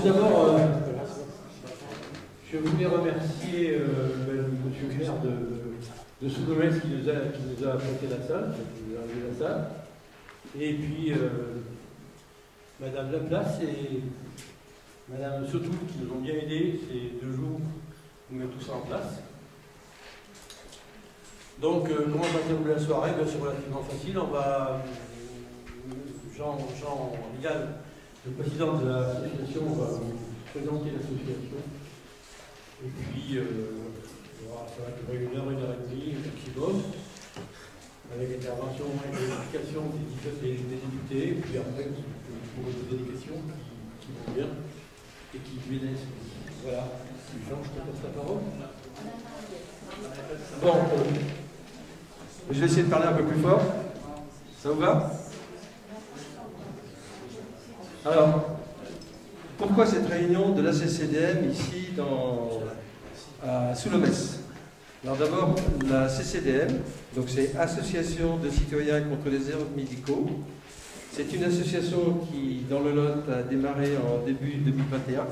d'abord, je voulais remercier monsieur le maire de Soudomès qui nous a prêté la salle, qui nous a enlevé la salle. Et puis Madame Lablas et Madame Sotou qui nous ont bien aidés ces 2 jours pour mettre tout ça en place. Donc, comment va se dérouler la soirée? C'est relativement facile. On va. Jean Rigal, le président de l'association, va vous présenter l'association. Et puis, ça va durer 1 heure, 1 heure et demie, maximum, avec l'intervention et l'explication des députés. Et puis après, vous poser des questions qui vont bien et qui viennent. Voilà. Jean, je te passe la parole. Bon, je vais essayer de parler un peu plus fort. Ça vous va? Alors, pourquoi cette réunion de la CCDM ici à Soudomès? Alors d'abord, la CCDM, donc c'est Association de citoyens contre les erreurs médicaux. C'est une association qui, dans le Lot, a démarré en début 2021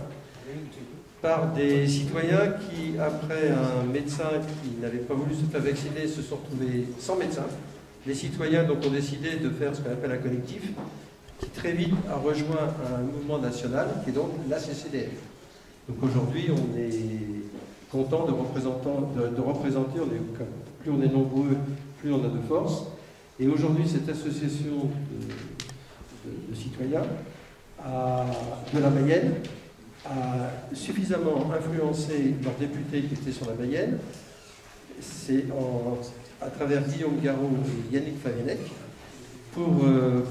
par des citoyens qui, après un médecin qui n'avait pas voulu se faire vacciner, se sont retrouvés sans médecin. Les citoyens donc ont décidé de faire ce qu'on appelle un collectif, qui très vite a rejoint un mouvement national, qui est donc la CCDM. Donc aujourd'hui, on est content de représenter, plus on est nombreux, plus on a de force. Et aujourd'hui, cette association de citoyens de la Mayenne a suffisamment influencé leurs députés qui étaient sur la Mayenne. C'est à travers Guillaume Garot et Yannick Favennec pour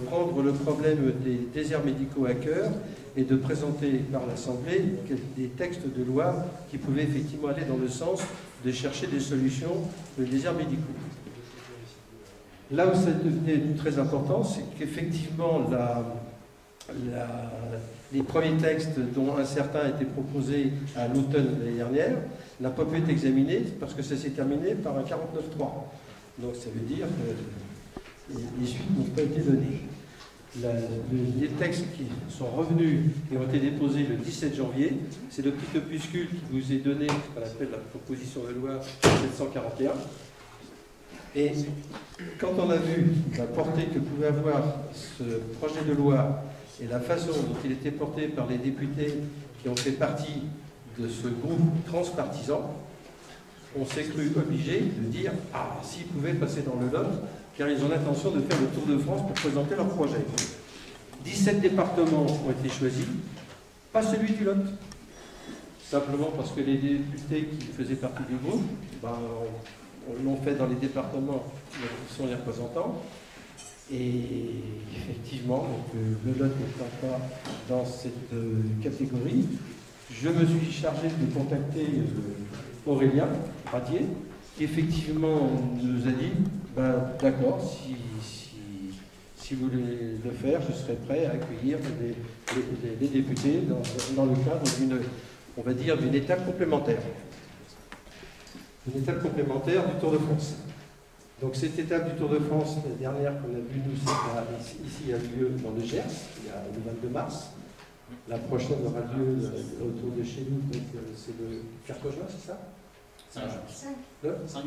prendre le problème des déserts médicaux à cœur et de présenter par l'Assemblée des textes de loi qui pouvaient effectivement aller dans le sens de chercher des solutions aux déserts médicaux. Là où ça devenait très important, c'est qu'effectivement les premiers textes, dont un certain a été proposé à l'automne de l'année dernière, n'a pas pu être examiné parce que ça s'est terminé par un 49-3. Donc ça veut dire que les suites n'ont pas été données. Les textes qui sont revenus et ont été déposés le 17 janvier, c'est le petit opuscule qui vous est donné, ce qu'on appelle la proposition de loi 741. Et quand on a vu la portée que pouvait avoir ce projet de loi et la façon dont il était porté par les députés qui ont fait partie de ce groupe transpartisan, on s'est cru obligé de dire « Ah, s'ils pouvaient passer dans le Lot, car ils ont l'intention de faire le tour de France pour présenter leur projet. » 17 départements ont été choisis, pas celui du Lot. Simplement parce que les députés qui faisaient partie du groupe, on l'ont fait dans les départements qui sont les représentants. Et effectivement, donc, le Lot n'étant pas dans cette catégorie, je me suis chargé de contacter Aurélien Radier, qui effectivement nous a dit d'accord, si vous voulez le faire, je serai prêt à accueillir les députés dans le cadre on va dire, d'une étape complémentaire. Une étape complémentaire du Tour de France. Donc cette étape du Tour de France, la dernière qu'on a vue, nous, ici a lieu dans le Gers, le 22 mars. La prochaine aura lieu autour de chez nous, donc c'est le 4 juin, c'est ça? 5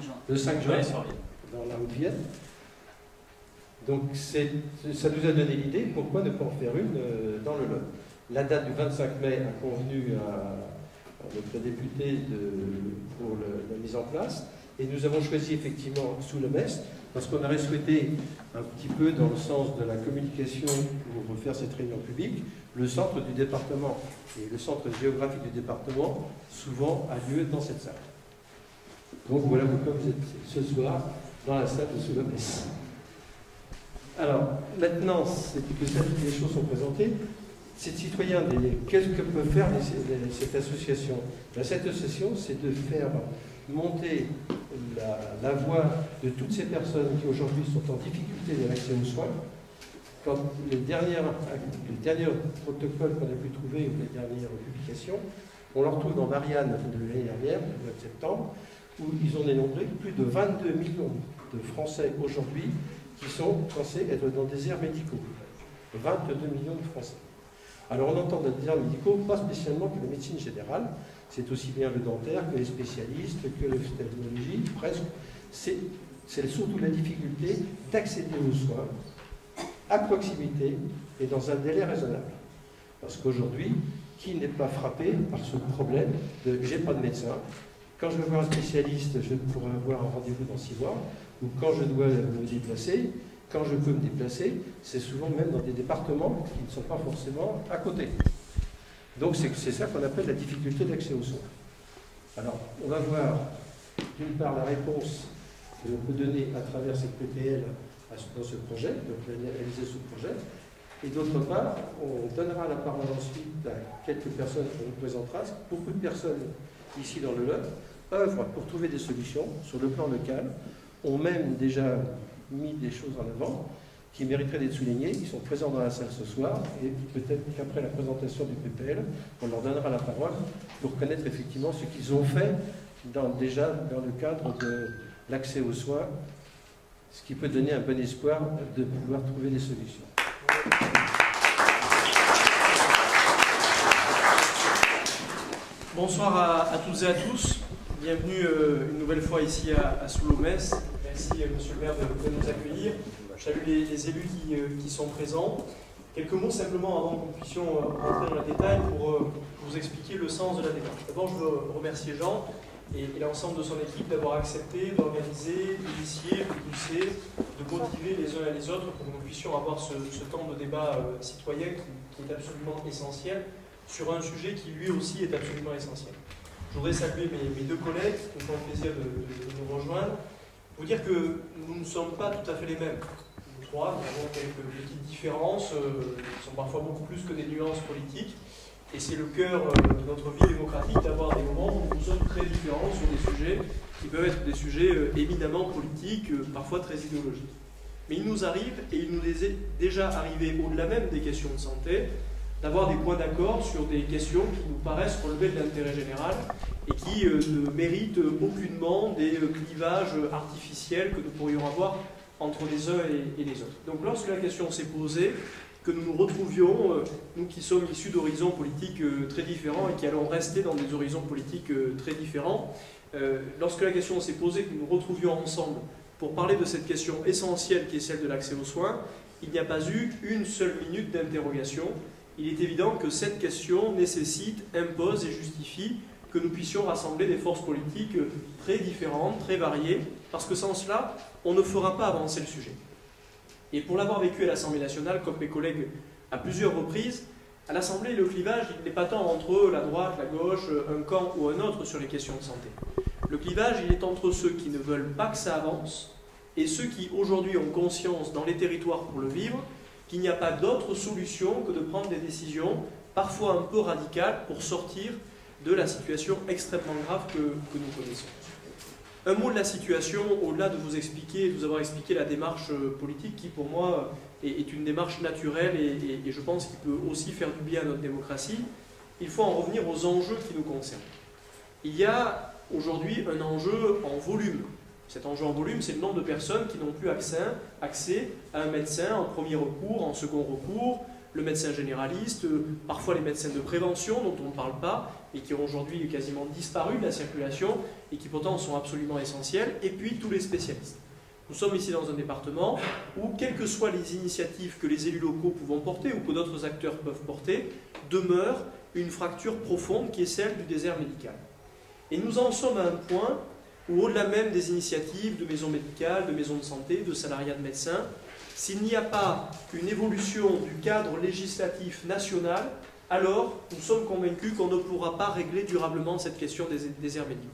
juin. Le 5 juin, dans la Haute-Vienne. Donc ça nous a donné l'idée, pourquoi ne pas en faire une dans le Lot. La date du 25 mai a convenu à notre député pour la mise en place. Et nous avons choisi effectivement Soudomès, parce qu'on aurait souhaité, un petit peu dans le sens de la communication pour faire cette réunion publique, le centre du département et le centre géographique du département, souvent a lieu dans cette salle. Donc voilà pourquoi vous êtes ce soir dans la salle de Soudomès. Alors, maintenant que les choses sont présentées, ces citoyens, qu'est-ce que peut faire cette association? Cette association, c'est de faire monter la voix de toutes ces personnes qui aujourd'hui sont en difficulté de l'accès aux soins. Quand les derniers protocoles qu'on a pu trouver, ou les dernières publications, on le retrouve dans Marianne de l'année dernière, du mois de septembre, où ils ont dénombré plus de 22 millions de Français aujourd'hui qui sont censés être dans des déserts médicaux. 22 millions de Français. Alors on entend des termes médicaux, pas spécialement que la médecine générale, c'est aussi bien le dentaire que les spécialistes, que l'ophtalmologie, presque. C'est surtout la difficulté d'accéder aux soins à proximité et dans un délai raisonnable. Parce qu'aujourd'hui, qui n'est pas frappé par ce problème de « j'ai pas de médecin », quand je veux voir un spécialiste, je pourrais avoir un rendez-vous dans 6 mois, ou quand je dois me déplacer, quand je peux me déplacer, c'est souvent même dans des départements qui ne sont pas forcément à côté. Donc c'est ça qu'on appelle la difficulté d'accès aux soins. Alors, on va voir d'une part la réponse que l'on peut donner à travers cette PPL dans ce projet, donc réaliser ce projet, et d'autre part, on donnera la parole ensuite à quelques personnes qu'on vous présentera. Beaucoup de personnes ici dans le Lot œuvrent pour trouver des solutions sur le plan local, ont même déjà mis des choses en avant qui mériteraient d'être soulignées. Ils sont présents dans la salle ce soir et peut-être qu'après la présentation du PPL, on leur donnera la parole pour connaître effectivement ce qu'ils ont fait déjà dans le cadre de l'accès aux soins, ce qui peut donner un bon espoir de pouvoir trouver des solutions. Bonsoir à toutes et à tous. Bienvenue une nouvelle fois ici à Soulomès. Merci Monsieur le maire de nous accueillir. Je salue les élus qui sont présents. Quelques mots simplement avant que nous puissions rentrer dans le détail pour vous expliquer le sens de la démarche. D'abord, je veux remercier Jean et l'ensemble de son équipe d'avoir accepté d'organiser, d'initier, de pousser, de motiver les uns et les autres pour que nous puissions avoir ce temps de débat citoyen qui est absolument essentiel sur un sujet qui lui aussi est absolument essentiel. Je voudrais saluer mes deux collègues qui me font plaisir de nous rejoindre. Vous dire que nous ne sommes pas tout à fait les mêmes. Nous trois, nous avons quelques petites différences, qui sont parfois beaucoup plus que des nuances politiques. Et c'est le cœur de notre vie démocratique d'avoir des moments où nous sommes très différents sur des sujets qui peuvent être des sujets éminemment politiques, parfois très idéologiques. Mais il nous arrive, et il nous est déjà arrivé au-delà même des questions de santé, d'avoir des points d'accord sur des questions qui nous paraissent relever de l'intérêt général et qui ne méritent aucunement des clivages artificiels que nous pourrions avoir entre les uns et les autres. Donc lorsque la question s'est posée, que nous nous retrouvions, nous qui sommes issus d'horizons politiques très différents et qui allons rester dans des horizons politiques très différents, lorsque la question s'est posée, que nous nous retrouvions ensemble pour parler de cette question essentielle qui est celle de l'accès aux soins, il n'y a pas eu une seule minute d'interrogation. Il est évident que cette question nécessite, impose et justifie que nous puissions rassembler des forces politiques très différentes, très variées, parce que sans cela, on ne fera pas avancer le sujet. Et pour l'avoir vécu à l'Assemblée nationale, comme mes collègues à plusieurs reprises, à l'Assemblée, le clivage, il n'est pas tant entre la droite, la gauche, un camp ou un autre sur les questions de santé. Le clivage, il est entre ceux qui ne veulent pas que ça avance et ceux qui, aujourd'hui, ont conscience dans les territoires pour le vivre, qu'il n'y a pas d'autre solution que de prendre des décisions, parfois un peu radicales, pour sortir de la situation extrêmement grave que nous connaissons. Un mot de la situation, au-delà de vous expliquer et de vous avoir expliqué la démarche politique, qui pour moi est une démarche naturelle et je pense qu'il peut aussi faire du bien à notre démocratie, il faut en revenir aux enjeux qui nous concernent. Il y a aujourd'hui un enjeu en volume. Cet enjeu en volume, c'est le nombre de personnes qui n'ont plus accès à un médecin en premier recours, en second recours, le médecin généraliste, parfois les médecins de prévention dont on ne parle pas et qui ont aujourd'hui quasiment disparu de la circulation et qui pourtant sont absolument essentiels, et puis tous les spécialistes. Nous sommes ici dans un département où, quelles que soient les initiatives que les élus locaux pouvons porter ou que d'autres acteurs peuvent porter, demeure une fracture profonde qui est celle du désert médical. Et nous en sommes à un point où, au-delà même des initiatives de maisons médicales, de maisons de santé, de salariats de médecins, s'il n'y a pas une évolution du cadre législatif national, alors nous sommes convaincus qu'on ne pourra pas régler durablement cette question des déserts médicaux.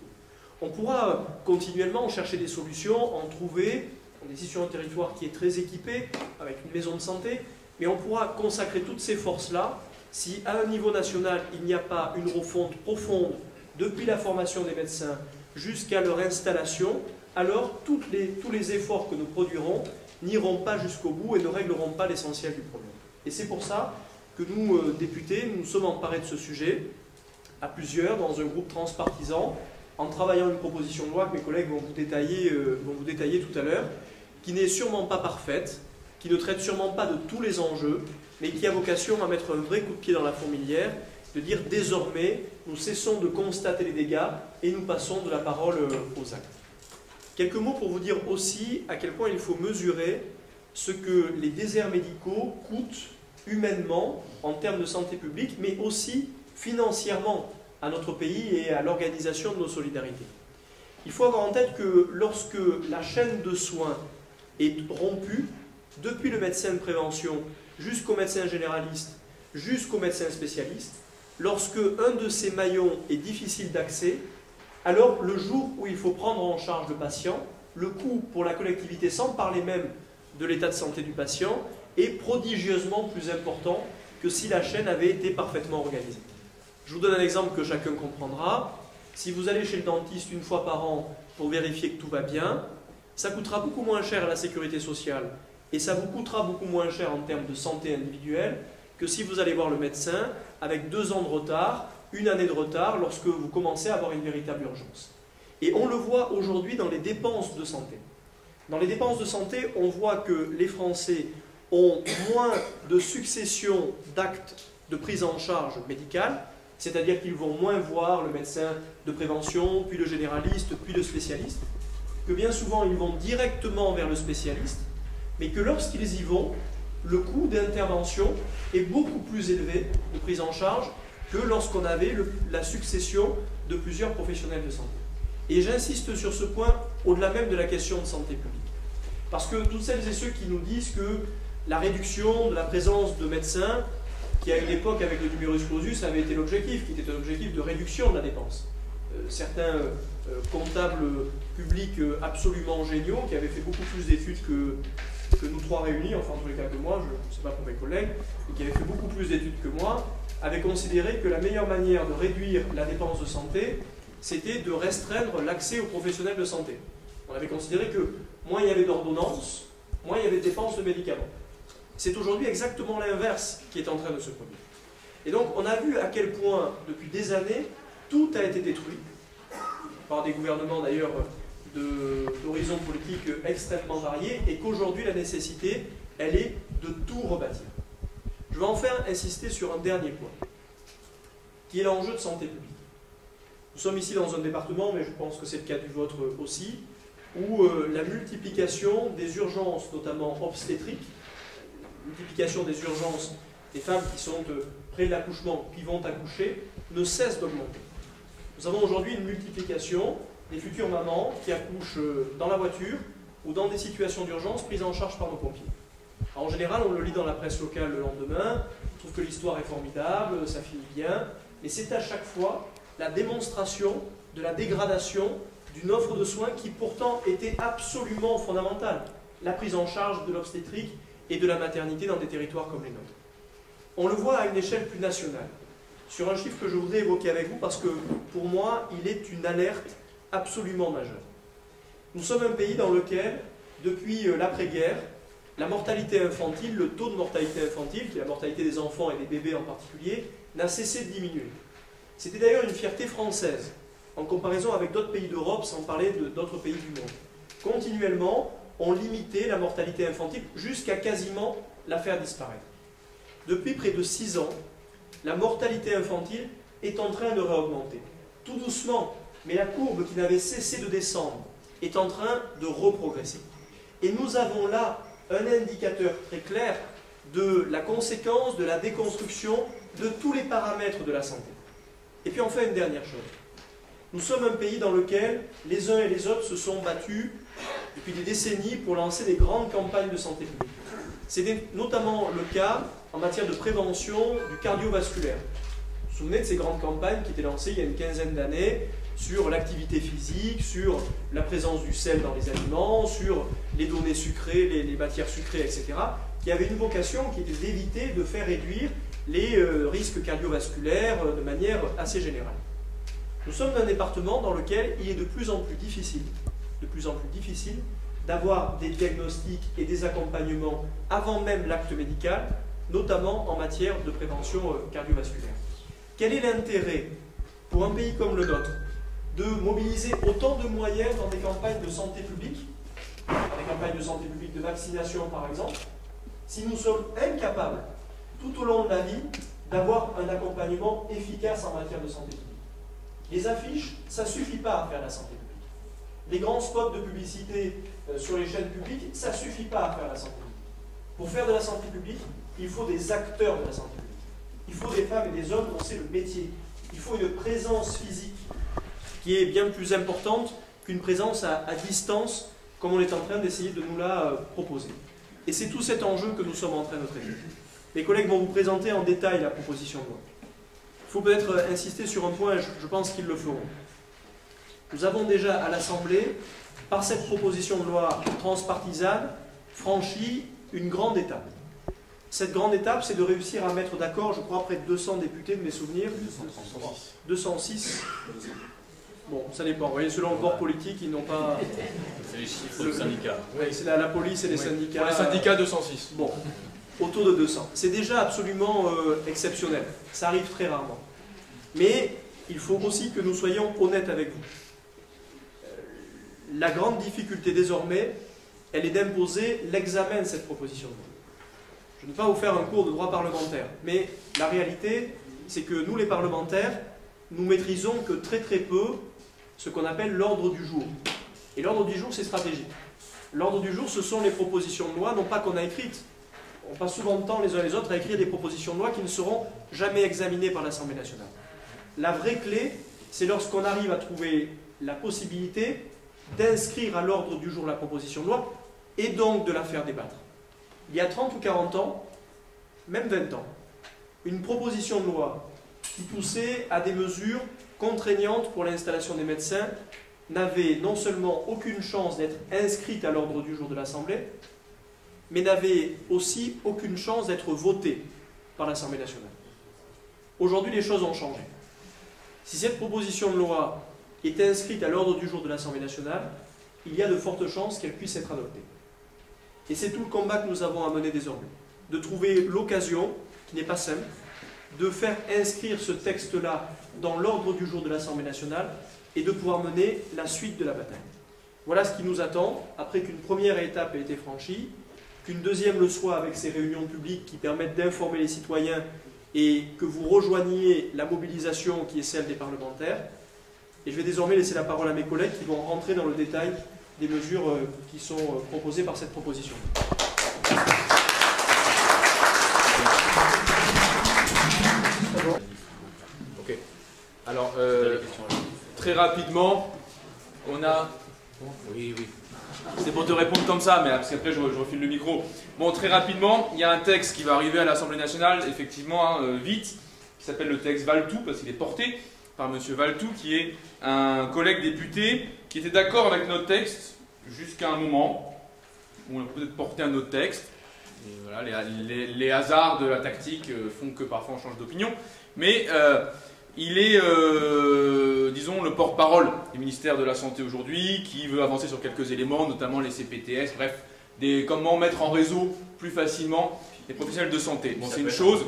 On pourra continuellement chercher des solutions, en trouver. On est ici sur un territoire qui est très équipé, avec une maison de santé, mais on pourra consacrer toutes ces forces-là si, à un niveau national, il n'y a pas une refonte profonde depuis la formation des médecins jusqu'à leur installation, alors tous les efforts que nous produirons n'iront pas jusqu'au bout et ne régleront pas l'essentiel du problème. Et c'est pour ça que nous, députés, nous sommes emparés de ce sujet, à plusieurs, dans un groupe transpartisan, en travaillant une proposition de loi que mes collègues vont vous détailler tout à l'heure, qui n'est sûrement pas parfaite, qui ne traite sûrement pas de tous les enjeux, mais qui a vocation à mettre un vrai coup de pied dans la fourmilière, de dire désormais, nous cessons de constater les dégâts et nous passons de la parole aux actes. Quelques mots pour vous dire aussi à quel point il faut mesurer ce que les déserts médicaux coûtent humainement en termes de santé publique, mais aussi financièrement à notre pays et à l'organisation de nos solidarités. Il faut avoir en tête que lorsque la chaîne de soins est rompue, depuis le médecin de prévention jusqu'au médecin généraliste, jusqu'au médecin spécialiste, lorsque un de ces maillons est difficile d'accès, alors le jour où il faut prendre en charge le patient, le coût pour la collectivité, sans parler même de l'état de santé du patient, est prodigieusement plus important que si la chaîne avait été parfaitement organisée. Je vous donne un exemple que chacun comprendra. Si vous allez chez le dentiste une fois par an pour vérifier que tout va bien, ça coûtera beaucoup moins cher à la sécurité sociale et ça vous coûtera beaucoup moins cher en termes de santé individuelle que si vous allez voir le médecin avec 2 ans de retard, 1 année de retard lorsque vous commencez à avoir une véritable urgence. Et on le voit aujourd'hui dans les dépenses de santé. Dans les dépenses de santé, on voit que les Français ont moins de succession d'actes de prise en charge médicale, c'est-à-dire qu'ils vont moins voir le médecin de prévention, puis le généraliste, puis le spécialiste, que bien souvent ils vont directement vers le spécialiste, mais que lorsqu'ils y vont, le coût d'intervention est beaucoup plus élevé de prise en charge que lorsqu'on avait la succession de plusieurs professionnels de santé. Et j'insiste sur ce point au-delà même de la question de santé publique. Parce que toutes celles et ceux qui nous disent que la réduction de la présence de médecins, qui à une époque avec le numerus clausus avait été l'objectif, qui était un objectif de réduction de la dépense. Certains comptables publics absolument géniaux, qui avaient fait beaucoup plus d'études que nous 3 réunis, enfin en tous les cas que moi, je ne sais pas pour mes collègues, mais qui avaient fait beaucoup plus d'études que moi, avaient considéré que la meilleure manière de réduire la dépense de santé, c'était de restreindre l'accès aux professionnels de santé. On avait considéré que moins il y avait d'ordonnances, moins il y avait de dépenses de médicaments. C'est aujourd'hui exactement l'inverse qui est en train de se produire. Et donc on a vu à quel point, depuis des années, tout a été détruit, par des gouvernements d'ailleurs d'horizons politiques extrêmement variés, et qu'aujourd'hui la nécessité, elle est de tout rebâtir. Je vais enfin insister sur un dernier point, qui est l'enjeu de santé publique. Nous sommes ici dans un département, mais je pense que c'est le cas du vôtre aussi, où la multiplication des urgences, notamment obstétriques, multiplication des urgences des femmes qui sont près de l'accouchement, qui vont accoucher, ne cesse d'augmenter. Nous avons aujourd'hui une multiplication des futures mamans qui accouchent dans la voiture ou dans des situations d'urgence prises en charge par nos pompiers. Alors, en général, on le lit dans la presse locale le lendemain, on trouve que l'histoire est formidable, ça finit bien, mais c'est à chaque fois la démonstration de la dégradation d'une offre de soins qui pourtant était absolument fondamentale, la prise en charge de l'obstétrique et de la maternité dans des territoires comme les nôtres. On le voit à une échelle plus nationale, sur un chiffre que je voudrais évoquer avec vous parce que pour moi, il est une alerte absolument majeure. Nous sommes un pays dans lequel, depuis l'après-guerre, la mortalité infantile, le taux de mortalité infantile, qui est la mortalité des enfants et des bébés en particulier, n'a cessé de diminuer. C'était d'ailleurs une fierté française, en comparaison avec d'autres pays d'Europe, sans parler d'autres pays du monde. Continuellement, on limitait la mortalité infantile jusqu'à quasiment la faire disparaître. Depuis près de 6 ans, la mortalité infantile est en train de réaugmenter. Tout doucement, mais la courbe qui n'avait cessé de descendre est en train de reprogresser. Et nous avons là un indicateur très clair de la conséquence de la déconstruction de tous les paramètres de la santé. Et puis enfin, une dernière chose. Nous sommes un pays dans lequel les uns et les autres se sont battus depuis des décennies pour lancer des grandes campagnes de santé publique. C'était notamment le cas en matière de prévention du cardiovasculaire. Vous vous souvenez de ces grandes campagnes qui étaient lancées il y a une quinzaine d'années sur l'activité physique, sur la présence du sel dans les aliments, sur les données sucrées, les matières sucrées, etc., qui avaient une vocation qui était d'éviter de faire réduire les risques cardiovasculaires de manière assez générale. Nous sommes dans un département dans lequel il est de plus en plus difficile d'avoir des diagnostics et des accompagnements avant même l'acte médical, notamment en matière de prévention cardiovasculaire. Quel est l'intérêt pour un pays comme le nôtre de mobiliser autant de moyens dans des campagnes de santé publique, dans des campagnes de santé publique de vaccination par exemple, si nous sommes incapables, tout au long de la vie, d'avoir un accompagnement efficace en matière de santé publique. Les affiches, ça ne suffit pas à faire la santé publique. Les grands spots de publicité sur les chaînes publiques, ça ne suffit pas à faire la santé publique. Pour faire de la santé publique, il faut des acteurs de la santé publique. Il faut des femmes et des hommes dont c'est le métier. Il faut une présence physique qui est bien plus importante qu'une présence à distance, comme on est en train d'essayer de nous la proposer. Et c'est tout cet enjeu que nous sommes en train de traiter. Mes collègues vont vous présenter en détail la proposition de loi. Il faut peut-être insister sur un point, je pense qu'ils le feront. Nous avons déjà à l'Assemblée, par cette proposition de loi transpartisane, franchi une grande étape. Cette grande étape, c'est de réussir à mettre d'accord, je crois, près de 200 députés, de mes souvenirs. 206. Bon, ça dépend. Vous voyez, selon le bord politique, ils n'ont pas... C'est les chiffres du syndicat. Oui, c'est la police et les syndicats. Pour les syndicats, 206. Bon, autour de 200. C'est déjà absolument exceptionnel. Ça arrive très rarement. Mais il faut aussi que nous soyons honnêtes avec vous. La grande difficulté désormais, elle est d'imposer l'examen de cette proposition de loi. Je ne vais pas vous faire un cours de droit parlementaire, mais la réalité, c'est que nous, les parlementaires, nous maîtrisons que très peu ce qu'on appelle l'ordre du jour. Et l'ordre du jour, c'est stratégique. L'ordre du jour, ce sont les propositions de loi, non pas qu'on a écrites. On passe souvent de temps les uns les autres à écrire des propositions de loi qui ne seront jamais examinées par l'Assemblée nationale. La vraie clé, c'est lorsqu'on arrive à trouver la possibilité d'inscrire à l'ordre du jour la proposition de loi et donc de la faire débattre. Il y a 30 ou 40 ans, même 20 ans, une proposition de loi qui poussait à des mesures contraignantes pour l'installation des médecins n'avait non seulement aucune chance d'être inscrite à l'ordre du jour de l'Assemblée, mais n'avait aussi aucune chance d'être votée par l'Assemblée nationale. Aujourd'hui, les choses ont changé. Si cette proposition de loi est inscrite à l'ordre du jour de l'Assemblée nationale, il y a de fortes chances qu'elle puisse être adoptée. Et c'est tout le combat que nous avons à mener désormais. De trouver l'occasion, qui n'est pas simple, de faire inscrire ce texte-là dans l'ordre du jour de l'Assemblée nationale et de pouvoir mener la suite de la bataille. Voilà ce qui nous attend, après qu'une première étape ait été franchie, qu'une deuxième le soit avec ces réunions publiques qui permettent d'informer les citoyens et que vous rejoigniez la mobilisation qui est celle des parlementaires. Et je vais désormais laisser la parole à mes collègues qui vont rentrer dans le détail des mesures qui sont proposées par cette proposition. Ok. Alors, très rapidement, on a... Oui. C'est pour te répondre comme ça, mais parce qu'après je refile le micro. Bon, très rapidement, il y a un texte qui va arriver à l'Assemblée nationale, effectivement, vite, qui s'appelle le texte Valletoux, parce qu'il est porté par M. Valletoux, qui est un collègue député qui était d'accord avec notre texte jusqu'à un moment où on a peut-être porté un autre texte. Et voilà, les hasards de la tactique font que parfois on change d'opinion. Mais il est, disons, le porte-parole du ministère de la Santé aujourd'hui, qui veut avancer sur quelques éléments, notamment les CPTS, bref, comment mettre en réseau plus facilement les professionnels de santé. Bon, c'est une chose,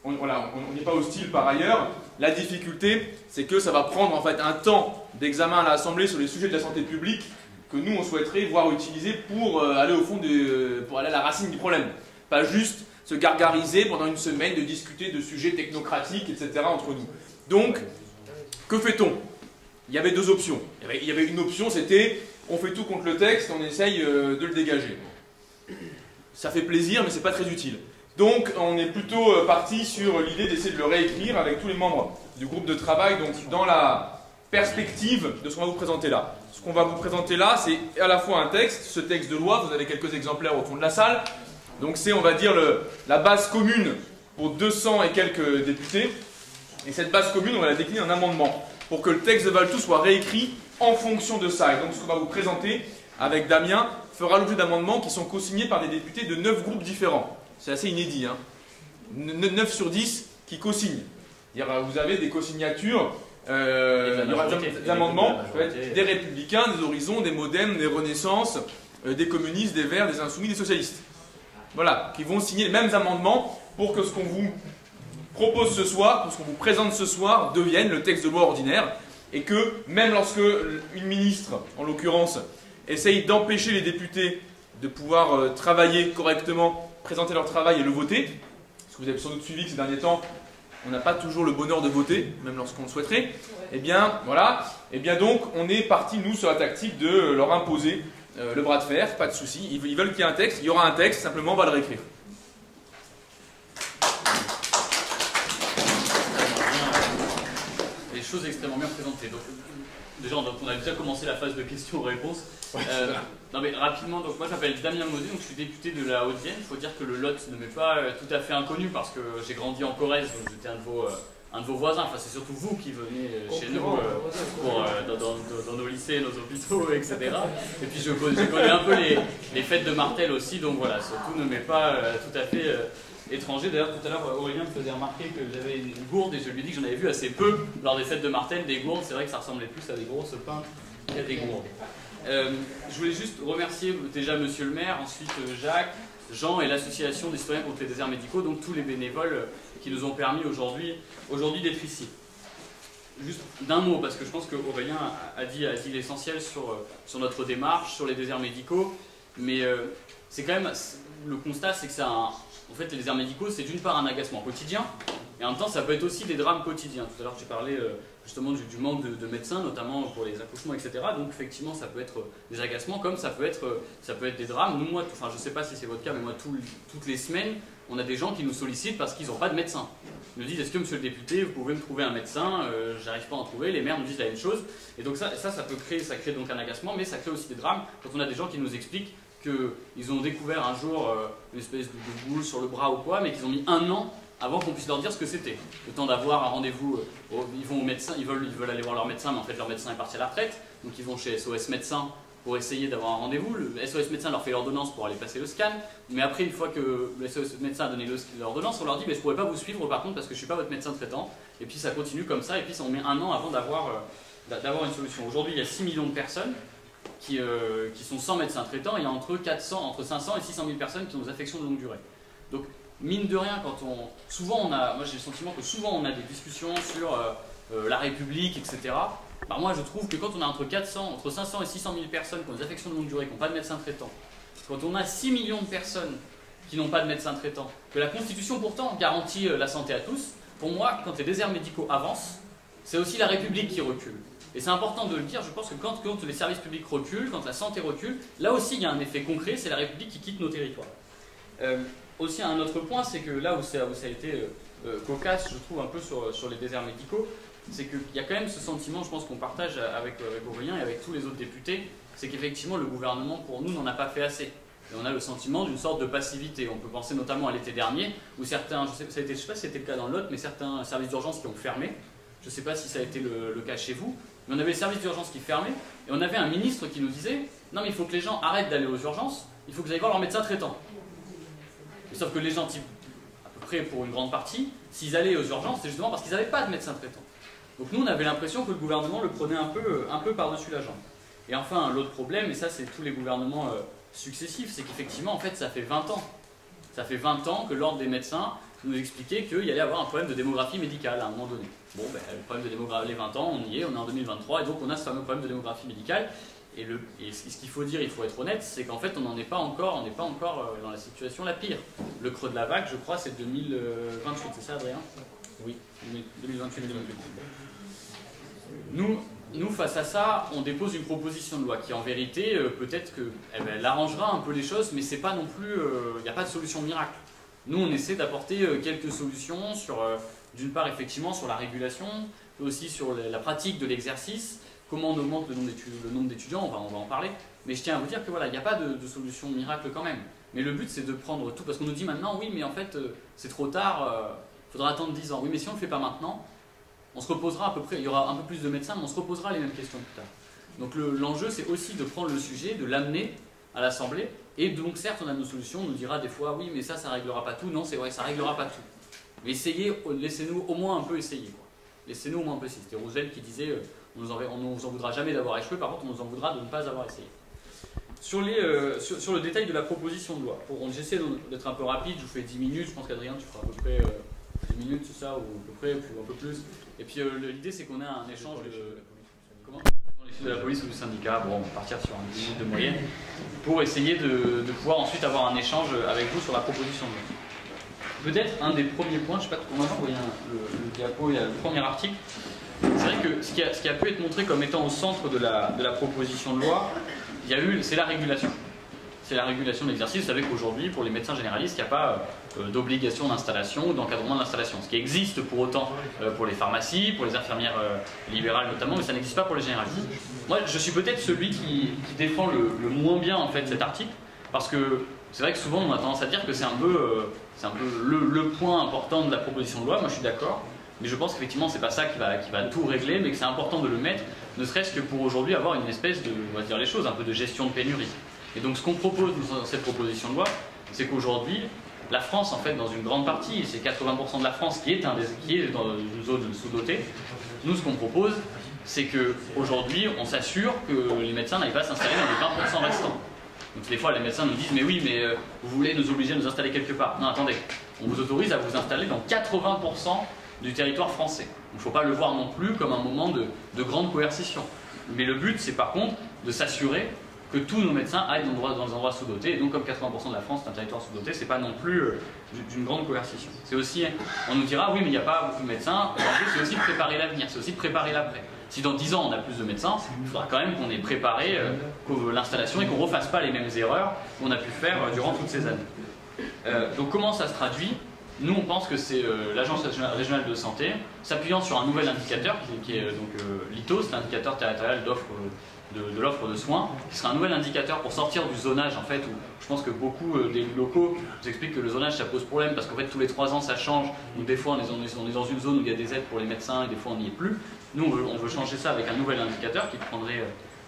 on n'est pas hostile par ailleurs. La difficulté, c'est que ça va prendre en fait un temps d'examen à l'Assemblée sur les sujets de la santé publique que nous, on souhaiterait voir utiliser pour aller au fond, pour aller à la racine du problème. Pas juste se gargariser pendant une semaine de discuter de sujets technocratiques, etc. entre nous. Donc, que fait-on? Il y avait deux options. Il y avait une option, c'était on fait tout contre le texte, on essaye de le dégager. Ça fait plaisir, mais c'est pas très utile. Donc, on est plutôt parti sur l'idée d'essayer de le réécrire avec tous les membres du groupe de travail, donc dans la perspective de ce qu'on va vous présenter là. Ce qu'on va vous présenter là, c'est à la fois un texte, ce texte de loi, vous avez quelques exemplaires au fond de la salle. Donc c'est, on va dire, la base commune pour 200 et quelques députés. Et cette base commune, on va la décliner en amendement pour que le texte de Valletoux soit réécrit en fonction de ça. Et donc ce qu'on va vous présenter avec Damien fera l'objet d'amendements qui sont co-signés par des députés de 9 groupes différents. C'est assez inédit, hein. 9 sur 10 qui co-signent. Vous avez des co-signatures, il y aura des amendements, des Républicains, des Horizons, des Modem, des Renaissances, des communistes, des Verts, des Insoumis, des Socialistes. Voilà, qui vont signer les mêmes amendements pour que ce qu'on vous propose ce soir, pour ce qu'on vous présente ce soir, devienne le texte de loi ordinaire, et que même lorsque une ministre, en l'occurrence, essaye d'empêcher les députés de pouvoir travailler correctement, présenter leur travail et le voter. Parce que vous avez sans doute suivi que ces derniers temps, on n'a pas toujours le bonheur de voter, même lorsqu'on le souhaiterait. Eh bien, voilà. Eh bien donc, on est parti, nous, sur la tactique de leur imposer le bras de fer, pas de souci. Ils veulent qu'il y ait un texte, il y aura un texte, simplement on va le réécrire. Les choses extrêmement bien présentées. Donc, déjà, on a déjà commencé la phase de questions-réponses. Non mais rapidement, donc moi je m'appelle Damien Maudet, donc je suis député de la Haute-Vienne. Il faut dire que le Lot ne m'est pas tout à fait inconnu parce que j'ai grandi en Corrèze, donc j'étais un de vos voisins. Enfin, c'est surtout vous qui venez chez nous dans nos lycées, nos hôpitaux, etc. Et puis je connais un peu les fêtes de Martel aussi, donc voilà, tout ne m'est pas tout à fait étranger. D'ailleurs, tout à l'heure, Aurélien me faisait remarquer que j'avais une gourde et je lui ai dit que j'en avais vu assez peu lors des fêtes de Martel, des gourdes. C'est vrai que ça ressemblait plus à des grosses pains qu'à des gourdes. Je voulais juste remercier déjà Monsieur le maire, ensuite Jacques, Jean et l'association des citoyens contre les déserts médicaux, donc tous les bénévoles qui nous ont permis aujourd'hui d'être ici. Juste d'un mot, parce que je pense qu'Aurélien a dit l'essentiel sur notre démarche, sur les déserts médicaux, mais c'est quand même, le constat c'est que ça, en fait les déserts médicaux c'est d'une part un agacement quotidien, et en même temps ça peut être aussi des drames quotidiens. Tout à l'heure j'ai parlé justement du manque de médecins, notamment pour les accouchements, etc. Donc effectivement ça peut être des agacements comme ça peut être des drames. Nous, moi, enfin je ne sais pas si c'est votre cas, mais moi toutes les semaines, on a des gens qui nous sollicitent parce qu'ils n'ont pas de médecin. Ils nous disent, est-ce que monsieur le député, vous pouvez me trouver un médecin? J'arrive pas à en trouver, les maires nous disent la même chose. Et donc ça crée donc un agacement, mais ça crée aussi des drames quand on a des gens qui nous expliquent qu'ils ont découvert un jour une espèce de boule sur le bras ou quoi, mais qu'ils ont mis 1 an avant qu'on puisse leur dire ce que c'était. Le temps d'avoir un rendez-vous, ils vont au médecin, ils veulent aller voir leur médecin, mais en fait leur médecin est parti à la retraite, donc ils vont chez SOS Médecin pour essayer d'avoir un rendez-vous. Le SOS Médecin leur fait l'ordonnance pour aller passer le scan, mais après, une fois que le SOS Médecin a donné l'ordonnance, on leur dit mais je ne pourrais pas vous suivre par contre parce que je ne suis pas votre médecin traitant, et puis ça continue comme ça, et puis ça on met 1 an avant d'avoir une solution. Aujourd'hui, il y a 6 millions de personnes qui sont sans médecin traitant, et il y a entre 500 et 600 000 personnes qui ont des affections de longue durée. Donc, mine de rien, moi j'ai le sentiment que souvent on a des discussions sur la République, etc. Bah moi je trouve que quand on a entre 500 et 600 000 personnes qui ont des affections de longue durée, qui n'ont pas de médecin traitant, quand on a 6 millions de personnes qui n'ont pas de médecin traitant, que la Constitution pourtant garantit la santé à tous, pour moi, quand les déserts médicaux avancent, c'est aussi la République qui recule. Et c'est important de le dire, je pense que quand les services publics reculent, quand la santé recule, là aussi il y a un effet concret, c'est la République qui quitte nos territoires. Aussi un autre point, c'est que là où ça a été cocasse, je trouve, un peu sur les déserts médicaux, c'est qu'il y a quand même ce sentiment, je pense qu'on partage avec Aurélien et avec tous les autres députés, c'est qu'effectivement le gouvernement, pour nous, n'en a pas fait assez. Et on a le sentiment d'une sorte de passivité. On peut penser notamment à l'été dernier, où certains, je ne sais pas si c'était le cas dans le Lot, mais certains services d'urgence qui ont fermé. Je ne sais pas si ça a été le cas chez vous, mais on avait les services d'urgence qui fermaient, et on avait un ministre qui nous disait « Non mais il faut que les gens arrêtent d'aller aux urgences, il faut que vous aillez voir leur médecin traitant. » Sauf que les gens, à peu près pour une grande partie, s'ils allaient aux urgences, c'est justement parce qu'ils n'avaient pas de médecin traitant. Donc nous, on avait l'impression que le gouvernement le prenait un peu par-dessus la jambe. Et enfin, l'autre problème, et ça c'est tous les gouvernements successifs, c'est qu'effectivement, en fait, ça fait 20 ans. Ça fait 20 ans que l'ordre des médecins nous expliquait qu'il y allait avoir un problème de démographie médicale à un moment donné. Bon, ben, le problème de démographie, les 20 ans, on y est, on est en 2023, et donc on a ce fameux problème de démographie médicale. Et ce qu'il faut dire, il faut être honnête, c'est qu'en fait, on n'est pas encore dans la situation la pire. Le creux de la vague, je crois, c'est 2028, c'est ça, Adrien? Oui, 2028-2028. Nous, face à ça, on dépose une proposition de loi qui, en vérité, peut-être qu'elle arrangera un peu les choses, mais c'est pas non plus, il n'y a pas de solution miracle. Nous, on essaie d'apporter quelques solutions sur, d'une part, effectivement, sur la régulation, mais aussi sur la pratique de l'exercice, comment on augmente le nombre d'étudiants, on va en parler. Mais je tiens à vous dire que voilà, il n'y a pas de solution miracle quand même. Mais le but, c'est de prendre tout, parce qu'on nous dit maintenant, oui, mais en fait, c'est trop tard, il faudra attendre 10 ans. Oui, mais si on ne le fait pas maintenant, on se reposera à peu près, il y aura un peu plus de médecins, mais on se reposera les mêmes questions plus tard. Donc l'enjeu, c'est aussi de prendre le sujet, de l'amener à l'Assemblée, et donc certes, on a nos solutions, on nous dira des fois, oui, mais ça ne réglera pas tout. Non, c'est vrai, ça ne réglera pas tout. Mais laissez-nous au moins un peu essayer. Laissez-nous au moins un peu essayer. C'était Rosel qui disait, on ne nous en voudra jamais d'avoir échoué, par contre, on nous en voudra de ne pas avoir essayé. Sur le détail de la proposition de loi, j'essaie d'être un peu rapide, je vous fais 10 minutes, je pense qu'Adrien, tu feras à peu près 10 minutes, c'est ça, ou à peu près, ou un peu plus. Et puis l'idée, c'est qu'on ait un échange de... Comment ? Les de la police ou du syndicat, bon, on va partir sur un 10 minutes de moyenne, pour essayer de pouvoir ensuite avoir un échange avec vous sur la proposition de loi. Peut-être un des premiers points, je ne sais pas, on a envoyé le diapo, il y a le premier article. C'est vrai que ce qui a pu être montré comme étant au centre de la proposition de loi, c'est la régulation. C'est la régulation de l'exercice. Vous savez qu'aujourd'hui, pour les médecins généralistes, il n'y a pas d'obligation d'installation ou d'encadrement d'installation. Ce qui existe pour autant pour les pharmacies, pour les infirmières libérales notamment, mais ça n'existe pas pour les généralistes. Moi, je suis peut-être celui qui défend le moins bien en fait cet article, parce que c'est vrai que souvent on a tendance à dire que c'est un peu le point important de la proposition de loi. Moi, je suis d'accord. Mais je pense qu'effectivement, c'est pas ça qui va tout régler, mais que c'est important de le mettre, ne serait-ce que pour aujourd'hui avoir une espèce de, on va dire les choses, un peu de gestion de pénurie. Et donc ce qu'on propose dans cette proposition de loi, c'est qu'aujourd'hui, la France, en fait, dans une grande partie, c'est 80% de la France qui est dans une zone sous-dotée. Nous, ce qu'on propose, c'est qu'aujourd'hui, on s'assure que les médecins n'aillent pas s'installer dans les 20% restants. Donc des fois, les médecins nous disent « mais oui, mais vous voulez nous obliger à nous installer quelque part ». Non, attendez, on vous autorise à vous installer dans 80% du territoire français. Il ne faut pas le voir non plus comme un moment de grande coercition. Mais le but, c'est par contre de s'assurer que tous nos médecins aillent dans des endroits sous-dotés. Et donc, comme 80% de la France est un territoire sous-doté, c'est pas non plus d'une grande coercition. C'est aussi, on nous dira, oui, mais il n'y a pas beaucoup de médecins. C'est aussi préparer l'avenir, c'est aussi préparer l'après. Si dans 10 ans on a plus de médecins, il faudra quand même qu'on ait préparé l'installation et qu'on ne refasse pas les mêmes erreurs qu'on a pu faire durant toutes ces années. Donc, comment ça se traduit ? Nous, on pense que c'est l'Agence régionale de santé, s'appuyant sur un nouvel indicateur, qui est donc l'ITOS, l'indicateur territorial de l'offre de soins, qui sera un nouvel indicateur pour sortir du zonage, en fait, où je pense que beaucoup d'élus locaux nous expliquent que le zonage, ça pose problème, parce qu'en fait, tous les 3 ans, ça change. Donc, des fois, on est dans une zone où il y a des aides pour les médecins, et des fois, on n'y est plus. Nous, on veut changer ça avec un nouvel indicateur qui prendrait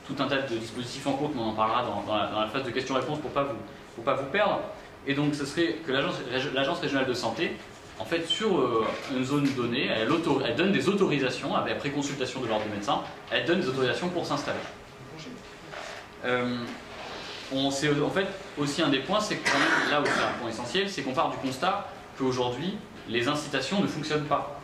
tout un tas de dispositifs en compte, mais on en parlera dans la phase de questions-réponses pour pas vous perdre. Et donc, ce serait que l'Agence régionale de santé, en fait, sur une zone donnée, elle donne des autorisations, après consultation de l'ordre des médecins, elle donne des autorisations pour s'installer. C'est en fait aussi un des points, c'est que quand même, là où c'est un point essentiel, c'est qu'on part du constat qu'aujourd'hui, les incitations ne fonctionnent pas.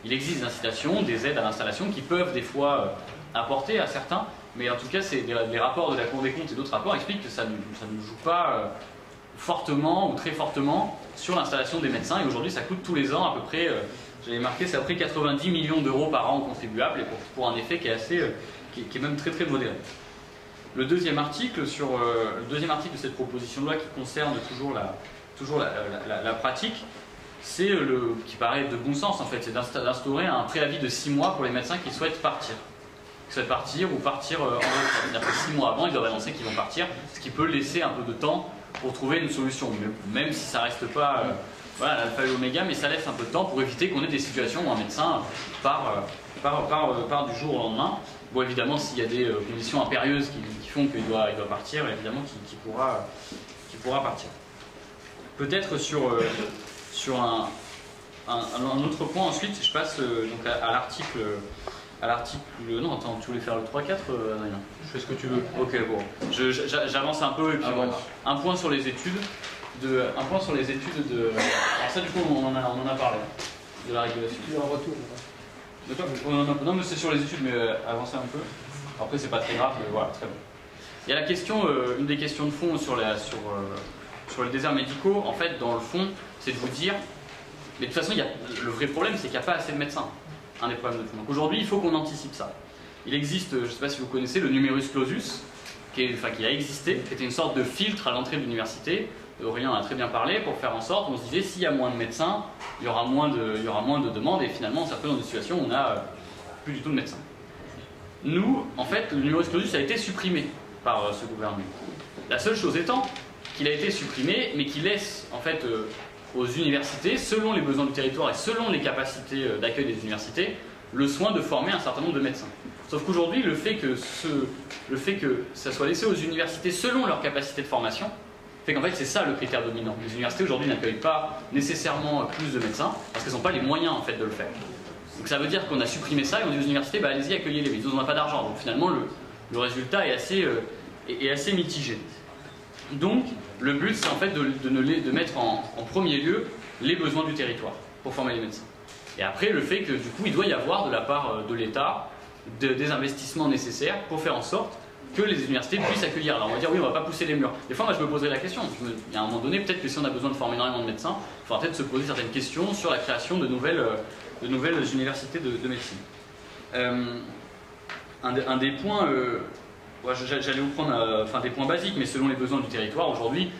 Il existe des incitations, des aides à l'installation qui peuvent des fois apporter à certains, mais en tout cas, les rapports de la Cour des comptes et d'autres rapports expliquent que ça ne joue pas fortement ou très fortement sur l'installation des médecins, et aujourd'hui ça coûte tous les ans à peu près, j'avais marqué, ça a pris 90 millions d'euros par an aux contribuables, et pour un effet qui est même très très modéré. Le deuxième article de cette proposition de loi qui concerne toujours la pratique, c'est qui paraît de bon sens en fait, c'est d'instaurer un préavis de 6 mois pour les médecins qui souhaitent partir. Ou partir en retraite. C'est-à-dire que 6 mois avant, ils doivent annoncer qu'ils vont partir, ce qui peut laisser un peu de temps pour trouver une solution, même si ça reste pas l'alpha et l'oméga, mais ça laisse un peu de temps pour éviter qu'on ait des situations où un médecin part du jour au lendemain. Bon, évidemment, s'il y a des conditions impérieuses qui font qu'il doit partir, évidemment qu'il pourra partir. Peut-être sur un autre point ensuite, je passe donc à l'article. Non, attends, tu voulais faire le 3-4, Adrien? Je fais ce que tu veux. Ok, bon. J'avance un peu, et puis un point sur les études. Alors ça, du coup, on en a parlé, de la régulation. Tu es en retour. Non, mais c'est sur les études, mais avancez un peu. Après, c'est pas très grave, mais voilà, très bon. Il y a la question, une des questions de fond sur les déserts médicaux. En fait, dans le fond, c'est de vous dire, mais de toute façon, le vrai problème, c'est qu'il n'y a pas assez de médecins. Un des problèmes de fond. Donc aujourd'hui, il faut qu'on anticipe ça. Il existe, je ne sais pas si vous connaissez, le numerus clausus, qui a existé, qui était une sorte de filtre à l'entrée de l'université. Aurélien en a très bien parlé, pour faire en sorte, on se disait, s'il y a moins de médecins, il y aura moins de demandes, et finalement, on s'est retrouvé dans une situation où on n'a plus du tout de médecins. Nous, en fait, le numerus clausus a été supprimé par ce gouvernement. La seule chose étant qu'il a été supprimé, mais qui laisse, en fait, aux universités, selon les besoins du territoire et selon les capacités d'accueil des universités, le soin de former un certain nombre de médecins. Sauf qu'aujourd'hui, le fait que ça soit laissé aux universités selon leur capacité de formation, fait qu'en fait c'est ça le critère dominant. Les universités aujourd'hui n'accueillent pas nécessairement plus de médecins parce qu'elles n'ont pas les moyens en fait de le faire. Donc ça veut dire qu'on a supprimé ça et on dit aux universités, allez-y, accueillez-les, mais ils n'ont pas d'argent. Donc finalement le résultat est assez mitigé. Donc, le but, c'est en fait de mettre en premier lieu les besoins du territoire pour former les médecins. Et après, le fait que, du coup, il doit y avoir de la part de l'État des investissements nécessaires pour faire en sorte que les universités puissent accueillir. Alors on va dire oui, on va pas pousser les murs. Des fois, moi je me poserais la question, il y a un moment donné, peut-être que si on a besoin de former énormément de médecins, il faudra peut-être se poser certaines questions sur la création de nouvelles universités de médecine. Un des points, j'allais vous prendre des points basiques, mais selon les besoins du territoire, aujourd'hui,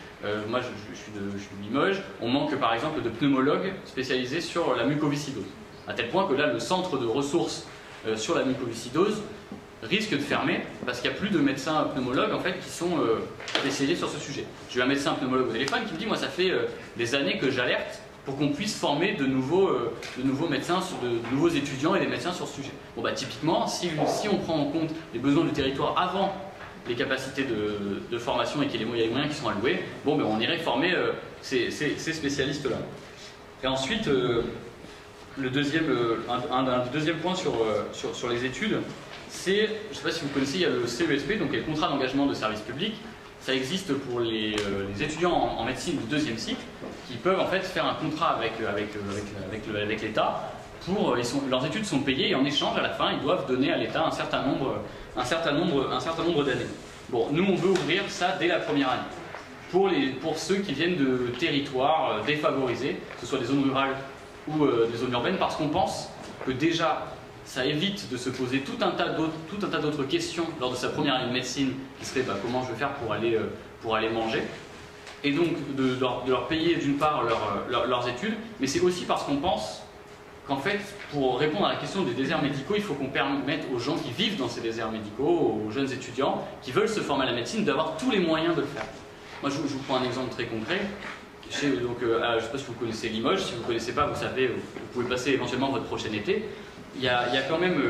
moi je suis de Limoges, on manque par exemple de pneumologues spécialisés sur la mucoviscidose. À tel point que là, le centre de ressources sur la mucoviscidose risque de fermer parce qu'il n'y a plus de médecins pneumologues en fait, qui sont spécialisés sur ce sujet. J'ai eu un médecin pneumologue au téléphone qui me dit « Moi, ça fait des années que j'alerte pour qu'on puisse former de nouveaux médecins, de nouveaux étudiants et des médecins sur ce sujet. » Bon, bah, typiquement, si on prend en compte les besoins du territoire avant les capacités de formation et qu'il y a les moyens qui sont alloués, bon, ben, on irait former ces spécialistes-là. Et ensuite, un deuxième point sur les études, c'est, je ne sais pas si vous connaissez, il y a le CESP, donc le contrat d'engagement de service public. Ça existe pour les étudiants en médecine du deuxième cycle, qui peuvent en fait faire un contrat avec l'État. Leurs études sont payées et en échange, à la fin, ils doivent donner à l'État un certain nombre d'années. Bon, nous, on veut ouvrir ça dès la première année. Pour ceux qui viennent de territoires défavorisés, que ce soit des zones rurales ou des zones urbaines, parce qu'on pense que déjà, ça évite de se poser tout un tas d'autres questions lors de sa première année de médecine, qui serait comment je vais faire pour aller manger, et donc de leur payer d'une part leurs études, mais c'est aussi parce qu'on pense qu'en fait, pour répondre à la question des déserts médicaux, il faut qu'on permette aux gens qui vivent dans ces déserts médicaux, aux jeunes étudiants, qui veulent se former à la médecine, d'avoir tous les moyens de le faire. Moi, je vous prends un exemple très concret. Je ne sais pas si vous connaissez Limoges, si vous ne connaissez pas, vous savez, vous pouvez passer éventuellement votre prochain été. Il y a quand même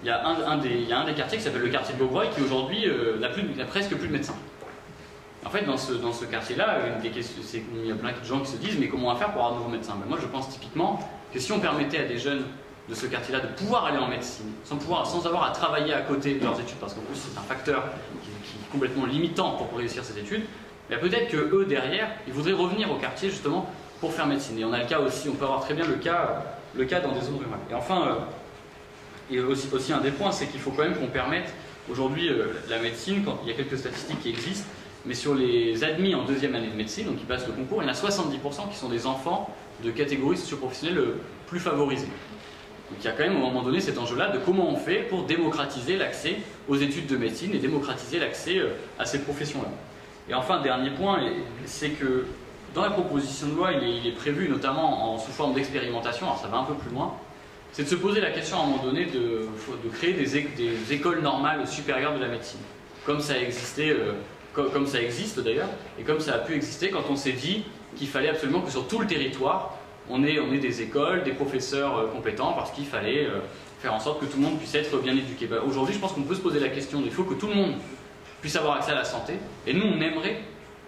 un des quartiers qui s'appelle le quartier de Beaubreuil qui aujourd'hui n'a presque plus de médecins. En fait, dans ce quartier-là, il y a plein de gens qui se disent mais comment on va faire pour avoir de nouveaux médecins? Moi, je pense typiquement que si on permettait à des jeunes de ce quartier-là de pouvoir aller en médecine, sans avoir à travailler à côté de leurs études, parce qu'en plus c'est un facteur qui est complètement limitant pour réussir ces études, peut-être que eux derrière, ils voudraient revenir au quartier justement pour faire médecine. Et on a le cas aussi, on peut avoir très bien le cas dans des zones rurales. Et enfin, et aussi un des points, c'est qu'il faut quand même qu'on permette aujourd'hui la médecine, quand il y a quelques statistiques qui existent, mais sur les admis en deuxième année de médecine, donc qui passent le concours, il y en a 70% qui sont des enfants de catégories socio-professionnelles plus favorisées. Donc il y a quand même, à un moment donné, cet enjeu-là de comment on fait pour démocratiser l'accès aux études de médecine et démocratiser l'accès à ces professions-là. Et enfin, dernier point, c'est que dans la proposition de loi, il est prévu, notamment sous forme d'expérimentation, alors ça va un peu plus loin, c'est de se poser la question à un moment donné de créer des écoles normales supérieures de la médecine, comme ça existait, comme ça existe d'ailleurs, et comme ça a pu exister quand on s'est dit qu'il fallait absolument que sur tout le territoire, on ait des écoles, des professeurs compétents, parce qu'il fallait faire en sorte que tout le monde puisse être bien éduqué. Aujourd'hui, je pense qu'on peut se poser la question, il faut que tout le monde puisse avoir accès à la santé, et nous, on aimerait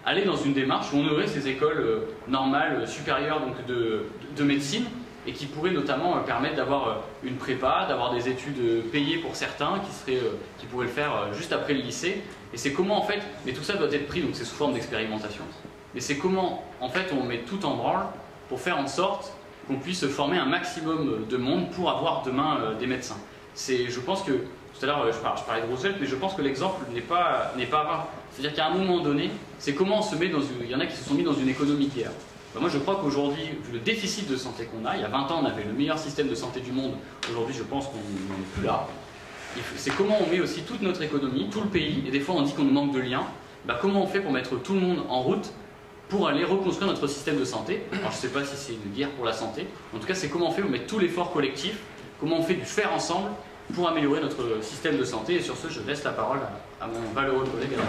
aller dans une démarche où on aurait ces écoles normales, supérieures donc de médecine, et qui pourraient notamment permettre d'avoir une prépa, d'avoir des études payées pour certains, qui pourraient le faire juste après le lycée. Et c'est comment en fait, mais tout ça doit être pris, donc c'est sous forme d'expérimentation, mais c'est comment en fait on met tout en branle pour faire en sorte qu'on puisse former un maximum de monde pour avoir demain des médecins. Je pense que, tout à l'heure je parlais de Roosevelt, mais je pense que l'exemple n'est pas rare. C'est-à-dire qu'à un moment donné, c'est comment on se met il y en a qui se sont mis dans une économie guerre. Moi je crois qu'aujourd'hui, vu le déficit de santé qu'on a, il y a 20 ans on avait le meilleur système de santé du monde, aujourd'hui je pense qu'on n'est plus là. C'est comment on met aussi toute notre économie, tout le pays, et des fois on dit qu'on nous manque de liens, comment on fait pour mettre tout le monde en route pour aller reconstruire notre système de santé. Alors je ne sais pas si c'est une guerre pour la santé, en tout cas c'est comment on fait pour mettre tout l'effort collectif, comment on fait du faire ensemble pour améliorer notre système de santé. Et sur ce, je laisse la parole à mon valeureux collègue Alain.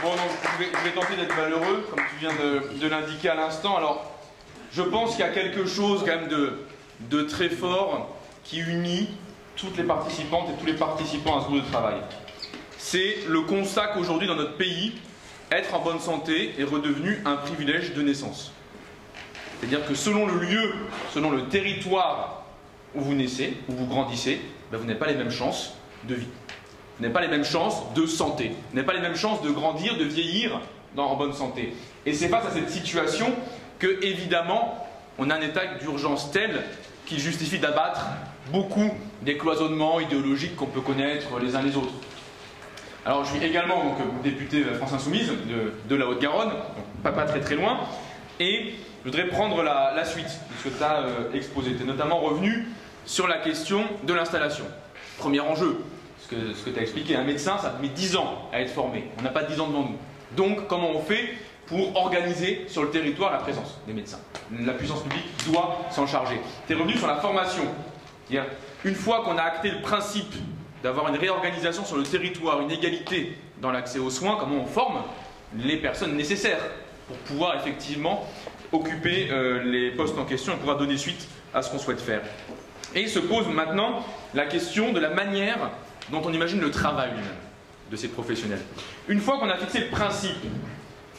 Bon, donc, je vais tenter d'être valeureux, comme tu viens de l'indiquer à l'instant. Alors, je pense qu'il y a quelque chose quand même de très fort qui unit toutes les participantes et tous les participants à ce groupe de travail. C'est le constat qu'aujourd'hui dans notre pays, être en bonne santé est redevenu un privilège de naissance. C'est-à-dire que selon le lieu, selon le territoire où vous naissez, où vous grandissez, vous n'avez pas les mêmes chances de vie. Vous n'avez pas les mêmes chances de santé. Vous n'avez pas les mêmes chances de grandir, de vieillir en bonne santé. Et c'est face à cette situation que, évidemment, on a un état d'urgence tel qu'il justifie d'abattre beaucoup des cloisonnements idéologiques qu'on peut connaître les uns les autres. Alors je suis également donc, député France Insoumise de la Haute-Garonne, pas très très loin, et je voudrais prendre la suite de ce que tu as exposé. Tu es notamment revenu sur la question de l'installation. Premier enjeu, ce que tu as expliqué, un médecin, ça met 10 ans à être formé. On n'a pas 10 ans devant nous. Donc, comment on fait pour organiser sur le territoire la présence des médecins? La puissance publique doit s'en charger. Tu es revenu sur la formation. Une fois qu'on a acté le principe d'avoir une réorganisation sur le territoire, une égalité dans l'accès aux soins, comment on forme les personnes nécessaires pour pouvoir effectivement occuper les postes en question et pouvoir donner suite à ce qu'on souhaite faire. Et se pose maintenant la question de la manière dont on imagine le travail lui-même de ces professionnels. Une fois qu'on a fixé le principe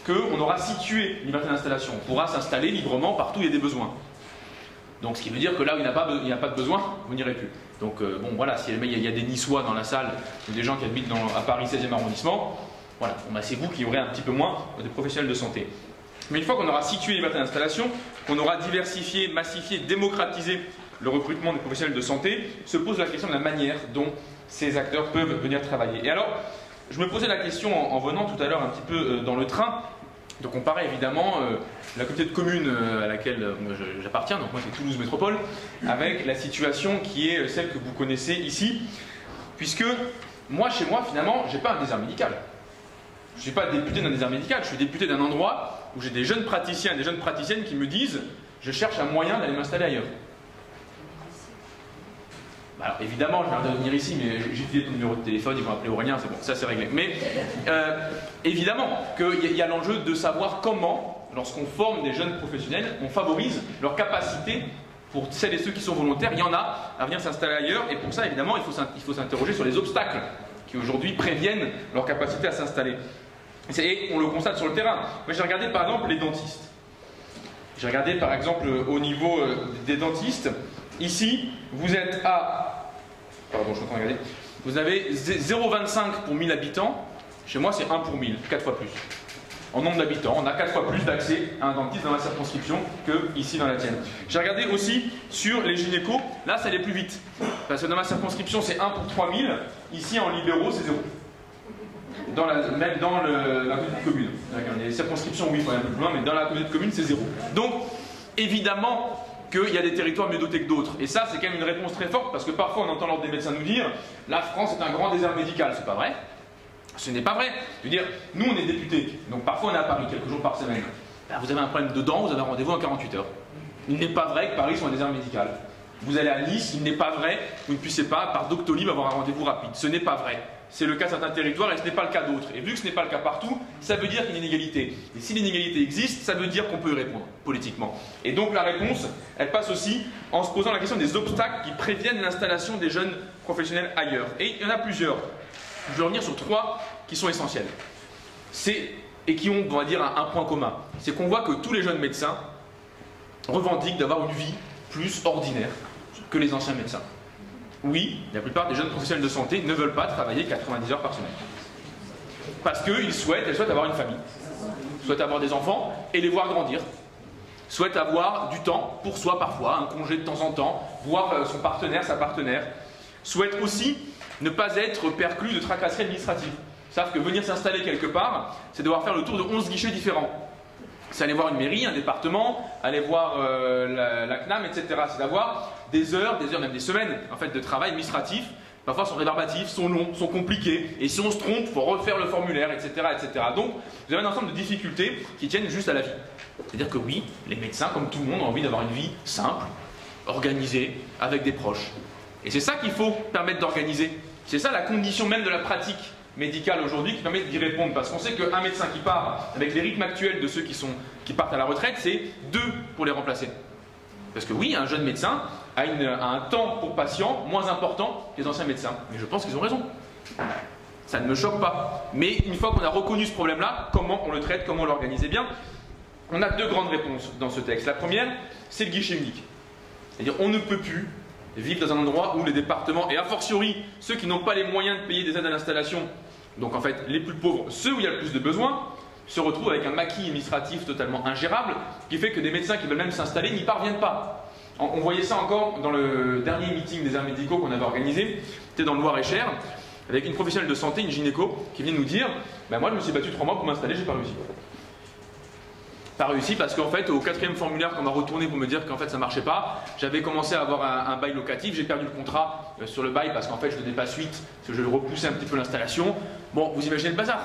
qu'on aura situé une liberté d'installation, on pourra s'installer librement partout où il y a des besoins. Donc ce qui veut dire que là où il n'y a pas de besoin, vous n'irez plus. Donc bon voilà, si il y a des Niçois dans la salle ou des gens qui habitent à Paris 16e arrondissement, voilà, bon, bah, c'est vous qui aurez un petit peu moins des professionnels de santé. Mais une fois qu'on aura situé les libertés d'installation, qu'on aura diversifié, massifié, démocratisé le recrutement des professionnels de santé, se pose la question de la manière dont ces acteurs peuvent venir travailler. Et alors, je me posais la question en venant tout à l'heure un petit peu dans le train. Donc on paraît évidemment la communauté de communes à laquelle j'appartiens, donc moi c'est Toulouse Métropole, avec la situation qui est celle que vous connaissez ici, puisque moi chez moi finalement j'ai pas un désert médical. Je ne suis pas député d'un désert médical, je suis député d'un endroit où j'ai des jeunes praticiens et des jeunes praticiennes qui me disent je cherche un moyen d'aller m'installer ailleurs. Alors évidemment, je vais venir ici, mais j'ai filé ton numéro de téléphone, ils vont appeler Aurélien, c'est bon, ça c'est réglé. Mais évidemment qu'il y a l'enjeu de savoir comment, lorsqu'on forme des jeunes professionnels, on favorise leur capacité, pour celles et ceux qui sont volontaires, il y en a, à venir s'installer ailleurs. Et pour ça, évidemment, il faut s'interroger sur les obstacles qui aujourd'hui préviennent leur capacité à s'installer. Et on le constate sur le terrain. Moi j'ai regardé par exemple les dentistes. J'ai regardé par exemple au niveau des dentistes. Ici, vous êtes à... Pardon, je suis en train de regarder. Vous avez 0,25 pour 1000 habitants. Chez moi, c'est 1 pour 1000, 4 fois plus. En nombre d'habitants, on a 4 fois plus d'accès à un dentiste dans ma circonscription que ici dans la tienne. J'ai regardé aussi sur les gynécos. Là, ça allait plus vite. Parce que dans ma circonscription, c'est 1 pour 3000. Ici, en libéraux, c'est 0. Même dans la communauté de commune. Les circonscriptions, oui, il faut aller un peu plus loin, mais dans la communauté de commune, c'est 0. Donc, évidemment... qu'il y a des territoires mieux dotés que d'autres. Et ça, c'est quand même une réponse très forte, parce que parfois on entend l'ordre des médecins nous dire « la France est un grand désert médical ». C'est pas vrai. Ce n'est pas vrai. Je veux dire, nous on est députés, donc parfois on est à Paris quelques jours par semaine. Ben, vous avez un problème de dents, vous avez un rendez-vous en 48 heures. Il n'est pas vrai que Paris soit un désert médical. Vous allez à Nice, il n'est pas vrai que vous ne puissiez pas, par Doctolib, avoir un rendez-vous rapide. Ce n'est pas vrai. C'est le cas de certains territoires et ce n'est pas le cas d'autres. Et vu que ce n'est pas le cas partout, ça veut dire qu'il y a une inégalité. Et si l'inégalité existe, ça veut dire qu'on peut y répondre politiquement. Et donc la réponse, elle passe aussi en se posant la question des obstacles qui préviennent l'installation des jeunes professionnels ailleurs. Et il y en a plusieurs. Je vais revenir sur 3 qui sont essentiels. Et qui ont, on va dire, un point commun. C'est qu'on voit que tous les jeunes médecins revendiquent d'avoir une vie plus ordinaire que les anciens médecins. Oui, la plupart des jeunes professionnels de santé ne veulent pas travailler 90 heures par semaine. Parce qu'elles souhaitent avoir une famille, souhaitent avoir des enfants et les voir grandir, souhaitent avoir du temps pour soi parfois, un congé de temps en temps, voir son partenaire, sa partenaire, souhaitent aussi ne pas être perclus de tracasseries administratives. Ils savent que venir s'installer quelque part, c'est devoir faire le tour de 11 guichets différents. C'est aller voir une mairie, un département, aller voir la CNAM, etc. C'est d'avoir des heures, même des semaines en fait, de travail administratif. Parfois sont rébarbatifs, sont longs, sont compliqués. Et si on se trompe, il faut refaire le formulaire, etc., etc. Donc, vous avez un ensemble de difficultés qui tiennent juste à la vie. C'est-à-dire que oui, les médecins, comme tout le monde, ont envie d'avoir une vie simple, organisée, avec des proches. Et c'est ça qu'il faut permettre d'organiser. C'est ça la condition même de la pratique médicale aujourd'hui qui permet d'y répondre. Parce qu'on sait qu'un médecin qui part, avec les rythmes actuels de ceux qui partent à la retraite, c'est 2 pour les remplacer. Parce que oui, un jeune médecin a un temps pour patient moins important que les anciens médecins. Mais je pense qu'ils ont raison. Ça ne me choque pas. Mais une fois qu'on a reconnu ce problème-là, comment on le traite, comment on l'organise? Eh bien, on a 2 grandes réponses dans ce texte. La première, c'est le guichet unique. C'est-à-dire, on ne peut plus vivre dans un endroit où les départements, et a fortiori ceux qui n'ont pas les moyens de payer des aides à l'installation, donc en fait les plus pauvres, ceux où il y a le plus de besoins, se retrouvent avec un maquis administratif totalement ingérable, qui fait que des médecins qui veulent même s'installer n'y parviennent pas. On voyait ça encore dans le dernier meeting des arts médicaux qu'on avait organisé, c'était dans le Loir-et-Cher, avec une professionnelle de santé, une gynéco, qui vient nous dire ben moi je me suis battu 3 mois pour m'installer, j'ai pas réussi. Pas réussi parce qu'en fait, au 4e formulaire qu'on m'a retourné pour me dire qu'en fait ça marchait pas, j'avais commencé à avoir un bail locatif, j'ai perdu le contrat sur le bail parce qu'en fait je ne donnais pas suite, parce que je repoussais un petit peu l'installation. Bon, vous imaginez le bazar.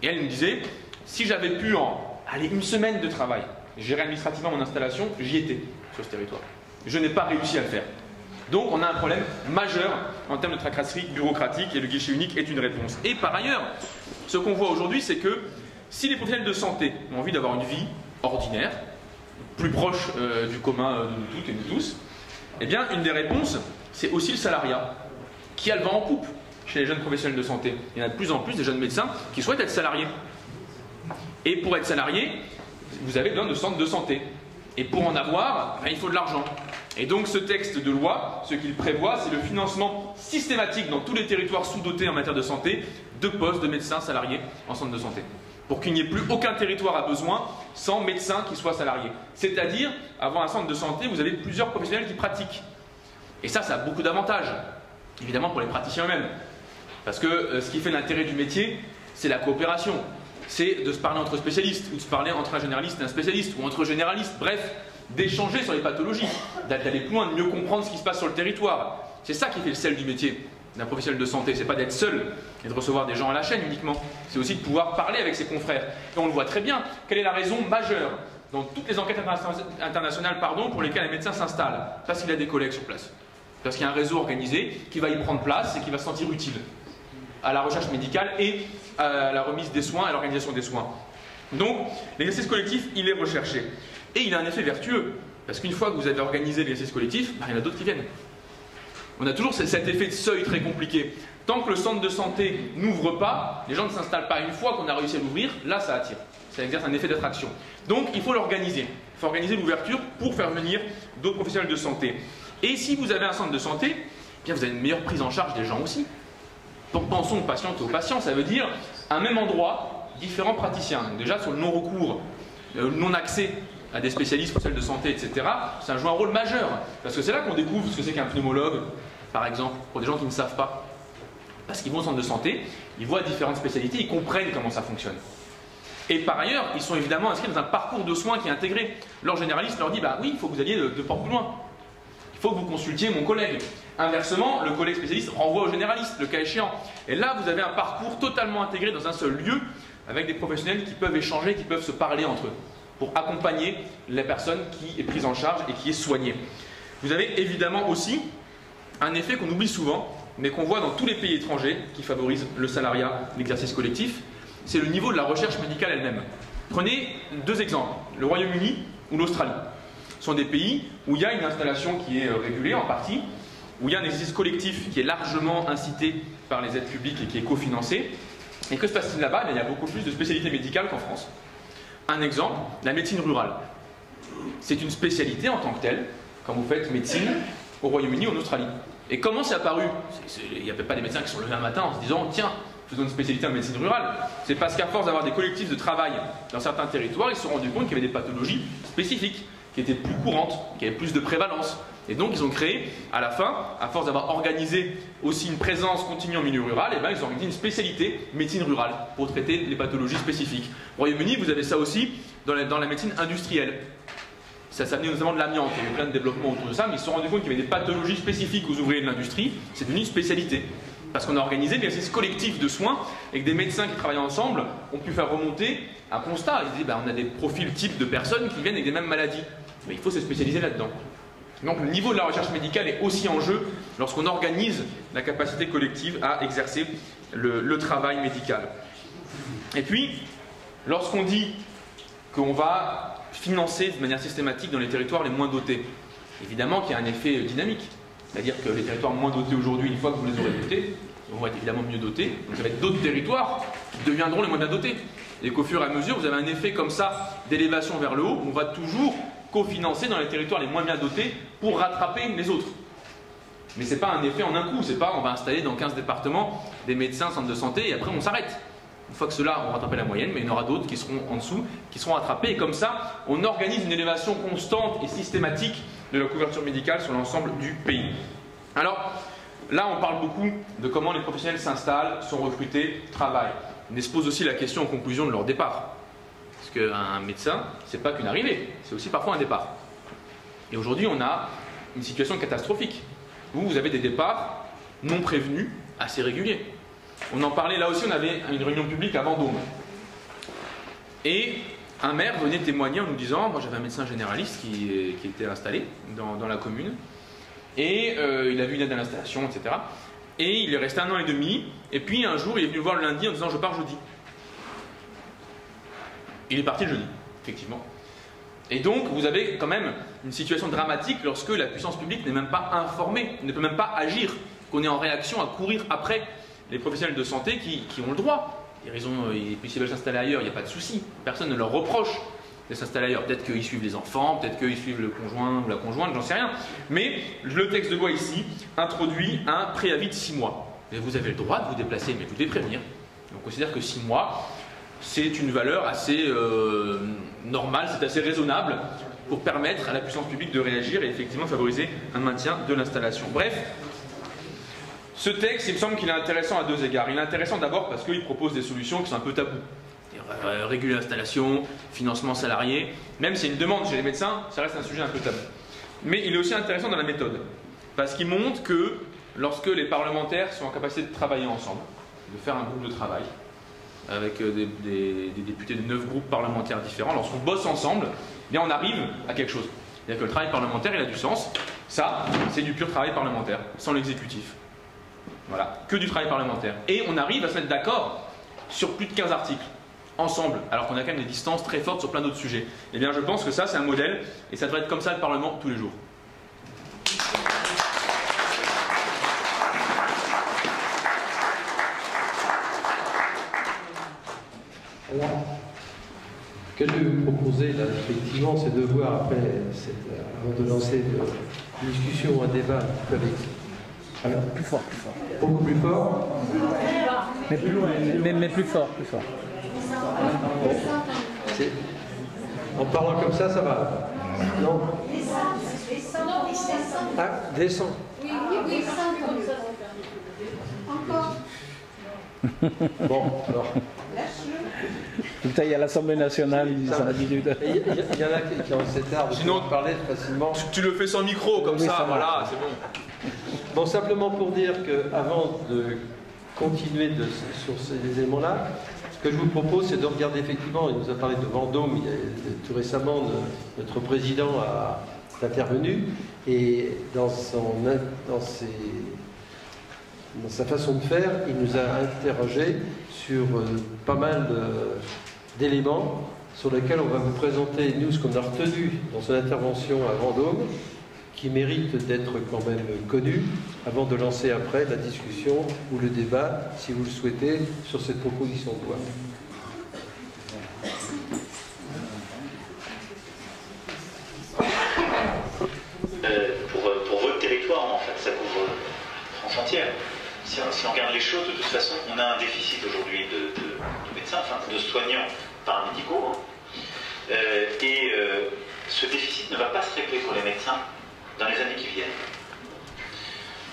Et elle me disait, si j'avais pu aller 1 semaine de travail, gérer administrativement mon installation, j'y étais sur ce territoire. Je n'ai pas réussi à le faire. Donc on a un problème majeur en termes de tracasserie bureaucratique et le guichet unique est une réponse. Et par ailleurs, ce qu'on voit aujourd'hui, c'est que si les professionnels de santé ont envie d'avoir une vie ordinaire, plus proche du commun de nous toutes et nous tous, eh bien une des réponses, c'est aussi le salariat, qui a le vent en poupe chez les jeunes professionnels de santé. Il y en a de plus en plus des jeunes médecins qui souhaitent être salariés. Et pour être salarié, vous avez besoin de centres de santé. Et pour en avoir, il faut de l'argent. Et donc ce texte de loi, ce qu'il prévoit, c'est le financement systématique dans tous les territoires sous-dotés en matière de santé de postes de médecins salariés en centre de santé. Pour qu'il n'y ait plus aucun territoire à besoin sans médecin qui soit salarié. C'est-à-dire, avant un centre de santé, vous avez plusieurs professionnels qui pratiquent. Et ça a beaucoup d'avantages, évidemment pour les praticiens eux-mêmes. Parce que ce qui fait l'intérêt du métier, c'est la coopération. C'est de se parler entre spécialistes, ou de se parler entre un généraliste et un spécialiste, ou entre généralistes, bref, d'échanger sur les pathologies, d'aller plus loin, de mieux comprendre ce qui se passe sur le territoire. C'est ça qui fait le sel du métier d'un professionnel de santé, c'est pas d'être seul et de recevoir des gens à la chaîne uniquement, c'est aussi de pouvoir parler avec ses confrères. Et on le voit très bien, quelle est la raison majeure dans toutes les enquêtes internationales pour lesquelles un médecin s'installe? Parce qu'il a des collègues sur place, parce qu'il y a un réseau organisé qui va y prendre place et qui va se sentir utile à la recherche médicale et à la remise des soins, à l'organisation des soins. Donc l'exercice collectif, il est recherché. Et il a un effet vertueux, parce qu'une fois que vous avez organisé l'exercice collectif, il y en a d'autres qui viennent. On a toujours cet effet de seuil très compliqué. Tant que le centre de santé n'ouvre pas, les gens ne s'installent pas. Une fois qu'on a réussi à l'ouvrir, là ça attire. Ça exerce un effet d'attraction. Donc il faut l'organiser. Il faut organiser l'ouverture pour faire venir d'autres professionnels de santé. Et si vous avez un centre de santé, eh bien vous avez une meilleure prise en charge des gens aussi. Donc pensons aux patientes et aux patients, ça veut dire à un même endroit, différents praticiens. Donc déjà sur le non-recours, le non-accès à des spécialistes, professionnels de santé, etc., ça joue un rôle majeur. Parce que c'est là qu'on découvre ce que c'est qu'un pneumologue, par exemple, pour des gens qui ne savent pas. Parce qu'ils vont au centre de santé, ils voient différentes spécialités, ils comprennent comment ça fonctionne. Et par ailleurs, ils sont évidemment inscrits dans un parcours de soins qui est intégré. Leur généraliste leur dit, bah oui, il faut que vous alliez de port plus loin. Il faut que vous consultiez mon collègue. Inversement, le collègue spécialiste renvoie au généraliste, le cas échéant. Et là, vous avez un parcours totalement intégré dans un seul lieu, avec des professionnels qui peuvent échanger, qui peuvent se parler entre eux, pour accompagner la personne qui est prise en charge et qui est soignée. Vous avez évidemment aussi un effet qu'on oublie souvent, mais qu'on voit dans tous les pays étrangers qui favorisent le salariat, l'exercice collectif, c'est le niveau de la recherche médicale elle-même. Prenez 2 exemples, le Royaume-Uni ou l'Australie. Ce sont des pays où il y a une installation qui est régulée en partie, où il y a un exercice collectif qui est largement incité par les aides publiques et qui est cofinancé. Et que se passe-t-il là-bas? Il y a beaucoup plus de spécialités médicales qu'en France. Un exemple, la médecine rurale. C'est une spécialité en tant que telle, quand vous faites médecine au Royaume-Uni ou en Australie. Et comment c'est apparu? Il n'y avait pas des médecins qui sont levés un matin en se disant « Tiens, faisons une spécialité en médecine rurale ». C'est parce qu'à force d'avoir des collectifs de travail dans certains territoires, ils se sont rendus compte qu'il y avait des pathologies spécifiques, qui étaient plus courantes, qui avaient plus de prévalence. Et donc ils ont créé, à la fin, à force d'avoir organisé aussi une présence continue en milieu rural, ils ont organisé une spécialité médecine rurale pour traiter les pathologies spécifiques. Au Royaume-Uni, vous avez ça aussi dans la médecine industrielle. Ça venait notamment de l'amiante, il y avait plein de développements autour de ça, mais ils se sont rendus compte qu'il y avait des pathologies spécifiques aux ouvriers de l'industrie, c'est devenu une spécialité. Parce qu'on a organisé des exercices collectifs de soins et que des médecins qui travaillaient ensemble ont pu faire remonter un constat. Ils disaient, on a des profils types de personnes qui viennent avec des mêmes maladies. Mais il faut se spécialiser là-dedans. Donc le niveau de la recherche médicale est aussi en jeu lorsqu'on organise la capacité collective à exercer le travail médical. Et puis, lorsqu'on dit qu'on va financer de manière systématique dans les territoires les moins dotés, évidemment qu'il y a un effet dynamique. C'est-à-dire que les territoires moins dotés aujourd'hui, une fois que vous les aurez dotés, vont être évidemment mieux dotés. Donc ça va être d'autres territoires qui deviendront les moins bien dotés. Et qu'au fur et à mesure, vous avez un effet comme ça d'élévation vers le haut, où on va toujours cofinancer dans les territoires les moins bien dotés pour rattraper les autres. Mais ce n'est pas un effet en un coup, c'est pas on va installer dans 15 départements des médecins, centres de santé et après on s'arrête. Une fois que ceux-là ont rattrapé la moyenne, mais il y en aura d'autres qui seront en dessous, qui seront rattrapés. Et comme ça, on organise une élévation constante et systématique de la couverture médicale sur l'ensemble du pays. Alors, là, on parle beaucoup de comment les professionnels s'installent, sont recrutés, travaillent. Mais se pose aussi la question en conclusion de leur départ. Parce qu'un médecin, c'est pas qu'une arrivée, c'est aussi parfois un départ. Et aujourd'hui, on a une situation catastrophique, où vous avez des départs non prévenus, assez réguliers. On en parlait, là aussi, on avait une réunion publique à Vendôme. Et un maire venait témoigner en nous disant, moi j'avais un médecin généraliste qui était installé dans la commune, et il a vu une aide à l'installation, etc. Et il est resté 1 an et demi, et puis un jour il est venu voir le lundi en disant je pars jeudi. Il est parti le jeudi, effectivement. Et donc vous avez quand même une situation dramatique lorsque la puissance publique n'est même pas informée, ne peut même pas agir, qu'on est en réaction à courir après les professionnels de santé qui ont le droit. Ils veulent s'installer ailleurs, il n'y a pas de souci, personne ne leur reproche de s'installer ailleurs. Peut-être qu'ils suivent les enfants, peut-être qu'ils suivent le conjoint ou la conjointe, j'en sais rien. Mais le texte de loi ici introduit un préavis de 6 mois. Et vous avez le droit de vous déplacer, mais vous devez prévenir. On considère que 6 mois, c'est une valeur assez normale, c'est assez raisonnable pour permettre à la puissance publique de réagir et effectivement favoriser un maintien de l'installation. Bref, ce texte, il me semble qu'il est intéressant à 2 égards. Il est intéressant d'abord parce qu'il propose des solutions qui sont un peu tabous. Réguler l'installation, financement salarié, même si c'est une demande chez les médecins, ça reste un sujet un peu tabou. Mais il est aussi intéressant dans la méthode, parce qu'il montre que lorsque les parlementaires sont en capacité de travailler ensemble, de faire un groupe de travail, avec des députés de 9 groupes parlementaires différents, lorsqu'on bosse ensemble, eh bien on arrive à quelque chose. C'est-à-dire que le travail parlementaire, il a du sens. Ça, c'est du pur travail parlementaire, sans l'exécutif. Voilà, que du travail parlementaire. Et on arrive à se mettre d'accord sur plus de 15 articles, ensemble, alors qu'on a quand même des distances très fortes sur plein d'autres sujets. Eh bien, je pense que ça, c'est un modèle, et ça devrait être comme ça le Parlement tous les jours. Alors, ce que je vais vous proposer, là, effectivement, c'est de voir après, avant de lancer une discussion, un débat avec... Alors, Plus fort, plus fort. beaucoup plus fort. Mais plus fort, plus fort. En parlant comme ça va. Non. Ah, descend. Oui, comme ça. Encore. Bon, alors. Putain, il y a l'Assemblée nationale, ils disent à 18 h. Il y en a qui ont cet art de Sinon, parler facilement. Tu le fais sans micro, comme Oui, ça, ça voilà, c'est bon. Bon, simplement pour dire qu'avant de continuer sur ces éléments-là, ce que je vous propose, c'est de regarder effectivement, il nous a parlé de Vendôme, tout récemment, notre président est intervenu, et dans sa façon de faire, il nous a interrogé sur pas mal d'éléments sur lesquels on va vous présenter, nous, ce qu'on a retenu dans son intervention à Vendôme, qui mérite d'être quand même connu, avant de lancer après la discussion ou le débat, si vous le souhaitez, sur cette proposition de loi. Pour votre territoire, en fait, ça couvre France entière. Si on regarde les choses, de toute façon, on a un déficit aujourd'hui de médecins, enfin de soignants paramédicaux. Ce déficit ne va pas se régler pour les médecins dans les années qui viennent.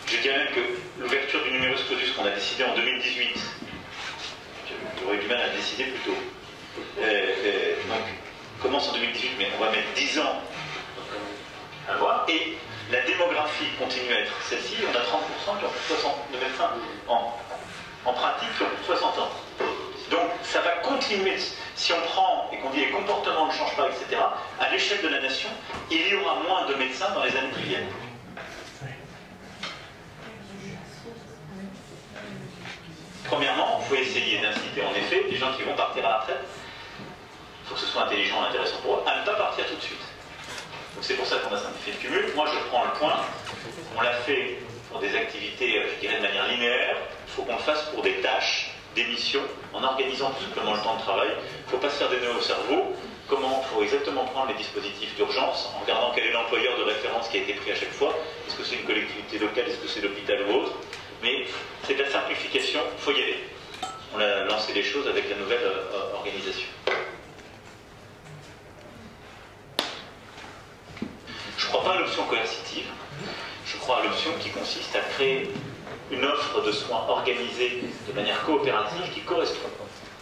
Je dirais même que l'ouverture du numerus clausus qu'on a décidé en 2018, j'aurais eu du mal à décider plus tôt, donc commence en 2018, mais on va mettre 10 ans à voir, et la démographie continue à être celle-ci, on a 30% qui ont plus de 60 de médecins en pratique qui ont plus de 60 ans. Donc ça va continuer, si on prend et qu'on dit les comportements ne changent pas, etc., à l'échelle de la nation, il y aura moins de médecins dans les années qui viennent. Premièrement, il faut essayer d'inciter en effet les gens qui vont partir à la retraite, il faut que ce soit intelligent et intéressant pour eux, à ne pas partir tout de suite. Donc c'est pour ça qu'on a simplifié le cumul. Moi je prends le point, on l'a fait pour des activités, je dirais de manière linéaire, il faut qu'on le fasse pour des tâches, des missions, en organisant tout simplement le temps de travail. Il ne faut pas se faire des nœuds au cerveau. Comment il faut exactement prendre les dispositifs d'urgence, en regardant quel est l'employeur de référence qui a été pris à chaque fois. Est-ce que c'est une collectivité locale, est-ce que c'est l'hôpital ou autre. Mais c'est de la simplification, il faut y aller. On l'a lancé lancer les choses avec la nouvelle organisation. Je ne crois pas à l'option coercitive, je crois à l'option qui consiste à créer une offre de soins organisée de manière coopérative qui correspond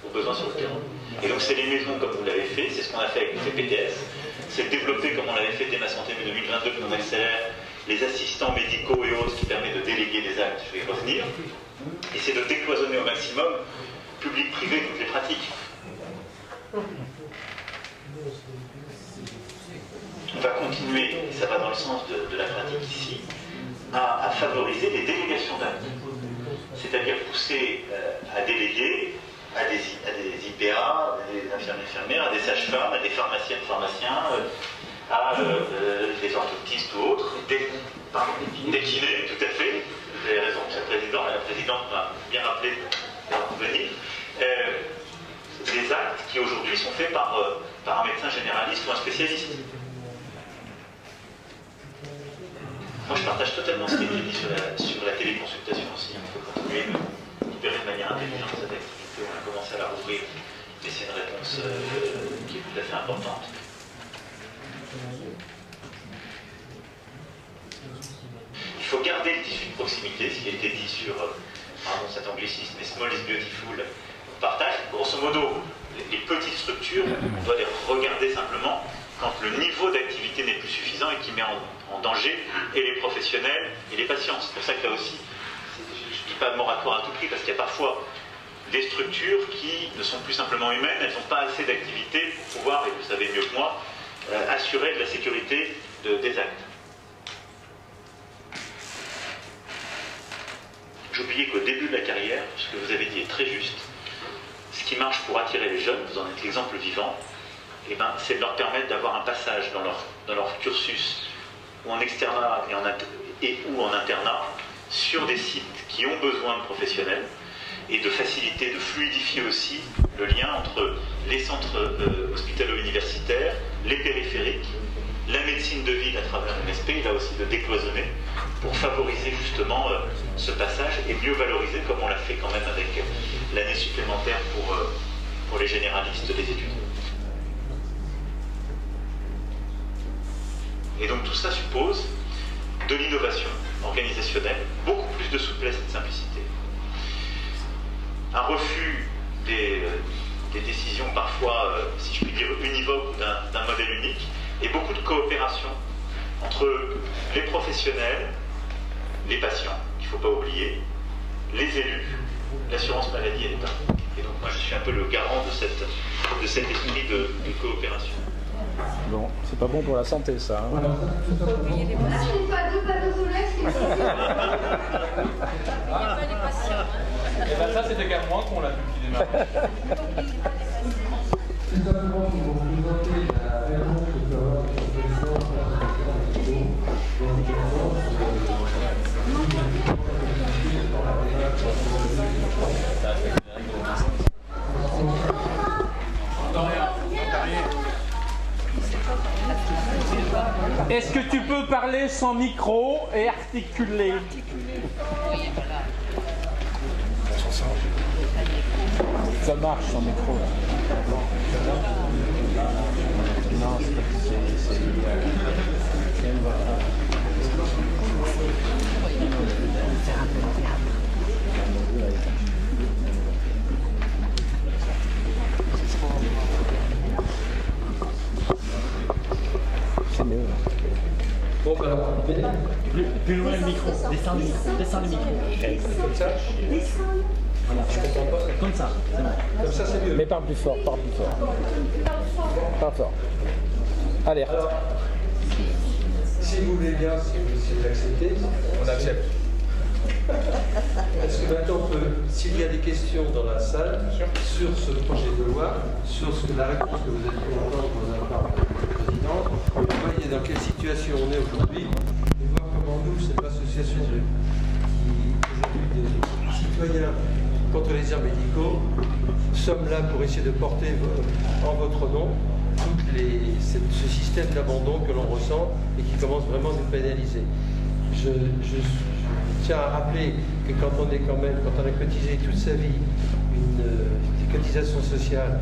aux besoins sur le terrain. Et donc c'est les maisons comme vous l'avez fait, c'est ce qu'on a fait avec le PPTS, c'est développer comme on l'avait fait dès Ma Santé 2022 que l'on accélère les assistants médicaux et autres qui permettent de déléguer des actes, je vais y revenir, et c'est de décloisonner au maximum public-privé toutes les pratiques. On va continuer, et ça va dans le sens de la pratique ici, à favoriser les délégations d'actes. C'est-à-dire pousser à déléguer à des IPA, à des infirmières, à des sages-femmes, à des pharmaciennes, pharmaciens, à des orthoptistes ou autres, des kinés, tout à fait. Vous avez raison, Monsieur le Président, la Présidente m'a bien rappelé de venir. Des actes qui aujourd'hui sont faits par un médecin généraliste ou un spécialiste. Moi, je partage totalement ce qui a été dit sur la téléconsultation aussi. Il faut continuer de libérer de manière intelligente cette activité. On a commencé à la rouvrir, mais c'est une réponse qui est tout à fait importante. Il faut garder le tissu de proximité, ce qui a été dit sur, pardon cet anglicisme, mais small is beautiful, partage. Grosso modo, les petites structures, on doit les regarder simplement quand le niveau d'activité n'est plus suffisant et qui met en danger et les professionnels et les patients. C'est pour ça que là aussi, je ne dis pas de moratoire à tout prix, parce qu'il y a parfois des structures qui ne sont plus simplement humaines, elles n'ont pas assez d'activité pour pouvoir, et vous savez mieux que moi, assurer de la sécurité des actes. J'oubliais qu'au début de la carrière, ce que vous avez dit est très juste, ce qui marche pour attirer les jeunes, vous en êtes l'exemple vivant, eh ben, c'est de leur permettre d'avoir un passage dans leur cursus, ou en externat ou en internat, sur des sites qui ont besoin de professionnels, et de faciliter, de fluidifier aussi le lien entre les centres hospitalo-universitaires, les périphériques, la médecine de ville à travers l'MSP, et là aussi de décloisonner, pour favoriser justement ce passage et mieux valoriser, comme on l'a fait quand même avec l'année supplémentaire pour les généralistes des études. Et donc tout ça suppose de l'innovation organisationnelle, beaucoup plus de souplesse et de simplicité. Un refus des décisions parfois, si je puis dire, univoques ou d'un modèle unique, et beaucoup de coopération entre les professionnels, les patients, qu'il ne faut pas oublier, les élus, l'assurance maladie et l'État. Et donc moi je suis un peu le garant de cet esprit de coopération. Bon, c'est pas bon pour la santé ça. Hein. Et ben ça c'était qu'à moi qu'on l'a vu qui démarre. C'est simplement pour vous présenter la réponse que peut avoir le président Est-ce que tu peux parler sans micro et articuler? Ça marche sans micro. Là. Non, c'est mieux. Bon, ben, plus loin le micro. Descends le micro. Descends le micro. comme ça. Voilà. Je comprends pas. Comme ça, c'est bon. Comme ça, c'est mieux. Mais parle plus fort, parle plus fort. Parle fort. Alerte. Alors, si vous voulez bien, si vous l'acceptez, On accepte. est-ce que maintenant, s'il y a des questions dans la salle sur ce projet de loi, sur la réponse que vous avez pu entendre de la part de la Présidente, vous voyez dans quelle situation on est aujourd'hui, et voir comment nous, cette association qui aujourd'hui des citoyens contre les déserts médicaux, sommes là pour essayer de porter en votre nom ce système d'abandon que l'on ressent et qui commence vraiment à nous pénaliser. tiens à rappeler que quand on a cotisé toute sa vie des cotisations sociales,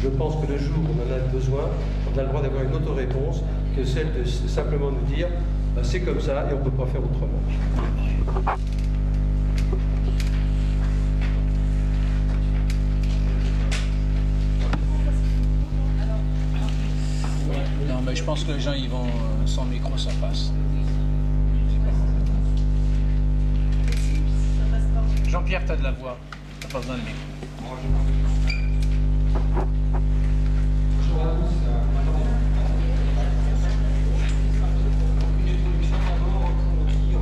je pense que le jour où on en a besoin, on a le droit d'avoir une autre réponse que celle de simplement nous dire bah, c'est comme ça et on ne peut pas faire autrement. Non, mais je pense que les gens, ils vont sans micro, ça passe. Jean-Pierre, t'as de la voix. T'as pas besoin de micro. Bonjour à tous. Une introduction d'abord pour dire,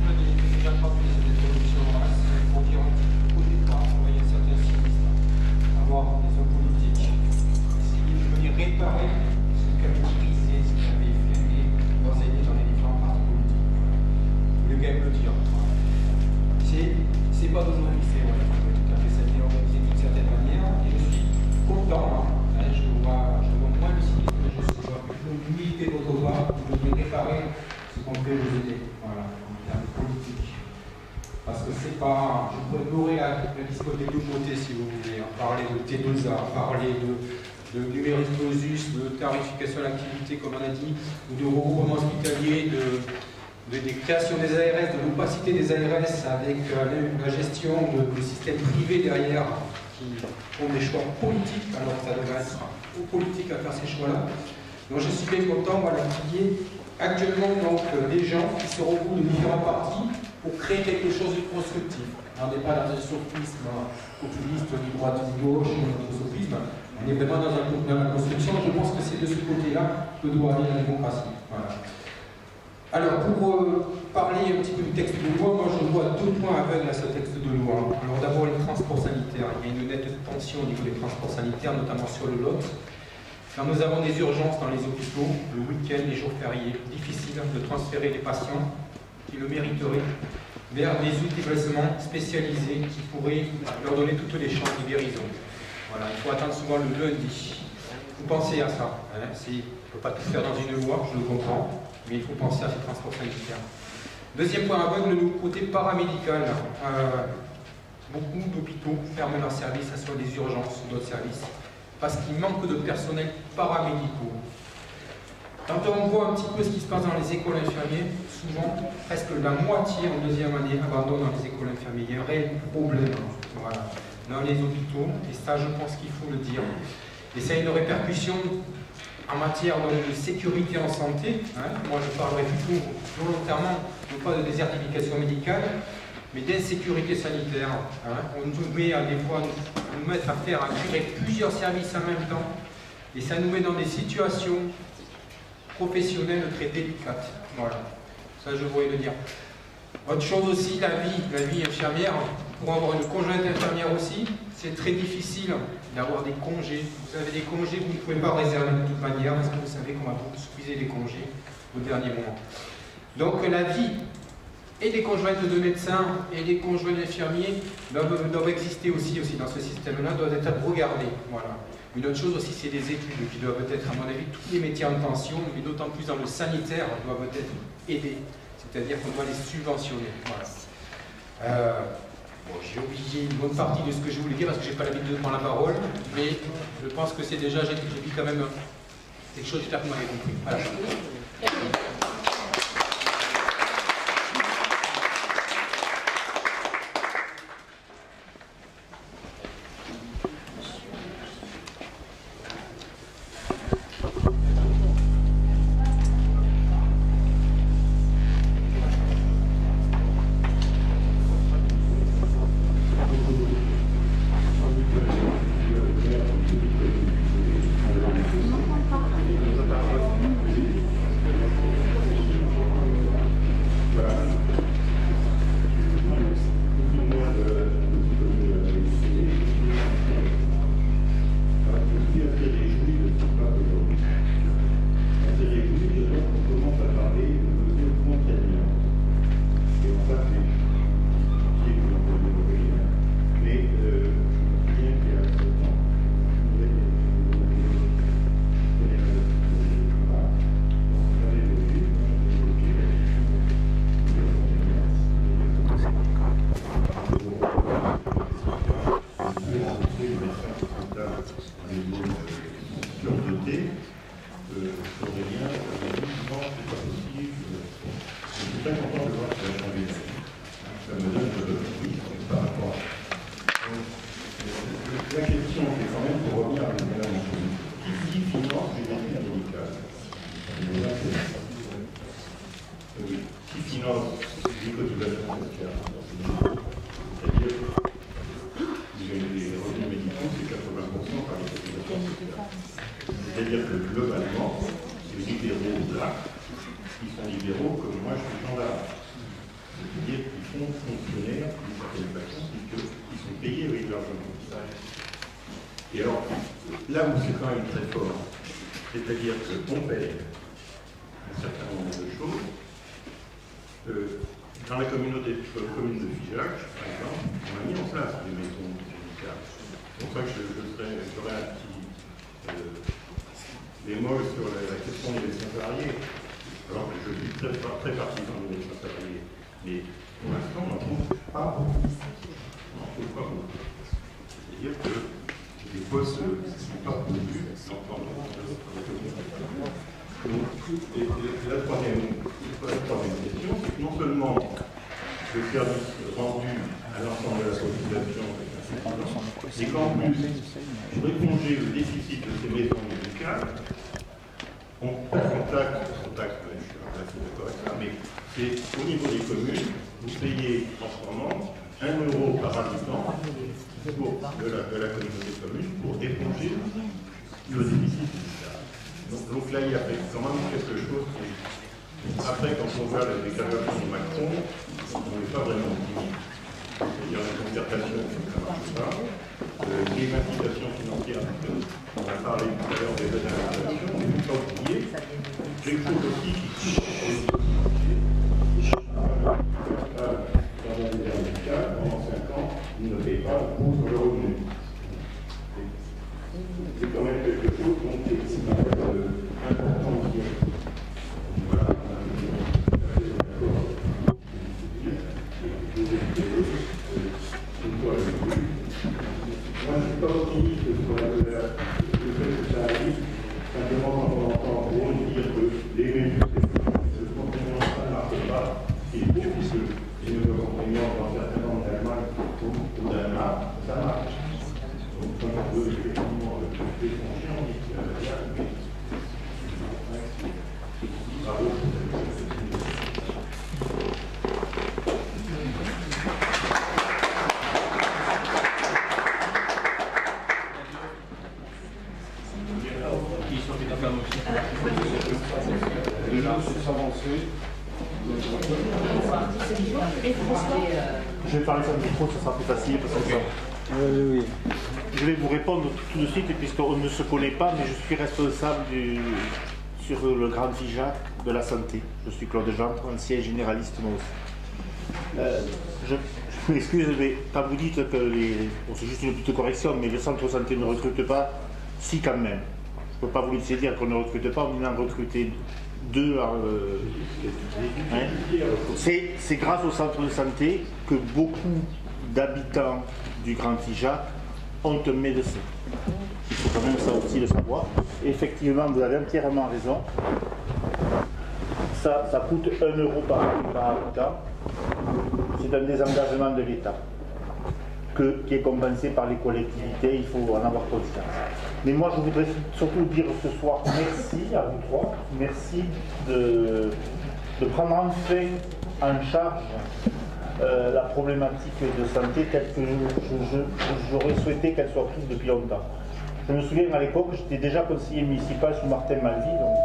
peut-être déjà pas plus d'introduction, pour dire un petit peu au départ, il y a certains sinistres. Avoir des hommes politiques, essayer de venir réparer ce qu'avait brisé, ce qui avait freiné leurs aînés dans les différents partis politiques. Je voulais quand même le dire. C'est pas d'aujourd'hui, c'est vrai. Tout à fait, ça a été organisé d'une certaine manière. Et je suis content. Je vois moins le cynisme, mais je vois plutôt l'humilité de votre part de venir réparer ce qu'on peut vous aider. Voilà, en termes politiques. Parce que c'est pas. Je pourrais ignorer la discothèque de beauté si vous voulez. Parler de T2A, parler de numerus clausus, de tarification à l'activité, comme on a dit, ou de regroupement hospitalier, des créations des ARS, de l'opacité des ARS avec la gestion de systèmes privés derrière qui font des choix politiques, alors que ça devrait être aux politiques à faire ces choix-là. Donc je suis bien content qu'il y ait actuellement donc, des gens qui se regroupent de différents partis pour créer quelque chose de constructif. On n'est pas dans un sophisme populiste, ni droite, ni gauche, ni un sophisme. On est vraiment dans la construction. Je pense que c'est de ce côté-là que doit aller la démocratie. Voilà. Alors, pour parler un petit peu du texte de loi, moi je vois deux points aveugles à ce texte de loi. Alors d'abord les transports sanitaires. Il y a une nette tension au niveau des transports sanitaires, notamment sur le Lot. Quand nous avons des urgences dans les hôpitaux, le week-end, les jours fériés, difficile de transférer les patients qui le mériteraient vers des établissements spécialisés qui pourraient leur donner toutes les chances de guérison. Voilà, il faut attendre souvent le lundi. Vous pensez à ça. Hein, on ne peut pas tout faire dans une loi, je le comprends. Mais il faut penser à ces transports sanitaires. Deuxième point aveugle, le côté paramédical. Beaucoup d'hôpitaux ferment leurs services, à soit des urgences ou d'autres services, parce qu'il manque de personnel paramédicaux. Quand on voit un petit peu ce qui se passe dans les écoles infirmières, souvent, presque la moitié en deuxième année abandonnent dans les écoles infirmières. Il y a un réel problème voilà, dans les hôpitaux, et ça, je pense qu'il faut le dire. Et ça a une répercussion en matière de sécurité en santé. Hein. Moi, je parlerai plutôt volontairement, non pas de désertification médicale, mais d'insécurité sanitaire. Hein. On nous met à des fois nous mettre à faire à gérer plusieurs services en même temps, et ça nous met dans des situations professionnelles très délicates. Voilà, ça je voulais le dire. Autre chose aussi, la vie infirmière. Pour avoir une conjointe infirmière aussi, c'est très difficile d'avoir des congés. Vous avez des congés, vous ne pouvez pas réserver de toute manière, parce que vous savez qu'on va vous squeezer les congés au dernier moment. Donc la vie et des conjointes de médecins et des conjoints infirmiers doivent exister aussi dans ce système-là, doivent être regardés. Voilà. Une autre chose aussi, c'est des études qui doivent être, à mon avis, tous les métiers en tension, mais d'autant plus dans le sanitaire, doivent être aidés. C'est-à-dire qu'on doit les subventionner. Voilà. Bon, j'ai oublié une bonne partie de ce que je voulais dire parce que je n'ai pas l'habitude de prendre la parole, mais je pense que c'est déjà, j'ai dit quand même quelque chose, j'espère que vous m'avez compris. Voilà. peu rembourser les médecins comptables dans les zones surdotés. Aurélien avait dit non, c'est pas possible. Je suis très content de voir que ça a changé d'avis. Ça me donne oui, par rapport à ça. La question, c'est quand même pour revenir à la qui finance les études médicales? Oui, qui finance les cotisations sociales? C'est-à-dire les revenus médicaux, c'est 80% par les cotisations sociales. C'est-à-dire que globalement, les libéraux là, ils sont libéraux comme moi je suis gendarme. C'est-à-dire qu'ils sont fonctionnaires d'une certaine façon, puisqu'ils sont payés avec de l'argent. Et alors, là où c'est quand même très fort, c'est-à-dire qu'on paye un certain nombre de choses, dans la commune de Figeac, par exemple, on a mis en place des maisons syndicales. C'est pour ça que j'aurais un petit bémol sur la question des médecins salariés. Alors que je suis très partisan des médecins salariés. Mais pour l'instant, on n'en trouve pas beaucoup. On n'en trouve pas beaucoup. C'est-à-dire que les postes ne sont pas pourvus dans le temps de et la troisième question, c'est que non seulement le service rendu à l'ensemble de la population est insuffisant, mais qu'en plus, pour éponger le déficit de ces maisons médicales, on taxe, je suis d'accord avec ça, mais c'est au niveau des communes, vous payez en ce moment 1 euro par habitant de la communauté de communes pour éponger le déficit médical. Donc là, il y a quand même quelque chose qui... Après, quand on voit la déclaration de Macron, on n'est pas vraiment optimiste. C'est-à-dire la concertation, ça ne marche pas. L'émancipation financière, on a parlé tout à l'heure des aides à l'inflation, mais il ne faut pas oublier quelque chose aussi qui dans la misère médicale, pendant 5 ans, il ne paye pas pour le revenu. C'est quand même quelque chose qui est important aussi. Voilà. Moi, je ne suis pas optimiste sur le fait que ça arrive. Simplement, quand on entend Rhône dire que les mesures de contraignant, ça ne marche pas, et puisque les mesures contraignantes dans certains nombres d'Allemagne ou Danemark, ça marche. Donc, quand on veut effectivement les changer, on dit que bravo. Je vais parler sur le micro, ça sera plus facile. Parce que oui. Je vais vous répondre tout de suite, puisqu'on ne se connaît pas, mais je suis responsable sur le Grand Figeac de la santé. Je suis Claude Jantre, ancien généraliste moi aussi. Je m'excuse, mais quand vous dites que bon, c'est juste une petite correction, mais le centre de santé ne recrute pas, si quand même. Je ne peux pas vous laisser dire qu'on ne recrute pas, on en a recruté 2. C'est grâce au centre de santé que beaucoup d'habitants du Grand Figeac ont un médecin. Il faut quand même ça aussi le savoir. Et effectivement, vous avez entièrement raison. Ça coûte 1 euro par habitant. C'est un désengagement de l'État qui est compensé par les collectivités. Il faut en avoir conscience. Mais moi, je voudrais surtout dire ce soir merci à vous trois. Merci de prendre enfin en charge la problématique de santé telle que j'aurais souhaité qu'elle soit prise depuis longtemps. Je me souviens à l'époque, j'étais déjà conseiller municipal sous Martin Malvy. Donc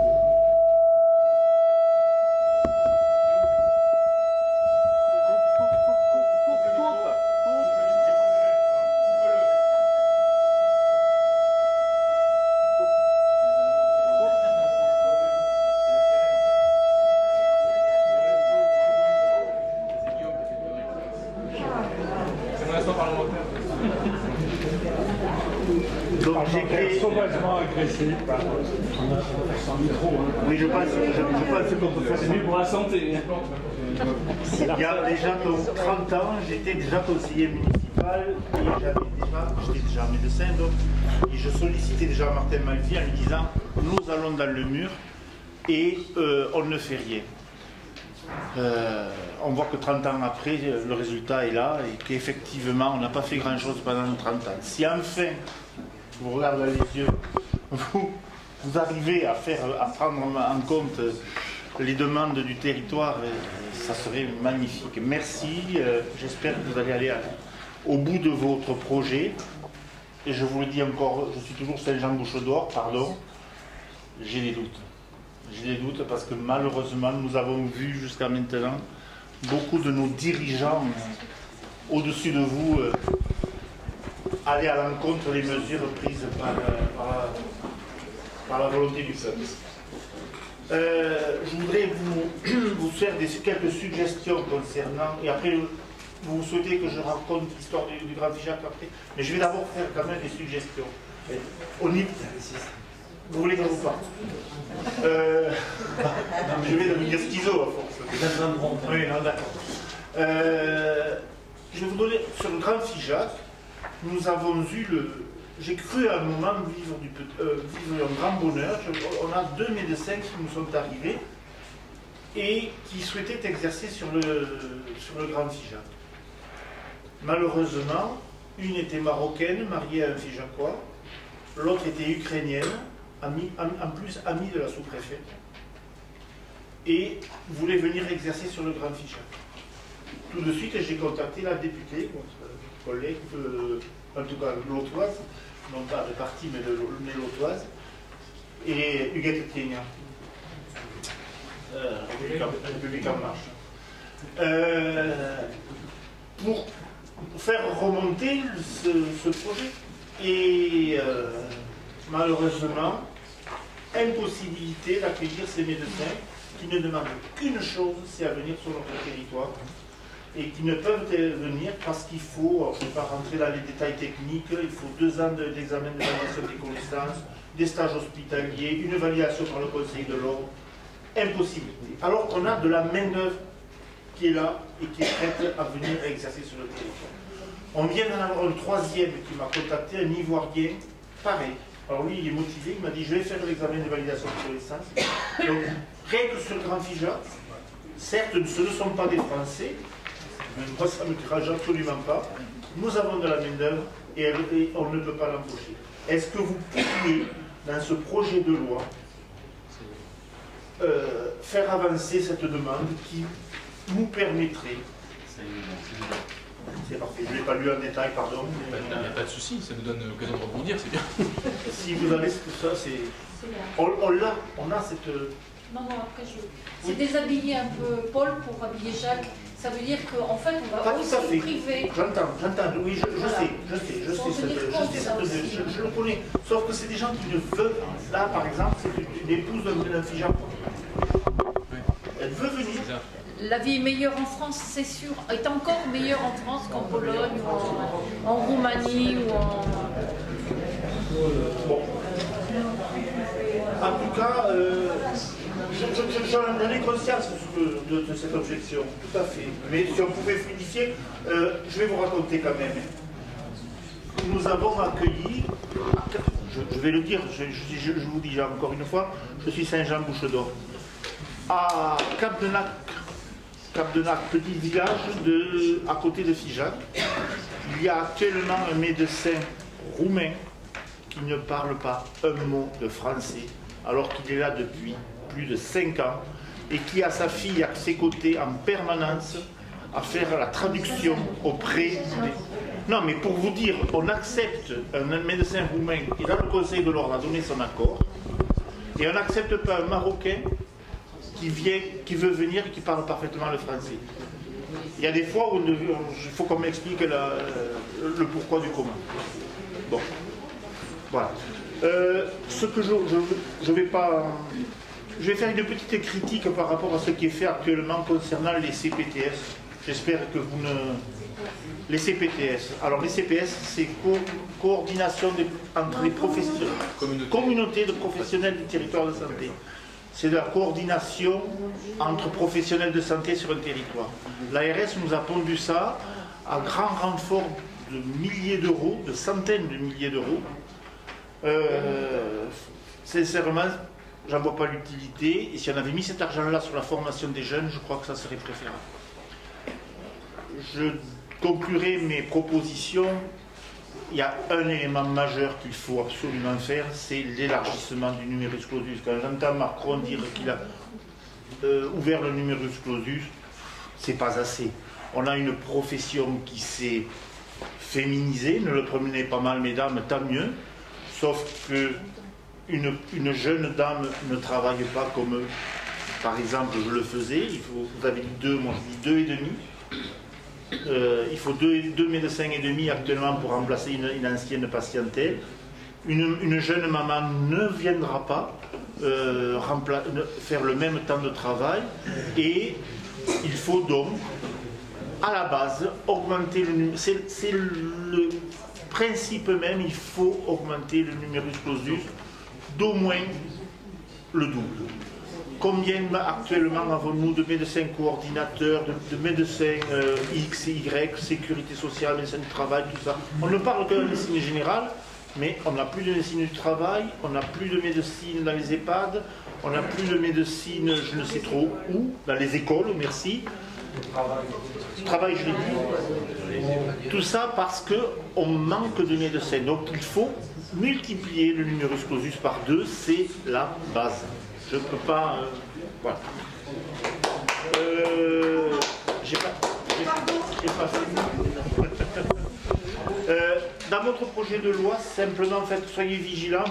sauvagement agressé par son micro. Oui, je pense qu'on peut faire. C'est mieux pour la santé. Il y a déjà 30 ans, j'étais déjà conseiller municipal et j'étais médecins, et je sollicitais déjà Martin Malvy en lui disant nous allons dans le mur et on ne fait rien. On voit que 30 ans après, le résultat est là et qu'effectivement, on n'a pas fait grand-chose pendant 30 ans. Si enfin, vous regardez dans les yeux, vous arrivez à prendre en compte les demandes du territoire, ça serait magnifique. Merci, j'espère que vous allez aller au bout de votre projet. Et je vous le dis encore, je suis toujours Saint-Jean-Bouche-d'Or, pardon, j'ai des doutes. J'ai des doutes parce que malheureusement, nous avons vu jusqu'à maintenant beaucoup de nos dirigeants au-dessus de vous aller à l'encontre des mesures prises par la volonté du peuple. Je voudrais vous faire quelques suggestions concernant, et après vous souhaitez que je raconte l'histoire du Grand Figeac après, mais je vais d'abord faire quand même des suggestions. Vous voulez que je vous parle je vais devenir schizo à force. Oui, non, d'accord. Je vais vous donner, sur le Grand Figeac, nous avons eu j'ai cru à un moment vivre un grand bonheur. On a 2 médecins qui nous sont arrivés et qui souhaitaient exercer sur le Grand Figeac. Malheureusement, une était marocaine, mariée à un Figeacois, l'autre était ukrainienne, en plus amie de la sous-préfète, et voulait venir exercer sur le Grand Figeac. Tout de suite, j'ai contacté la députée, notre collègue, en tout cas l'Autoise, non pas de parti, mais l'Autoise, et Huguette Ténia, République en marche, pour faire remonter ce projet. Et malheureusement, impossibilité d'accueillir ces médecins qui ne demandent qu'une chose, c'est à venir sur notre territoire, et qui ne peuvent venir parce qu'il faut, je ne vais pas rentrer dans les détails techniques, il faut 2 ans d'examen d'évaluation des connaissances, des stages hospitaliers, une validation par le Conseil de l'Ordre, impossibilité. Alors qu'on a de la main-d'œuvre qui est là et qui est prête à venir exercer sur le territoire. On vient d'en avoir un 3e qui m'a contacté, un Ivoirien, pareil. Alors lui, il est motivé, il m'a dit je vais faire l'examen de validation de connaissances. Donc, rien que sur le Grand Figeac, certes, ce ne sont pas des Français, mais moi ça ne me dérange absolument pas. Nous avons de la main-d'œuvre et on ne peut pas l'embaucher. Est-ce que vous pourriez, dans ce projet de loi, faire avancer cette demande qui nous permettrait. C'est parfait, je ne l'ai pas lu en détail, pardon. Il n'y a pas de souci, ça nous donne l'occasion de rebondir, c'est bien. Si vous avez tout ça, c'est. On a cette. Non, après je. C'est déshabiller un peu Paul pour habiller Jacques. Ça veut dire qu'en fait, on va pas aussi tout à fait. priver. J'entends, oui, je le connais. Sauf que c'est des gens qui ne veulent. Là, par exemple, c'est l'épouse d'un Figeac. Elle veut venir. La vie est meilleure en France, c'est sûr, est encore meilleure en France qu'en Pologne ou en Roumanie ou en... Bon. En tout cas, j'en ai conscience de cette objection, tout à fait. Mais si on pouvait fluidifier, je vais vous raconter quand même. Nous avons accueilli, je vais le dire, je vous dis encore une fois, je suis Saint-Jean-Bouche-d'Or. À Cap-de-Nac, petit village à côté de Figeac, il y a actuellement un médecin roumain qui ne parle pas un mot de français, alors qu'il est là depuis plus de 5 ans, et qui a sa fille à ses côtés en permanence à faire la traduction auprès des... Non, mais pour vous dire, on accepte un médecin roumain qui, dans le Conseil de l'Ordre, a donné son accord, et on n'accepte pas un Marocain qui veut venir et qui parle parfaitement le français. Il y a des fois où il faut qu'on m'explique le pourquoi du comment. Bon, voilà. Ce que je vais faire une petite critique par rapport à ce qui est fait actuellement concernant les CPTS. J'espère que vous ne... Les CPTS. Alors les CPS, c'est coordination entre les professionnels, communauté de professionnels du territoire de santé. C'est de la coordination entre professionnels de santé sur un territoire. L'ARS nous a pondu ça à grand renfort de milliers d'euros, de centaines de milliers d'euros. Sincèrement, j'en vois pas l'utilité. Et si on avait mis cet argent-là sur la formation des jeunes, je crois que ça serait préférable. Je conclurai mes propositions. Il y a un élément majeur qu'il faut absolument faire, c'est l'élargissement du numerus clausus. Quand j'entends Macron dire qu'il a ouvert le numerus clausus, c'est pas assez. On a une profession qui s'est féminisée, ne le prenez pas mal mesdames, tant mieux, sauf que une jeune dame ne travaille pas comme, par exemple, je le faisais. Vous avez dit 2, moi je dis 2,5. Il faut 2 médecins et demi actuellement pour remplacer une ancienne patientèle. Une jeune maman ne viendra pas faire le même temps de travail, et il faut donc à la base augmenter le numerus. C'est le principe même, il faut augmenter le numerus clausus d'au moins le double. Combien actuellement avons-nous de médecins coordinateurs, de médecins X et Y, sécurité sociale, médecins du travail, tout ça? On ne parle que de médecine générale, mais on n'a plus de médecine du travail, on n'a plus de médecine dans les EHPAD, on n'a plus de médecine je ne sais trop où, dans les écoles, merci. Travail, je l'ai dit. Tout ça parce qu'on manque de médecins. Donc il faut multiplier le numerus clausus par 2, c'est la base. Je ne peux pas... voilà. J'ai pas fini. Dans votre projet de loi, simplement, en fait, soyez vigilants.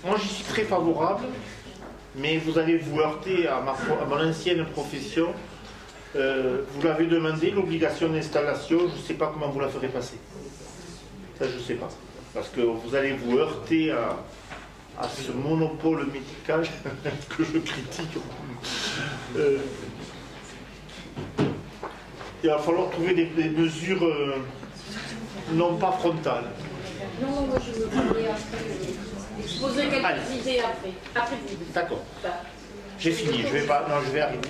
Moi, j'y suis très favorable, mais vous allez vous heurter à mon ancienne profession. Vous l'avez demandé, l'obligation d'installation, je ne sais pas comment vous la ferez passer. Ça, je ne sais pas. Parce que vous allez vous heurter à ce monopole médical que je critique. Il va falloir trouver des mesures non pas frontales. Non, moi je veux parler après. Je poserai quelques idées après vous. D'accord. J'ai fini, je vais arriver.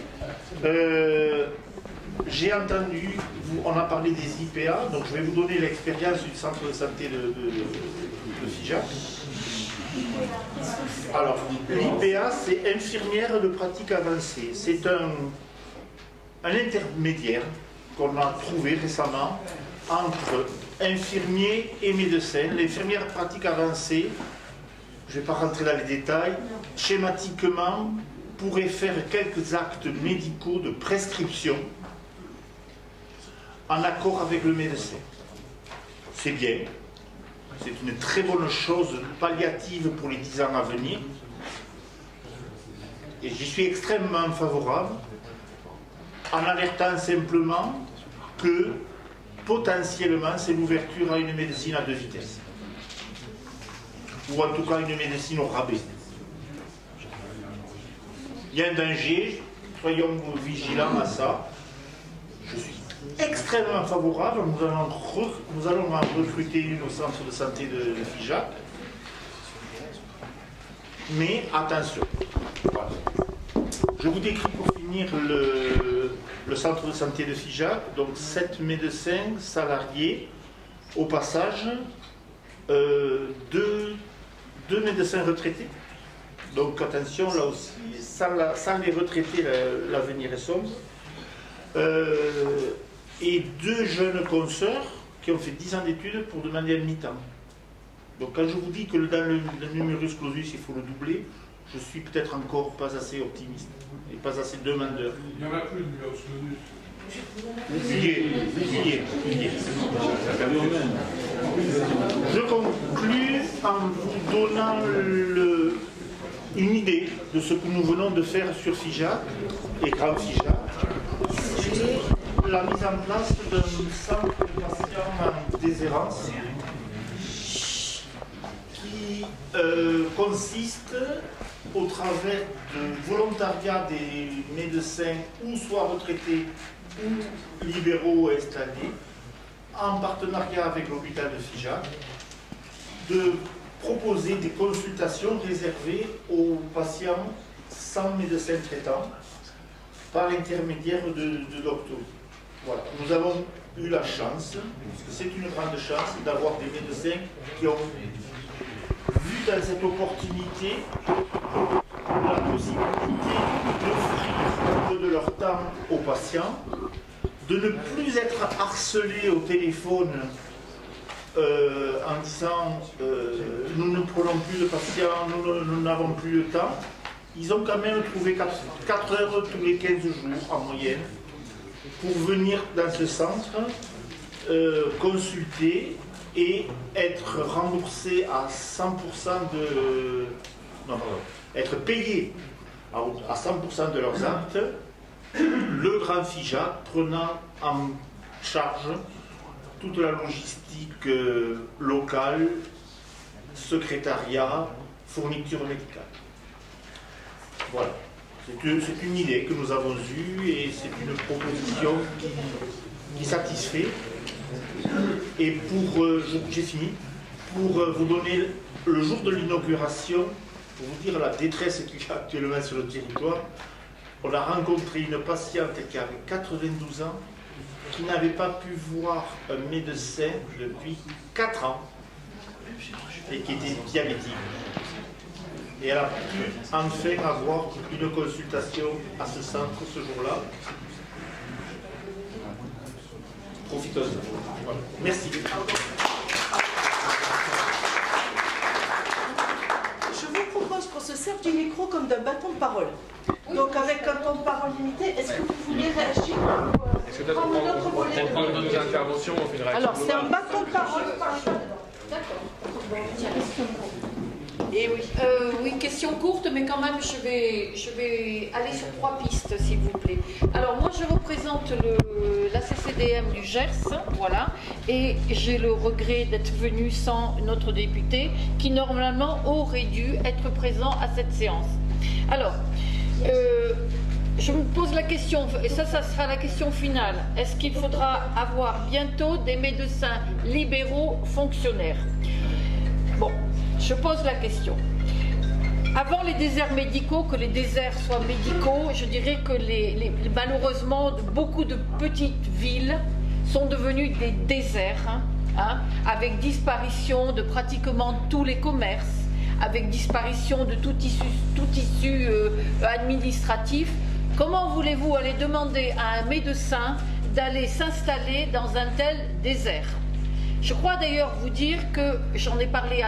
J'ai entendu, on a parlé des IPA, donc je vais vous donner l'expérience du centre de santé de Figeac. Alors, l'IPA, c'est infirmière de pratique avancée. C'est un intermédiaire qu'on a trouvé récemment entre infirmiers et médecins. L'infirmière de pratique avancée, je ne vais pas rentrer dans les détails, schématiquement, pourrait faire quelques actes médicaux de prescription en accord avec le médecin. C'est bien. C'est une très bonne chose palliative pour les 10 ans à venir. Et j'y suis extrêmement favorable, en alertant simplement que potentiellement c'est l'ouverture à une médecine à 2 vitesses. Ou en tout cas une médecine au rabais. Il y a un danger, soyons vigilants à ça. Je suis extrêmement favorable, nous allons en recruter une au centre de santé de Figeac. Mais attention, voilà. Je vous décris pour finir le centre de santé de Figeac, donc 7 médecins salariés, au passage 2 médecins retraités. Donc attention, là aussi, sans les retraités, l'avenir est sombre. Et 2 jeunes consoeurs qui ont fait 10 ans d'études pour demander un mi-temps. Donc quand je vous dis que dans le numerus clausus, il faut le doubler, je suis peut-être encore pas assez optimiste et pas assez demandeur. Il n'y en a plus de numerus clausus. Il y est. Je conclus en vous donnant une idée de ce que nous venons de faire sur Figeac et Grand Figeac. C'est la mise en place d'un centre de patients en déshérence qui consiste au travers de volontariat des médecins ou soit retraités ou libéraux installés en partenariat avec l'hôpital de Figeac de proposer des consultations réservées aux patients sans médecin traitant par l'intermédiaire de docteurs. Voilà. Nous avons eu la chance, parce que c'est une grande chance, d'avoir des médecins qui ont vu dans cette opportunité la possibilité d'offrir de leur temps aux patients, de ne plus être harcelés au téléphone en disant nous ne prenons plus de patients, nous n'avons plus le temps. Ils ont quand même trouvé 4 heures tous les 15 jours en moyenne pour venir dans ce centre, consulter et être remboursés à 100% de... Non, pardon, être payés à 100% de leurs actes, le Grand FIJA prenant en charge toute la logistique locale, secrétariat, fourniture médicale. Voilà. C'est une idée que nous avons eue et c'est une proposition qui satisfait. Et pour, j'ai fini, pour vous donner le jour de l'inauguration, pour vous dire la détresse qu'il y a actuellement sur le territoire, on a rencontré une patiente qui avait 92 ans, qui n'avait pas pu voir un médecin depuis 4 ans et qui était diabétique. Et elle a pu enfin avoir une consultation à ce centre ce jour-là. Profiteuse. Voilà. Merci. Je vous propose qu'on se serve du micro comme d'un bâton de parole. Donc avec un temps de parole limité, est-ce que vous voulez réagir ou prendre notre volet? Prendre d'autres interventions, on fait une réaction. Alors c'est un bâton de parole. D'accord. Et oui. Oui, question courte, mais quand même, je vais aller sur 3 pistes, s'il vous plaît. Alors, moi, je représente la CCDM du Gers, voilà, et j'ai le regret d'être venue sans notre député, qui normalement aurait dû être présent à cette séance. Alors, je me pose la question, et ça sera la question finale. Est-ce qu'il faudra avoir bientôt des médecins libéraux fonctionnaires? Bon. Je pose la question. Avant les déserts médicaux, que les déserts soient médicaux, je dirais que malheureusement, beaucoup de petites villes sont devenues des déserts, avec disparition de pratiquement tous les commerces, avec disparition de tout tissu administratif. Comment voulez-vous aller demander à un médecin d'aller s'installer dans un tel désert ? Je crois d'ailleurs vous dire que j'en ai parlé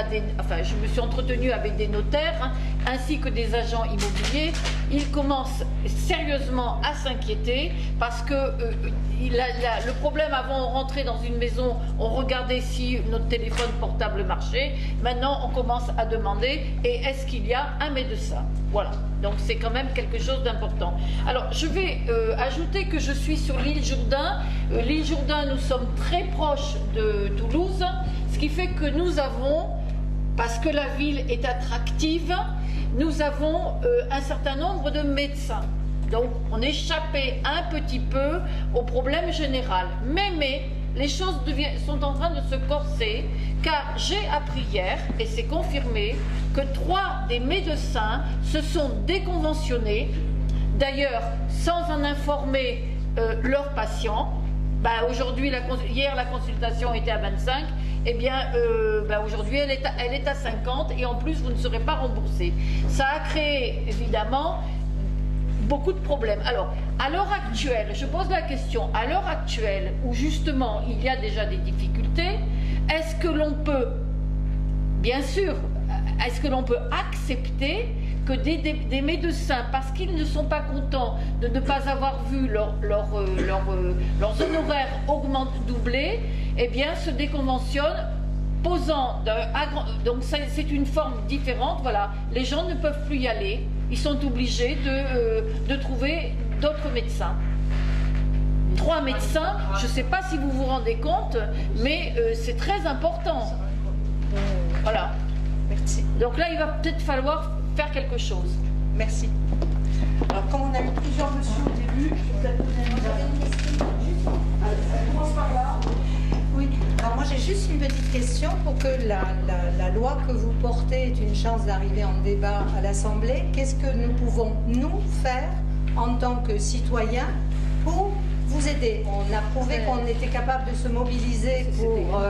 je me suis entretenue avec des notaires ainsi que des agents immobiliers. Ils commencent sérieusement à s'inquiéter parce que le problème, avant on rentrait dans une maison, on regardait si notre téléphone portable marchait. Maintenant on commence à demander est-ce qu'il y a un médecin? Voilà, donc c'est quand même quelque chose d'important. Alors je vais ajouter que je suis sur l'île Jourdain. L'île Jourdain, nous sommes très proches de Toulouse, ce qui fait que nous avons, parce que la ville est attractive, nous avons un certain nombre de médecins. Donc on échappait un petit peu au problème général. Mais les choses sont en train de se corser, car j'ai appris hier, et c'est confirmé, que 3 des médecins se sont déconventionnés, d'ailleurs sans en informer leurs patients. Aujourd'hui, hier la consultation était à 25, eh bien aujourd'hui elle est à 50 et en plus vous ne serez pas remboursé. Ça a créé évidemment beaucoup de problèmes. Alors, à l'heure actuelle, je pose la question, à l'heure actuelle où justement il y a déjà des difficultés, est-ce que l'on peut, bien sûr, est-ce que l'on peut accepter que des médecins, parce qu'ils ne sont pas contents de ne pas avoir vu leurs honoraires doubler, eh bien se déconventionnent, donc c'est une forme différente, voilà, les gens ne peuvent plus y aller, ils sont obligés de trouver d'autres médecins. 3 médecins, je ne sais pas si vous vous rendez compte, mais c'est très important. Voilà. Merci. Donc là, il va peut-être falloir faire quelque chose. Merci. Alors, comme on a eu plusieurs messieurs au début, je vais peut-être donner une question. On commence par là. Oui. Alors moi, j'ai juste une petite question pour que la loi que vous portez ait une chance d'arriver en débat à l'Assemblée. Qu'est-ce que nous pouvons, nous, faire en tant que citoyens pour vous aider. On a prouvé qu'on était capable de se mobiliser pour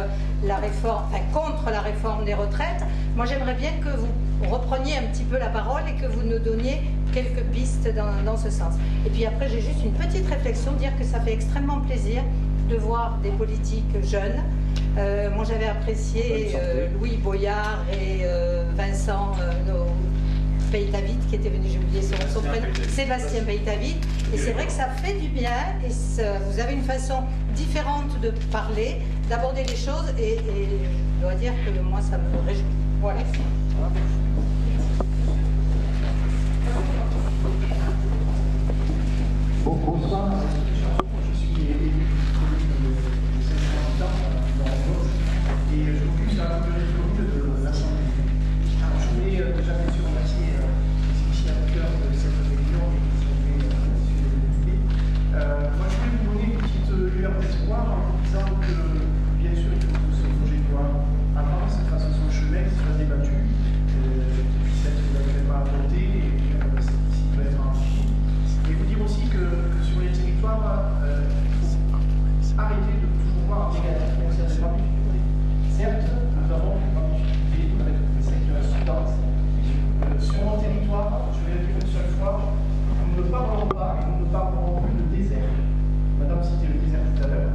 la réforme, enfin, contre la réforme des retraites. Moi, j'aimerais bien que vous repreniez un petit peu la parole et que vous nous donniez quelques pistes dans ce sens. Et puis après, j'ai juste une petite réflexion, dire que ça fait extrêmement plaisir de voir des politiques jeunes. Moi, j'avais apprécié Louis Boyard et Vincent Peytavit, qui était venu, j'ai oublié son prénom, Sébastien Peytavit. Et c'est vrai que ça fait du bien, et vous avez une façon différente de parler, d'aborder les choses, et je dois dire que moi, ça me réjouit. Voilà. Bonsoir, je suis élu de 5 ans et je m'occupe sur la communauté de l'Assemblée. Je voulais déjà bien sûr remercier les initiateurs de cette réunion et qui sont venus sur l'idée. Moi je voulais vous donner une petite lueur d'espoir en vous disant que bien sûr il faut que ce projet de loi avance, fasse son chemin, qu'il soit débattu, qu'il puisse être éventuellement adopté et s'il peut être enrichi. Et vous dire aussi que sur les territoires, il faut arrêter de toujours voir en négatif concernant les difficultés. Certes, nous avons une grande difficulté avec le secteur sous-dense. Sur mon territoire, je vais le dire une seule fois, nous ne parlerons pas et nous ne parlerons plus de désert. Madame citait le désert tout à l'heure.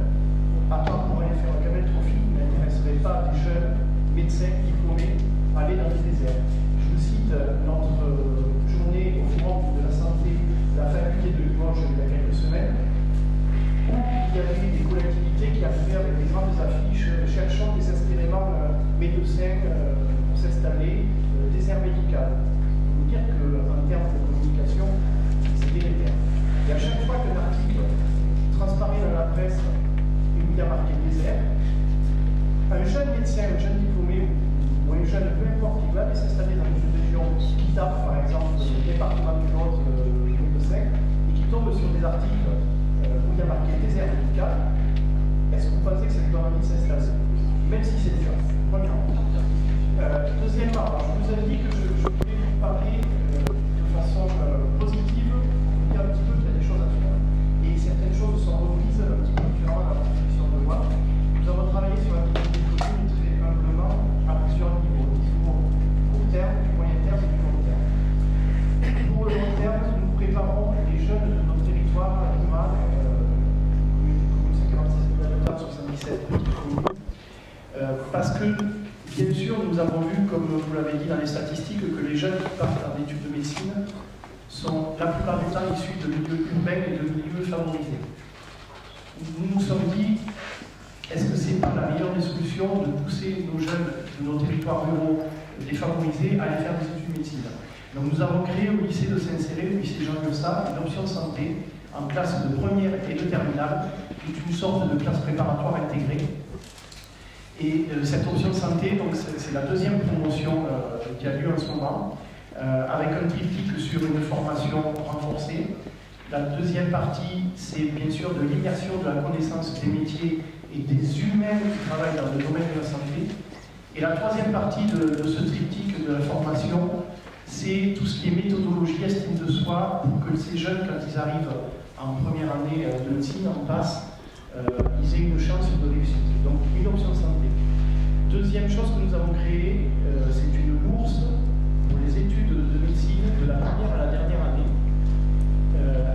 À part pour aller faire un gamétrophie, il n'intéresserait pas des jeunes médecins diplômés à aller dans les déserts. Je vous cite notre journée au Forum de la santé de la faculté de Limoges il y a quelques semaines, où il y avait des collectivités qui arrivaient avec des grandes affiches cherchant désespérément médecins pour s'installer, désert médical. Je peux vous dire qu'en termes de communication, c'est délétère. Et à chaque fois qu'un article transparaît dans la presse et où il y a marqué désert, un jeune médecin, un jeune diplômé ou un jeune, peu importe, qui va aller s'installer dans une région qui tape, par exemple, le département du Lot, et qui tombe sur des articles où il y a marqué désert médical, est-ce que vous pensez que ça lui donne envie de s'installer? Même si c'est dur. Premièrement. Deuxièmement, je vous ai dit que je voulais vous parler de façon positive, vous dire un petit peu qu'il y a des choses à faire. Et certaines choses sont reprises un petit peu différemment dans la proposition de loi. Nous avons travaillé sur la qualité des communes très humblement à plusieurs niveaux. Niveau court terme, du moyen terme et du long terme. Pour le long terme, nous préparons les jeunes de notre territoire rural, commune 56 000 habitants, 77 petites communes, parce que, bien sûr, nous avons vu, comme vous l'avez dit dans les statistiques, que les jeunes qui partent en études de médecine sont la plupart du temps issus de milieux urbains et de milieux favorisés. Nous nous sommes dit, est-ce que c'est pas la meilleure des solutions de pousser nos jeunes de nos territoires ruraux défavorisés à aller faire des études de médecine? Donc nous avons créé au lycée de Saint-Céré, au lycée Jean Giossa, une option santé en classe de première et de terminale, qui est une sorte de classe préparatoire intégrée. Et cette option santé, donc c'est la deuxième promotion qui a lieu en ce moment, avec un triptyque sur une formation renforcée. La deuxième partie, c'est bien sûr de l'immersion de la connaissance des métiers et des humains qui travaillent dans le domaine de la santé. Et la troisième partie de ce triptyque de la formation, c'est tout ce qui est méthodologie, estime de soi, pour que ces jeunes, quand ils arrivent en première année de médecine, en passe, ils aient une chance de réussite. Donc une option santé. Deuxième chose que nous avons créée, c'est une bourse pour les études de médecine de la première à la dernière année,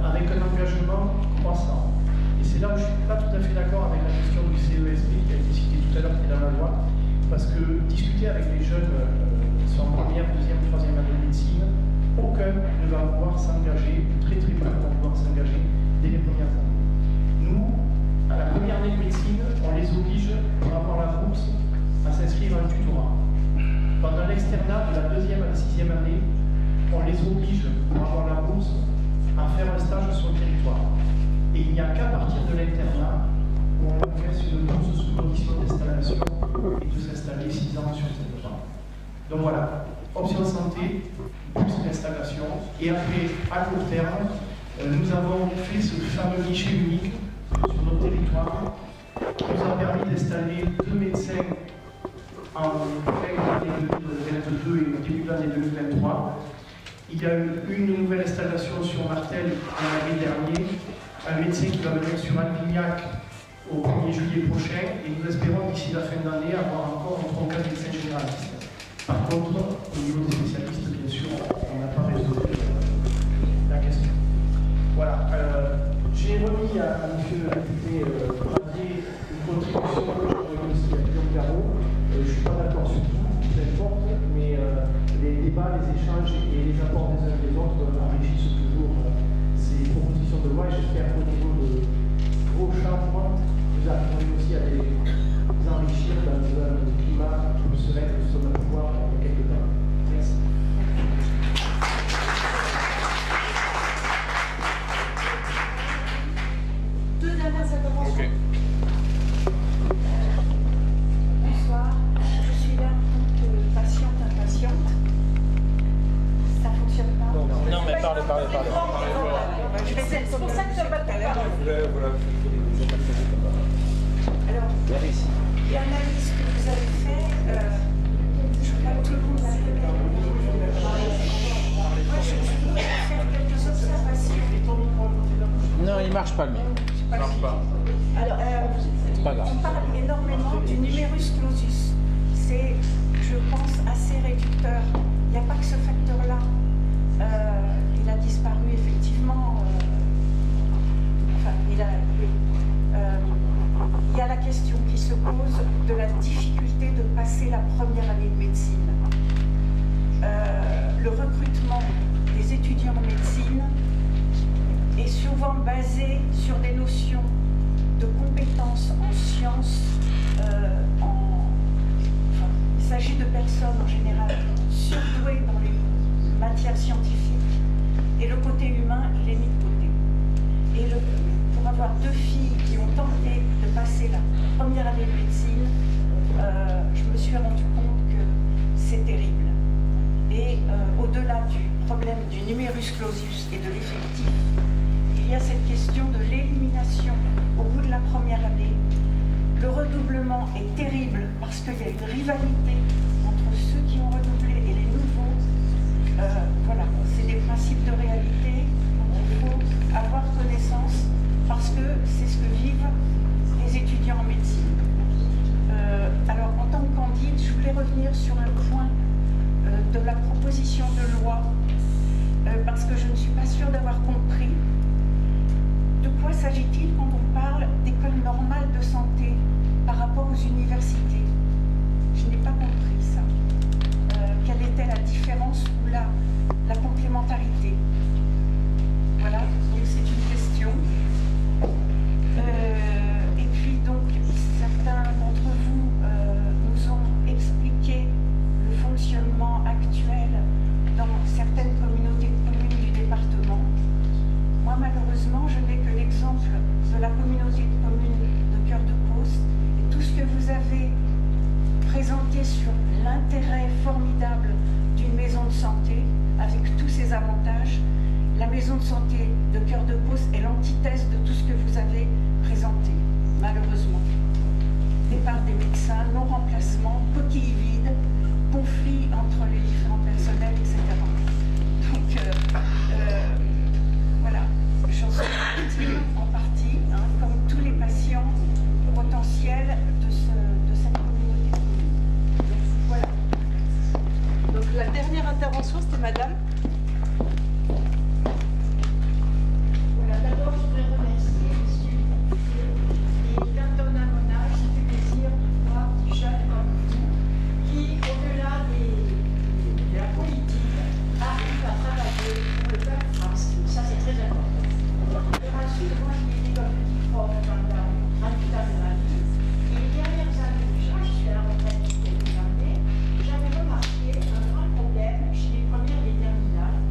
avec un engagement croissant. Et c'est là où je ne suis pas tout à fait d'accord avec la question du CESP qui a été citée tout à l'heure, qui est dans la loi, parce que discuter avec les jeunes qui sont en première, deuxième, troisième année de médecine, aucun ne va pouvoir s'engager, très très peu vont pouvoir s'engager dès les premières années. Nous, à la première année de médecine, on les oblige, pour avoir la bourse, à s'inscrire à un tutorat. Pendant l'externat de la deuxième à la sixième année, on les oblige, pour avoir la bourse, à faire un stage sur le territoire. Et il n'y a qu'à partir de l'internat où on verse une bourse sous condition d'installation et de s'installer 6 ans sur le territoire. Donc voilà, option santé, bourse d'installation. Et après, à court terme, nous avons fait ce fameux guichet unique sur notre territoire qui nous a permis d'installer 2 médecins en fin d'année 2022 et au début de l'année 2023. Il y a eu une nouvelle installation sur Martel l'année dernière un médecin qui va venir sur Alvignac au 1er juillet prochain, et nous espérons d'ici la fin d'année avoir encore notre 4 médecins généralistes. Par contre, au niveau des spécialistes, bien sûr, on n'a pas résolu la question. Voilà. J'ai remis à M. le député Pradier une contribution que j'ai remis aussi à Guillaume Garot. Je ne suis pas d'accord sur tout, peu importe, mais les débats, les échanges et les apports des uns et des autres enrichissent toujours ces propositions de loi, et j'espère qu'au niveau de vos chambres, vous arriverez aussi à les enrichir dans un climat plus serein que nous sommes à pouvoir dans quelques temps. Merci. Deux dernières interventions. Okay. Bonsoir, je suis là en tant que patiente. Ça fonctionne pas? Non, mais parlez. C'est pour ça que je ne vais pas tout à l'heure. Alors, l'analyse que vous avez faite, je crois que tout le monde l'a fait. Moi, je voudrais faire quelques observations. Non, il marche pas le mien. Alors, pas grave. on parle énormément du numerus clausus. C'est, je pense, assez réducteur. Il n'y a pas que ce facteur-là. Il a disparu effectivement. Il y a la question qui se pose de la difficulté de passer la première année de médecine. Le recrutement des étudiants en médecine est souvent basé sur des notions de compétences en sciences. Il s'agit de personnes en général surdouées dans les matières scientifiques, et le côté humain, il est mis de côté. Et pour avoir deux filles qui ont tenté de passer la première année de médecine, je me suis rendu compte que c'est terrible. Et au-delà du problème du numerus clausus et de l'effectif, il y a cette question de l'élimination au bout de la première année. Le redoublement est terrible parce qu'il y a une rivalité entre ceux qui ont redoublé et les nouveaux. Voilà, c'est des principes de réalité dont il faut avoir connaissance parce que c'est ce que vivent les étudiants en médecine. Alors, en tant que candide, je voulais revenir sur un point de la proposition de loi parce que je ne suis pas sûre d'avoir compris. De quoi s'agit-il quand on parle d'école normale de santé par rapport aux universités? Je n'ai pas compris ça. Quelle était la différence ou la complémentarité? Voilà, donc c'est une question. Et puis donc, certains d'entre vous nous ont expliqué le fonctionnement actuel dans certaines communautés de communes du département. Moi, malheureusement, je n'ai que l'exemple de la communauté de communes de Cœur de Causse, et tout ce que vous avez présenté sur l'intérêt formidable d'une maison de santé, avec tous ses avantages. La maison de santé de Cœur de Causse est l'antithèse de tout ce que vous avez présenté, malheureusement. Départ des médecins, non-remplacement, coquilles vides, conflits entre les différents personnels, etc. Donc, voilà, j'en suis en partie, hein, comme tous les patients potentiels de cette communauté de communes. Donc, voilà. Donc, la dernière intervention, c'était madame. Voilà, d'abord, je voudrais remercier monsieur le député. Et quand on a mon âge, ça fait plaisir de voir des jeunes comme vous qui, au-delà de la politique, arrivent à travailler pour le peuple français. Ça, c'est très important. Ensuite, moi, j'ai été comme petit prof pendant 38 ans de ma vie. Et les dernières années, je suis à la retraite depuis quelques années, j'avais remarqué un grand problème chez les premières et les terminales.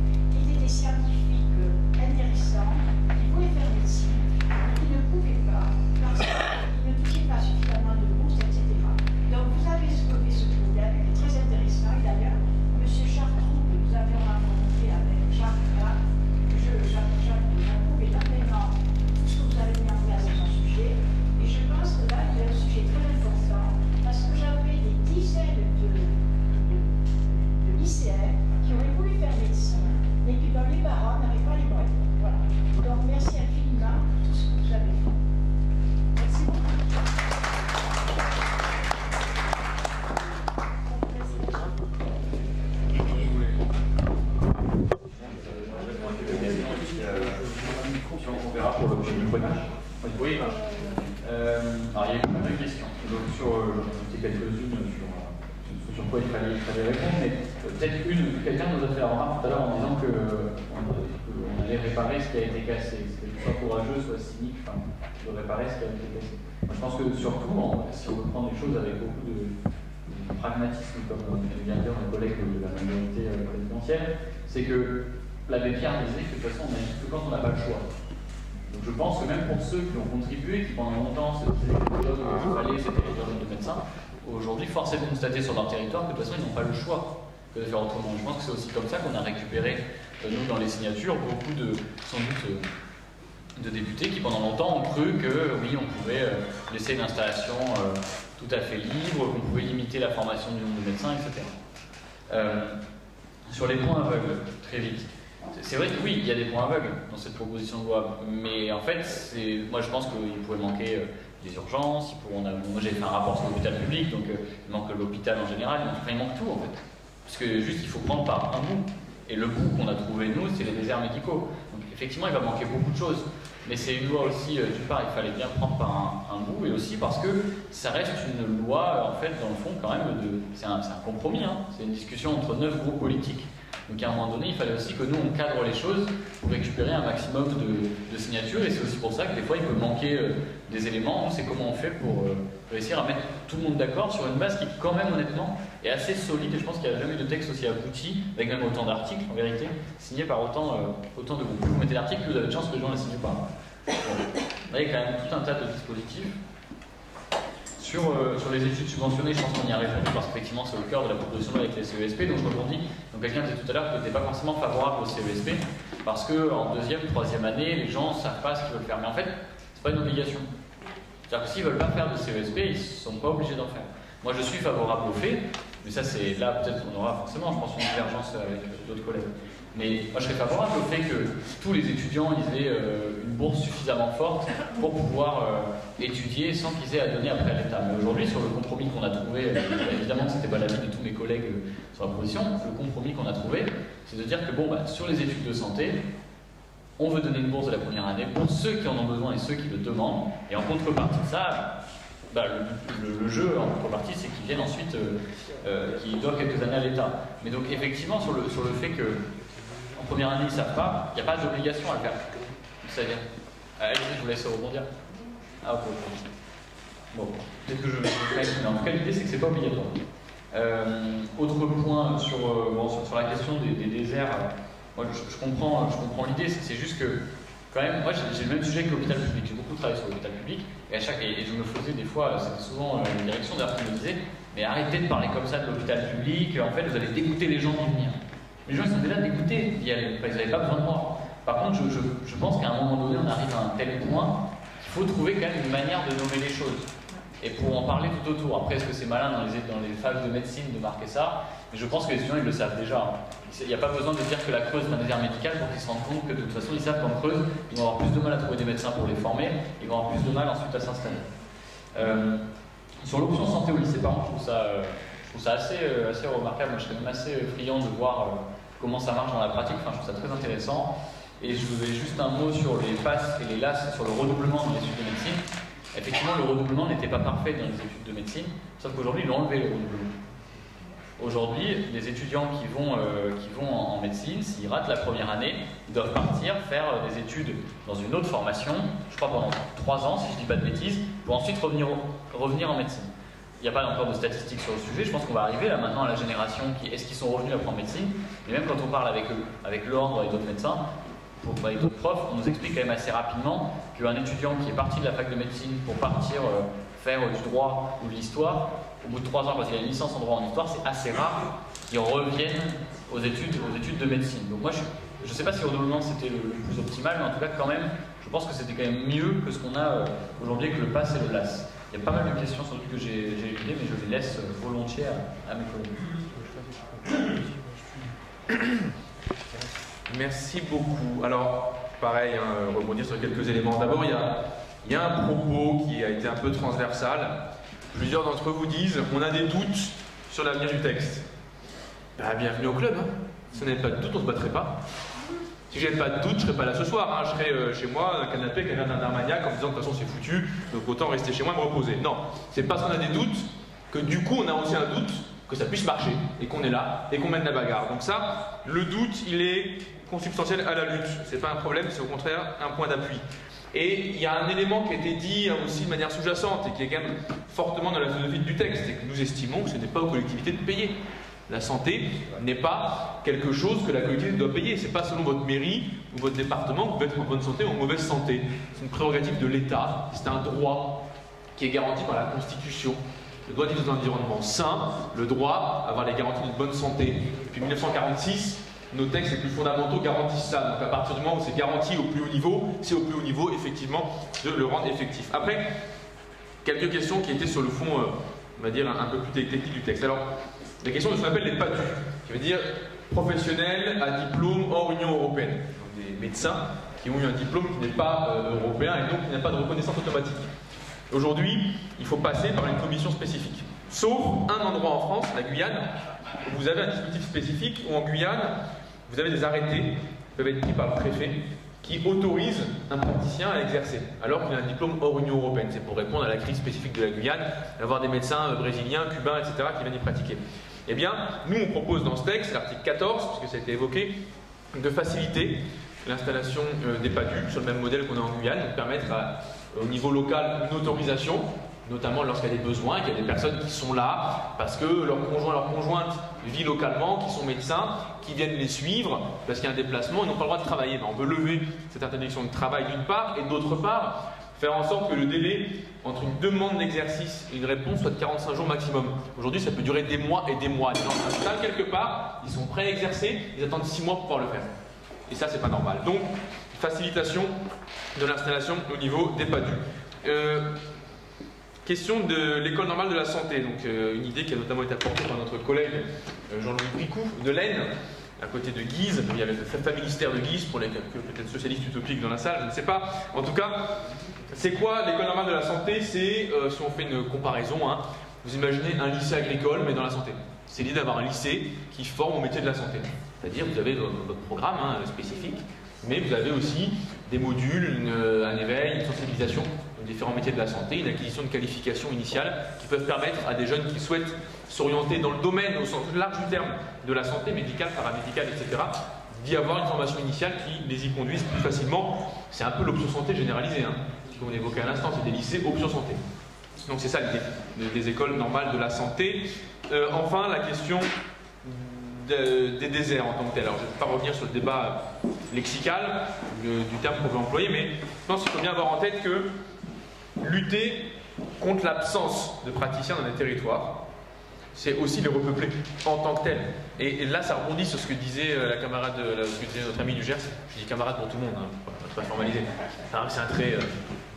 fallait répondre, mais peut-être quelqu'un nous a fait la remarque tout à l'heure en disant qu'on allait réparer ce qui a été cassé. C'était soit courageux, soit cynique, de réparer ce qui a été cassé. Moi, je pense que surtout, si on veut prendre les choses avec beaucoup de pragmatisme, comme vient de dire mon collègue de la majorité présidentielle, c'est que l'abbé Pierre disait que de toute façon on n'agit que quand on n'a pas le choix. Donc je pense que même pour ceux qui ont contribué, qui pendant longtemps se disaient que c'était les jeunes de médecins, aujourd'hui force est de constater sur leur territoire que de toute façon ils n'ont pas le choix que de faire autrement. Je pense que c'est aussi comme ça qu'on a récupéré, nous dans les signatures, beaucoup de, sans doute, de députés qui pendant longtemps ont cru que oui, on pouvait laisser une installation tout à fait libre, qu'on pouvait limiter la formation du nombre de médecins, etc. Sur les points aveugles, très vite. C'est vrai que oui, il y a des points aveugles dans cette proposition de loi, mais en fait, moi je pense qu'il pourrait manquer des urgences, moi j'ai fait un rapport sur l'hôpital public, donc il manque l'hôpital en général, il manque tout en fait. Parce que juste il faut prendre par un bout. Et le bout qu'on a trouvé nous, c'est les déserts médicaux. Donc effectivement, il va manquer beaucoup de choses. Mais c'est une loi aussi, d'une part, il fallait bien prendre par un bout, et aussi parce que ça reste une loi, en fait, dans le fond, quand même, c'est un compromis, hein. C'est une discussion entre 9 groupes politiques. Donc à un moment donné, il fallait aussi que nous, on cadre les choses pour récupérer un maximum de signatures, et c'est aussi pour ça que des fois, il peut manquer des éléments. C'est comment on fait pour réussir à mettre tout le monde d'accord sur une base qui, quand même, honnêtement, est assez solide, et je pense qu'il n'y a jamais eu de texte aussi abouti, avec même autant d'articles, en vérité, signés par autant de groupes. Vous mettez l'article, vous avez de chance que les gens ne les signent pas. Bon. Là, il y a quand même tout un tas de dispositifs. Sur les études subventionnées, je pense qu'on y a répondu parce qu'effectivement c'est au cœur de la proposition avec les CESP. Donc je rebondis. Donc quelqu'un disait tout à l'heure qu'il n'était pas forcément favorable au CESP parce qu'en deuxième, troisième année, les gens ne savent pas ce qu'ils veulent faire. Mais en fait, c'est pas une obligation. C'est-à-dire que s'ils ne veulent pas faire de CESP, ils ne sont pas obligés d'en faire. Moi je suis favorable au fait, mais ça c'est là peut-être qu'on aura forcément, je pense, une divergence avec d'autres collègues. Mais moi je serais favorable au fait que tous les étudiants aient une bourse suffisamment forte pour pouvoir étudier sans qu'ils aient à donner après à l'État. Mais aujourd'hui, sur le compromis qu'on a trouvé, évidemment que ce n'était pas l'avis de tous mes collègues sur la position, le compromis qu'on a trouvé, c'est de dire que bon, sur les études de santé, on veut donner une bourse de la première année pour ceux qui en ont besoin et ceux qui le demandent, et en contrepartie de ça, le jeu en contrepartie, c'est qu'ils viennent ensuite, qu'ils doivent quelques années à l'État. Mais donc effectivement, sur le fait que en première année, ils ne savent pas, il n'y a pas d'obligation à le faire. C'est-à-dire, allez, je vous laisse rebondir. Ah, ok. Bon, peut-être que je vais mais en tout cas, l'idée, c'est que ce n'est pas obligatoire. Autre point sur la question des déserts, moi, je comprends l'idée, c'est juste que, quand même, moi, j'ai le même sujet que l'hôpital public. J'ai beaucoup travaillé sur l'hôpital public, et je me faisais des fois, c'était souvent la direction d'ailleurs qui me disait, mais arrêtez de parler comme ça de l'hôpital public, en fait, vous allez dégoûter les gens d'y venir. Les gens ils sont déjà dégoûtés d'y aller, ils n'avaient pas besoin de moi. Par contre, je pense qu'à un moment donné, on arrive à un tel point qu'il faut trouver quand même une manière de nommer les choses. Et pour en parler tout autour. Après, est-ce que c'est malin dans les facs de médecine de marquer ça? Mais je pense que les étudiants, ils le savent déjà. Il n'y a pas besoin de dire que la Creuse est un désert médical pour qu'ils se rendent compte que de toute façon, ils savent qu'en Creuse, ils vont avoir plus de mal à trouver des médecins pour les former, ils vont avoir plus de mal ensuite à s'installer. Sur l'option santé au lycée, par contre, je trouve ça assez remarquable. Moi, je serais même assez friand de voir comment ça marche dans la pratique. Enfin, je trouve ça très intéressant. Et je voulais juste un mot sur les passes et les LAS, sur le redoublement dans les études de médecine. Effectivement, le redoublement n'était pas parfait dans les études de médecine, sauf qu'aujourd'hui, ils l'ont enlevé, le redoublement. Aujourd'hui, les étudiants qui vont en médecine, s'ils ratent la première année, ils doivent partir faire des études dans une autre formation, je crois pendant 3 ans, si je ne dis pas de bêtises, pour ensuite revenir en médecine. Il n'y a pas encore de statistiques sur le sujet, je pense qu'on va arriver là maintenant à la génération est-ce qu'ils sont revenus apprendre médecine, et même quand on parle avec l'ordre et d'autres médecins, avec d'autres profs, on nous explique quand même assez rapidement qu'un étudiant qui est parti de la fac de médecine pour partir faire du droit ou de l'histoire, au bout de 3 ans, parce qu'il a une licence en droit en histoire, c'est assez rare qu'ils reviennent aux études de médecine. Donc moi, je ne sais pas si le redoublement c'était le plus optimal, mais en tout cas quand même, je pense que c'était quand même mieux que ce qu'on a aujourd'hui avec le PASS et le LAS. Il y a pas mal de questions sur lesquelles j'ai étudié, mais je les laisse volontiers à mes collègues. Merci beaucoup. Alors, pareil, rebondir sur quelques éléments. D'abord, il y a un propos qui a été un peu transversal. Plusieurs d'entre vous disent on a des doutes sur l'avenir du texte. Bienvenue au club. Hein. Si on n'avait pas de doute, on ne se battrait pas. Si j'avais pas de doute, je ne serais pas là ce soir. Hein. Je serais chez moi, un canapé avec un Armagnac en me disant de toute façon c'est foutu, donc autant rester chez moi et me reposer. Non, c'est parce qu'on a des doutes que du coup on a aussi un doute que ça puisse marcher, et qu'on est là, et qu'on mène la bagarre. Donc ça, le doute, il est consubstantiel à la lutte. C'est pas un problème, c'est au contraire un point d'appui. Et il y a un élément qui a été dit aussi de manière sous-jacente, et qui est quand même fortement dans la philosophie du texte, et que nous estimons que ce n'est pas aux collectivités de payer. La santé n'est pas quelque chose que la collectivité doit payer. Ce n'est pas selon votre mairie ou votre département que vous pouvez être en bonne santé ou en mauvaise santé. C'est une prérogative de l'État, c'est un droit qui est garanti par la Constitution. Le droit de vivre dans un environnement sain, le droit d'avoir les garanties d'une bonne santé. Depuis 1946, nos textes les plus fondamentaux garantissent ça. Donc à partir du moment où c'est garanti au plus haut niveau, c'est au plus haut niveau, effectivement, de le rendre effectif. Après, quelques questions qui étaient sur le fond, on va dire, un peu plus techniques du texte. Alors, la question de ce qu'on appelle les PADU, qui veut dire professionnels à diplôme hors Union Européenne. Donc des médecins qui ont eu un diplôme qui n'est pas européen et donc qui n'a pas de reconnaissance automatique. Aujourd'hui, il faut passer par une commission spécifique. Sauf un endroit en France, la Guyane, où vous avez un dispositif spécifique, où en Guyane, vous avez des arrêtés qui peuvent être pris par le préfet, qui autorisent un praticien à exercer, alors qu'il a un diplôme hors Union Européenne. C'est pour répondre à la crise spécifique de la Guyane, d'avoir des médecins brésiliens, cubains, etc., qui viennent y pratiquer. Eh bien, nous, on propose dans ce texte, l'article 14, puisque ça a été évoqué, de faciliter l'installation des PADU sur le même modèle qu'on a en Guyane, de permettre au niveau local une autorisation, notamment lorsqu'il y a des besoins, qu'il y a des personnes qui sont là parce que leur conjoint, leur conjointe vit localement, qui sont médecins, qui viennent les suivre parce qu'il y a un déplacement, ils n'ont pas le droit de travailler. Ben, on veut lever cette interdiction de travail d'une part, et d'autre part, faire en sorte que le délai entre une demande d'exercice et une réponse soit de 45 jours maximum. Aujourd'hui, ça peut durer des mois et des mois. Les gens s'installent quelque part, ils sont prêts à exercer, ils attendent 6 mois pour pouvoir le faire. Et ça, c'est pas normal. Donc, facilitation de l'installation au niveau des PADU. Question de l'école normale de la santé, donc une idée qui a notamment été apportée par notre collègue Jean-Louis Picou de l'Aisne, à côté de Guise. Il y avait le familistère de Guise, pour les peut-être socialistes utopiques dans la salle, je ne sais pas. En tout cas, c'est quoi l'école normale de la santé? C'est, si on fait une comparaison, hein, vous imaginez un lycée agricole, mais dans la santé. C'est l'idée d'avoir un lycée qui forme au métier de la santé. C'est-à-dire, vous avez votre programme spécifique, mais vous avez aussi des modules, un éveil, une sensibilisation aux différents métiers de la santé, une acquisition de qualifications initiales qui peuvent permettre à des jeunes qui souhaitent s'orienter dans le domaine au sens large du terme de la santé, médicale, paramédicale, etc., d'y avoir une formation initiale qui les y conduise plus facilement. C'est un peu l'option santé généralisée, hein, comme on évoquait à l'instant, c'est des lycées option santé. Donc c'est ça l'idée des écoles normales de la santé. Enfin, la question des déserts en tant que tel. Alors je ne vais pas revenir sur le débat lexical du terme qu'on veut employer, mais je pense qu'il faut bien avoir en tête que lutter contre l'absence de praticiens dans les territoires, c'est aussi les repeupler en tant que tel. Et là, ça rebondit sur ce que disait la camarade, ce que disait notre ami du Gers. Je dis camarade pour tout le monde, hein, pas formalisé. C'est un trait.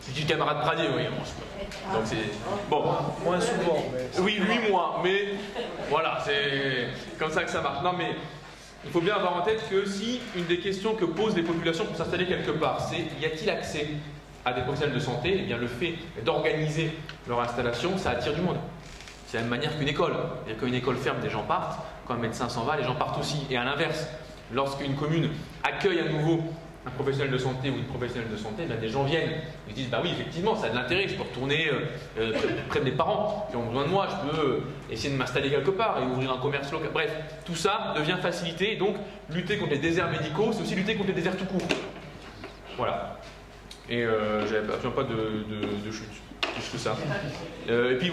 Je dis camarade Pradier, oui. Donc c'est bon. Moins souvent. Oui, lui moins, mais voilà, c'est comme ça que ça marche. Non, mais il faut bien avoir en tête que si une des questions que posent les populations pour s'installer quelque part, c'est y a-t-il accès à des professionnels de santé? Eh bien, le fait d'organiser leur installation, ça attire du monde. C'est la même manière qu'une école. C'est-à-dire qu'une école ferme, des gens partent. Quand un médecin s'en va, les gens partent aussi. Et à l'inverse, lorsqu'une commune accueille à nouveau un professionnel de santé ou une professionnelle de santé, ben des gens viennent. Ils disent, bah oui, effectivement, ça a de l'intérêt. Je peux retourner près de mes parents qui ont besoin de moi. Je peux essayer de m'installer quelque part et ouvrir un commerce local. Bref, tout ça devient facilité. Et donc, lutter contre les déserts médicaux, c'est aussi lutter contre les déserts tout court. Voilà. Et j'avais absolument pas de chute. Plus que ça. Et puis,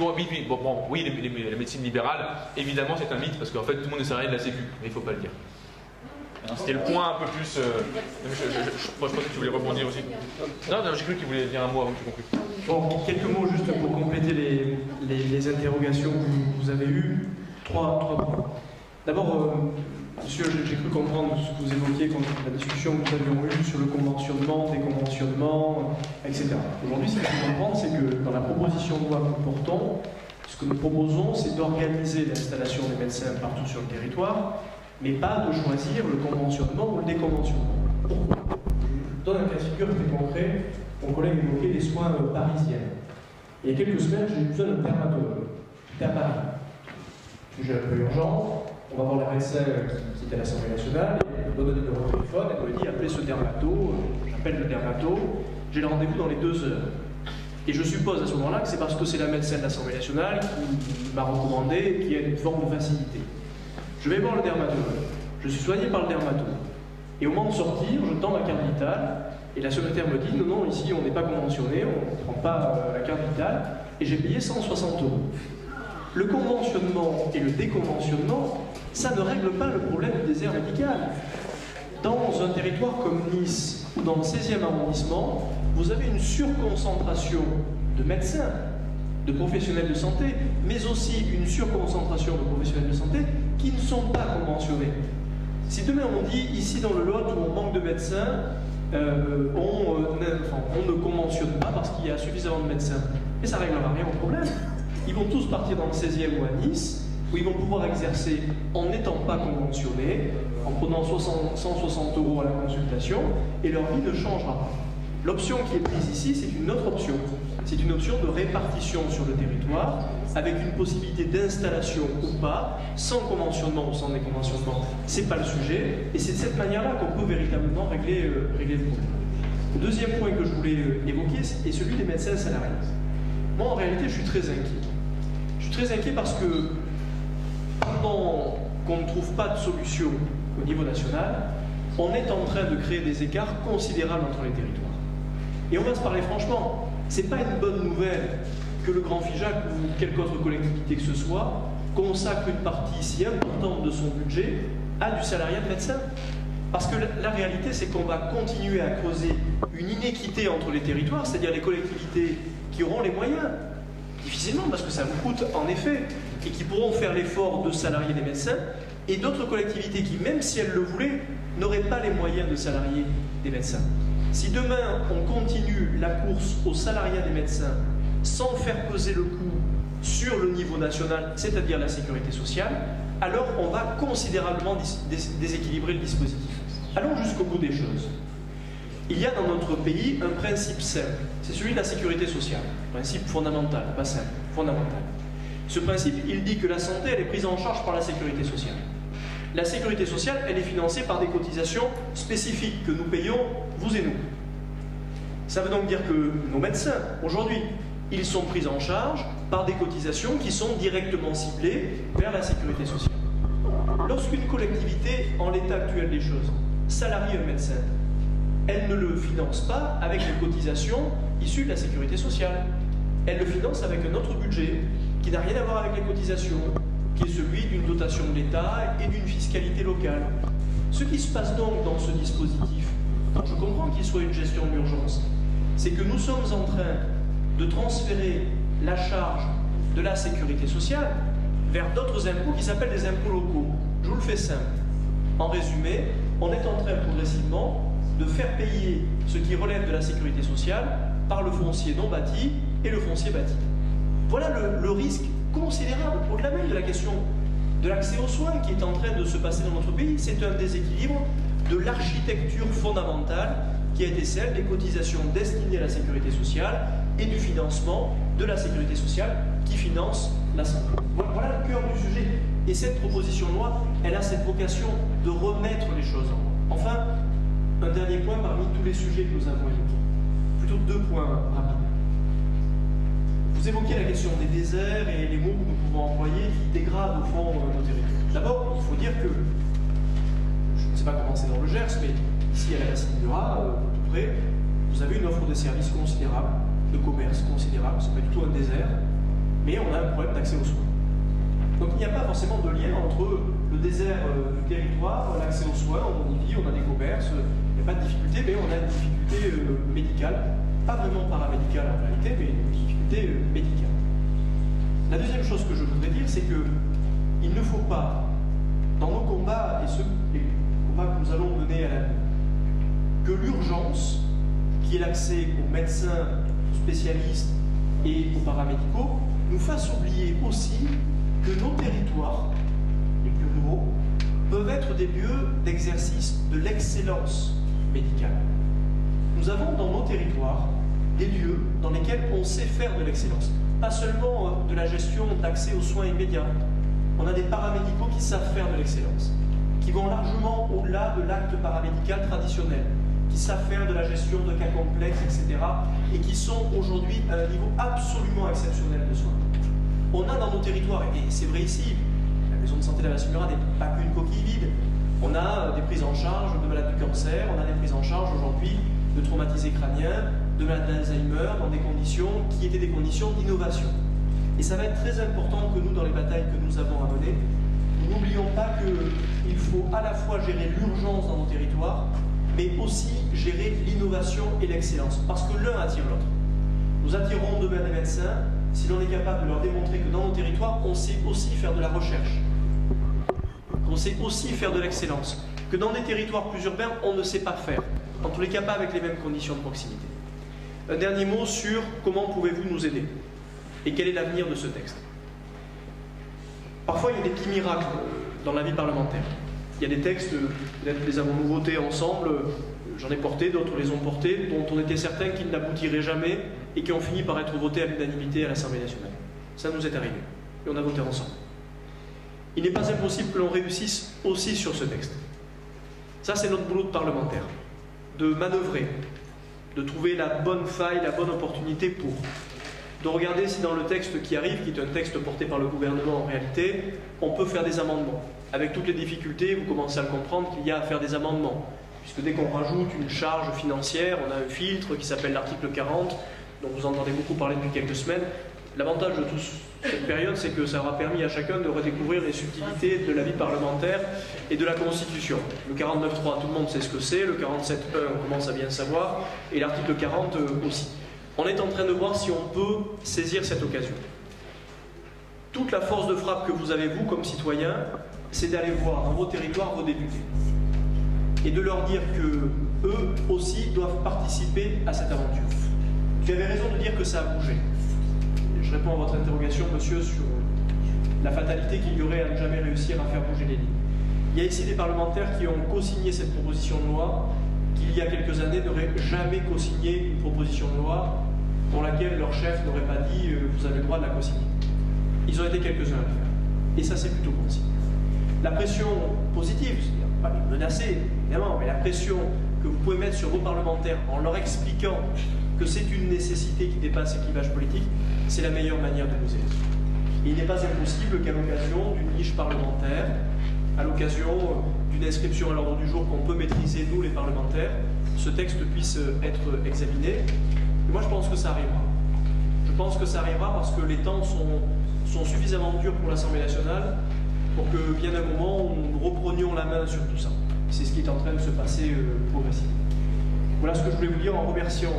oui, la médecine libérale, évidemment, c'est un mythe parce qu'en fait, tout le monde est salarié de la Sécu, mais il ne faut pas le dire. C'était le point un peu plus. Moi, je pense que tu voulais rebondir aussi. Non, j'ai cru qu'il voulait dire un mot avant que tu conclues. Bon, quelques mots juste pour compléter les interrogations que vous avez eues. Trois points. D'abord, monsieur, j'ai cru comprendre ce que vous évoquiez quand la discussion que nous avions eue sur le conventionnement, déconventionnement, etc. Aujourd'hui, ce qu'il faut comprendre, c'est que dans la proposition de loi que nous portons, ce que nous proposons, c'est d'organiser l'installation des médecins partout sur le territoire, mais pas de choisir le conventionnement ou le déconventionnement. Je donne un cas de figure très concret. Mon collègue évoquait les soins parisiens. Il y a quelques semaines, j'ai eu besoin d'un dermatologue. J'étais à Paris. Sujet un peu urgent. On va voir la médecin qui était à l'Assemblée nationale, elle me donne le numéro de téléphone, elle me dit appelez ce dermato, j'appelle le dermato, j'ai le rendez-vous dans les 2 heures. Et je suppose à ce moment-là que c'est parce que c'est la médecin de l'Assemblée nationale qui m'a recommandé et qui a une forme de facilité. Je vais voir le dermatologue. Je suis soigné par le dermatologue. Et au moment de sortir, je tends ma carte vitale et la secrétaire me dit non, ici on n'est pas conventionné, on ne prend pas la carte vitale et j'ai payé 160 €. Le conventionnement et le déconventionnement, ça ne règle pas le problème du désert médical. Dans un territoire comme Nice ou dans le 16e arrondissement, vous avez une surconcentration de médecins, de professionnels de santé, mais aussi une surconcentration de professionnels de santé qui ne sont pas conventionnés. Si demain on dit ici dans le Lot où on manque de médecins, on ne conventionne pas parce qu'il y a suffisamment de médecins, et ça ne réglera rien au problème. Ils vont tous partir dans le 16e ou à Nice, où ils vont pouvoir exercer en n'étant pas conventionnés, en prenant 160 € à la consultation, et leur vie ne changera pas. L'option qui est prise ici, c'est une autre option. C'est une option de répartition sur le territoire, avec une possibilité d'installation ou pas, sans conventionnement ou sans déconventionnement. Ce n'est pas le sujet, et c'est de cette manière-là qu'on peut véritablement régler le problème. Le deuxième point que je voulais évoquer est celui des médecins salariés. Moi, en réalité, je suis très inquiet. Je suis très inquiet parce que, pendant qu'on ne trouve pas de solution au niveau national, on est en train de créer des écarts considérables entre les territoires. Et on va se parler franchement, ce n'est pas une bonne nouvelle que le Grand Figeac ou quelque autre collectivité que ce soit consacre une partie si importante de son budget à du salariat de médecins. Parce que la réalité, c'est qu'on va continuer à creuser une inéquité entre les territoires, c'est-à-dire les collectivités qui auront les moyens, difficilement parce que ça vous coûte en effet, et qui pourront faire l'effort de salarier des médecins, et d'autres collectivités qui, même si elles le voulaient, n'auraient pas les moyens de salarier des médecins. Si demain on continue la course au salariat des médecins sans faire peser le coût sur le niveau national, c'est-à-dire la sécurité sociale, alors on va considérablement déséquilibrer le dispositif. Allons jusqu'au bout des choses. Il y a dans notre pays un principe simple, c'est celui de la sécurité sociale, principe fondamental, pas simple, fondamental. Ce principe, il dit que la santé, elle est prise en charge par la sécurité sociale. La sécurité sociale, elle est financée par des cotisations spécifiques que nous payons, vous et nous. Ça veut donc dire que nos médecins, aujourd'hui, ils sont pris en charge par des cotisations qui sont directement ciblées vers la sécurité sociale. Lorsqu'une collectivité, en l'état actuel des choses, salarie un médecin, elle ne le finance pas avec les cotisations issues de la sécurité sociale. Elle le finance avec un autre budget qui n'a rien à voir avec les cotisations, qui est celui d'une dotation de l'État et d'une fiscalité locale. Ce qui se passe donc dans ce dispositif, dont je comprends qu'il soit une gestion d'urgence, c'est que nous sommes en train de transférer la charge de la sécurité sociale vers d'autres impôts qui s'appellent des impôts locaux. Je vous le fais simple. En résumé, on est en train progressivement de faire payer ce qui relève de la sécurité sociale par le foncier non bâti et le foncier bâti. Voilà le risque considérable, au-delà même de la question de l'accès aux soins qui est en train de se passer dans notre pays. C'est un déséquilibre de l'architecture fondamentale qui a été celle des cotisations destinées à la sécurité sociale et du financement de la sécurité sociale qui finance la santé. Voilà le cœur du sujet. Et cette proposition de loi, elle a cette vocation de remettre les choses en ordre. Enfin, un dernier point parmi tous les sujets que nous avons évoqués. Plutôt deux points rapides. Vous évoquez la question des déserts et les mots que nous pouvons employer qui dégradent au fond nos territoires. D'abord, il faut dire que, je ne sais pas comment c'est dans le Gers, mais ici à la Bassine du Raz, tout près, vous avez une offre de services considérable, de commerce considérable, ce n'est pas du tout un désert, mais on a un problème d'accès aux soins. Donc il n'y a pas forcément de lien entre le désert du territoire, l'accès aux soins, on y vit, on a des commerces, il n'y a pas de difficulté, mais on a une difficulté médicale, pas vraiment paramédicale en réalité, mais une difficulté médicale. La deuxième chose que je voudrais dire, c'est que il ne faut pas, dans nos combats et les combats que nous allons mener à l'avenir, que l'urgence, qui est l'accès aux médecins, aux spécialistes et aux paramédicaux, nous fasse oublier aussi que nos territoires, les plus ruraux, peuvent être des lieux d'exercice de l'excellence médicale. Nous avons dans nos territoires des lieux dans lesquels on sait faire de l'excellence. Pas seulement de la gestion d'accès aux soins immédiats. On a des paramédicaux qui savent faire de l'excellence, qui vont largement au-delà de l'acte paramédical traditionnel, qui savent faire de la gestion de cas complexes, etc. et qui sont aujourd'hui à un niveau absolument exceptionnel de soins. On a dans nos territoires, et c'est vrai ici, la maison de santé de la Vassimura n'est pas qu'une coquille vide. On a des prises en charge de malades du cancer, on a des prises en charge aujourd'hui de traumatisés crâniens, de malades d'Alzheimer, dans des conditions qui étaient des conditions d'innovation. Et ça va être très important que nous, dans les batailles que nous avons à mener, nous n'oublions pas qu'il faut à la fois gérer l'urgence dans nos territoires, mais aussi gérer l'innovation et l'excellence, parce que l'un attire l'autre. Nous attirerons demain des médecins si l'on est capable de leur démontrer que dans nos territoires, on sait aussi faire de la recherche, qu'on sait aussi faire de l'excellence, que dans des territoires plus urbains, on ne sait pas faire, en tous les cas pas avec les mêmes conditions de proximité. Un dernier mot sur comment pouvez-vous nous aider et quel est l'avenir de ce texte. Parfois, il y a des petits miracles dans la vie parlementaire. Il y a des textes, peut-être les avons-nous votés ensemble, j'en ai porté, d'autres les ont portés, dont on était certain qu'ils n'aboutiraient jamais et qui ont fini par être votés à l'unanimité à l'Assemblée nationale. Ça nous est arrivé, et on a voté ensemble. Il n'est pas impossible que l'on réussisse aussi sur ce texte. Ça, c'est notre boulot de parlementaire, de manœuvrer, de trouver la bonne faille, la bonne opportunité pour. De regarder si dans le texte qui arrive, qui est un texte porté par le gouvernement en réalité, on peut faire des amendements. Avec toutes les difficultés, vous commencez à le comprendre qu'il y a à faire des amendements. Puisque dès qu'on rajoute une charge financière, on a un filtre qui s'appelle l'article 40, dont vous entendez beaucoup parler depuis quelques semaines. L'avantage de toute cette période, c'est que ça aura permis à chacun de redécouvrir les subtilités de la vie parlementaire et de la Constitution. Le 49.3, tout le monde sait ce que c'est, le 47.1, on commence à bien savoir, et l'article 40 aussi. On est en train de voir si on peut saisir cette occasion. Toute la force de frappe que vous avez, vous, comme citoyens, c'est d'aller voir dans vos territoires vos députés et de leur dire que eux aussi doivent participer à cette aventure. Vous avez raison de dire que ça a bougé. Je réponds à votre interrogation, monsieur, sur la fatalité qu'il y aurait à ne jamais réussir à faire bouger les lignes. Il y a ici des parlementaires qui ont co-signé cette proposition de loi, qui il y a quelques années n'auraient jamais co-signé une proposition de loi pour laquelle leur chef n'aurait pas dit vous avez le droit de la co-signer. Ils ont été quelques-uns à le faire. Et ça, c'est plutôt bon signe. La pression positive, c'est-à-dire pas les menacer, évidemment, mais la pression que vous pouvez mettre sur vos parlementaires en leur expliquant que c'est une nécessité qui dépasse les clivages politiques, c'est la meilleure manière de nous aider. Et il n'est pas impossible qu'à l'occasion d'une niche parlementaire, à l'occasion d'une inscription à l'ordre du jour qu'on peut maîtriser, nous les parlementaires, ce texte puisse être examiné. Et moi je pense que ça arrivera. Je pense que ça arrivera parce que les temps sont suffisamment durs pour l'Assemblée nationale pour que, bien un moment, nous reprenions la main sur tout ça. C'est ce qui est en train de se passer progressivement. Voilà ce que je voulais vous dire en remerciant,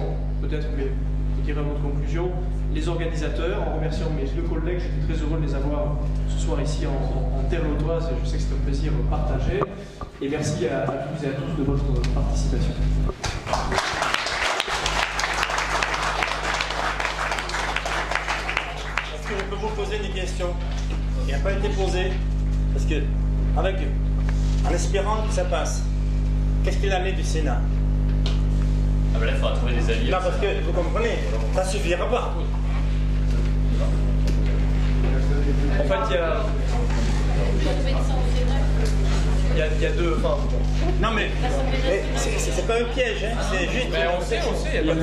peut-être, mais vous direz à votre conclusion, les organisateurs, en remerciant mes deux collègues. J'étais très heureux de les avoir ce soir ici en terre lautoise et je sais que c'est un plaisir partagé. Et merci à toutes et à tous de votre participation. Est-ce que je peux vous poser des questions qui n'ont pas été posées? Parce que, en espérant que ça passe, qu'est-ce qu'il en est du Sénat? Ah ben là, il faudra trouver des alliés. Non, parce que, vous comprenez, ça ne suffira pas. En fait, il y a deux... Enfin, non, mais c'est pas un piège, hein, c'est juste... Mais on sait, il n'y a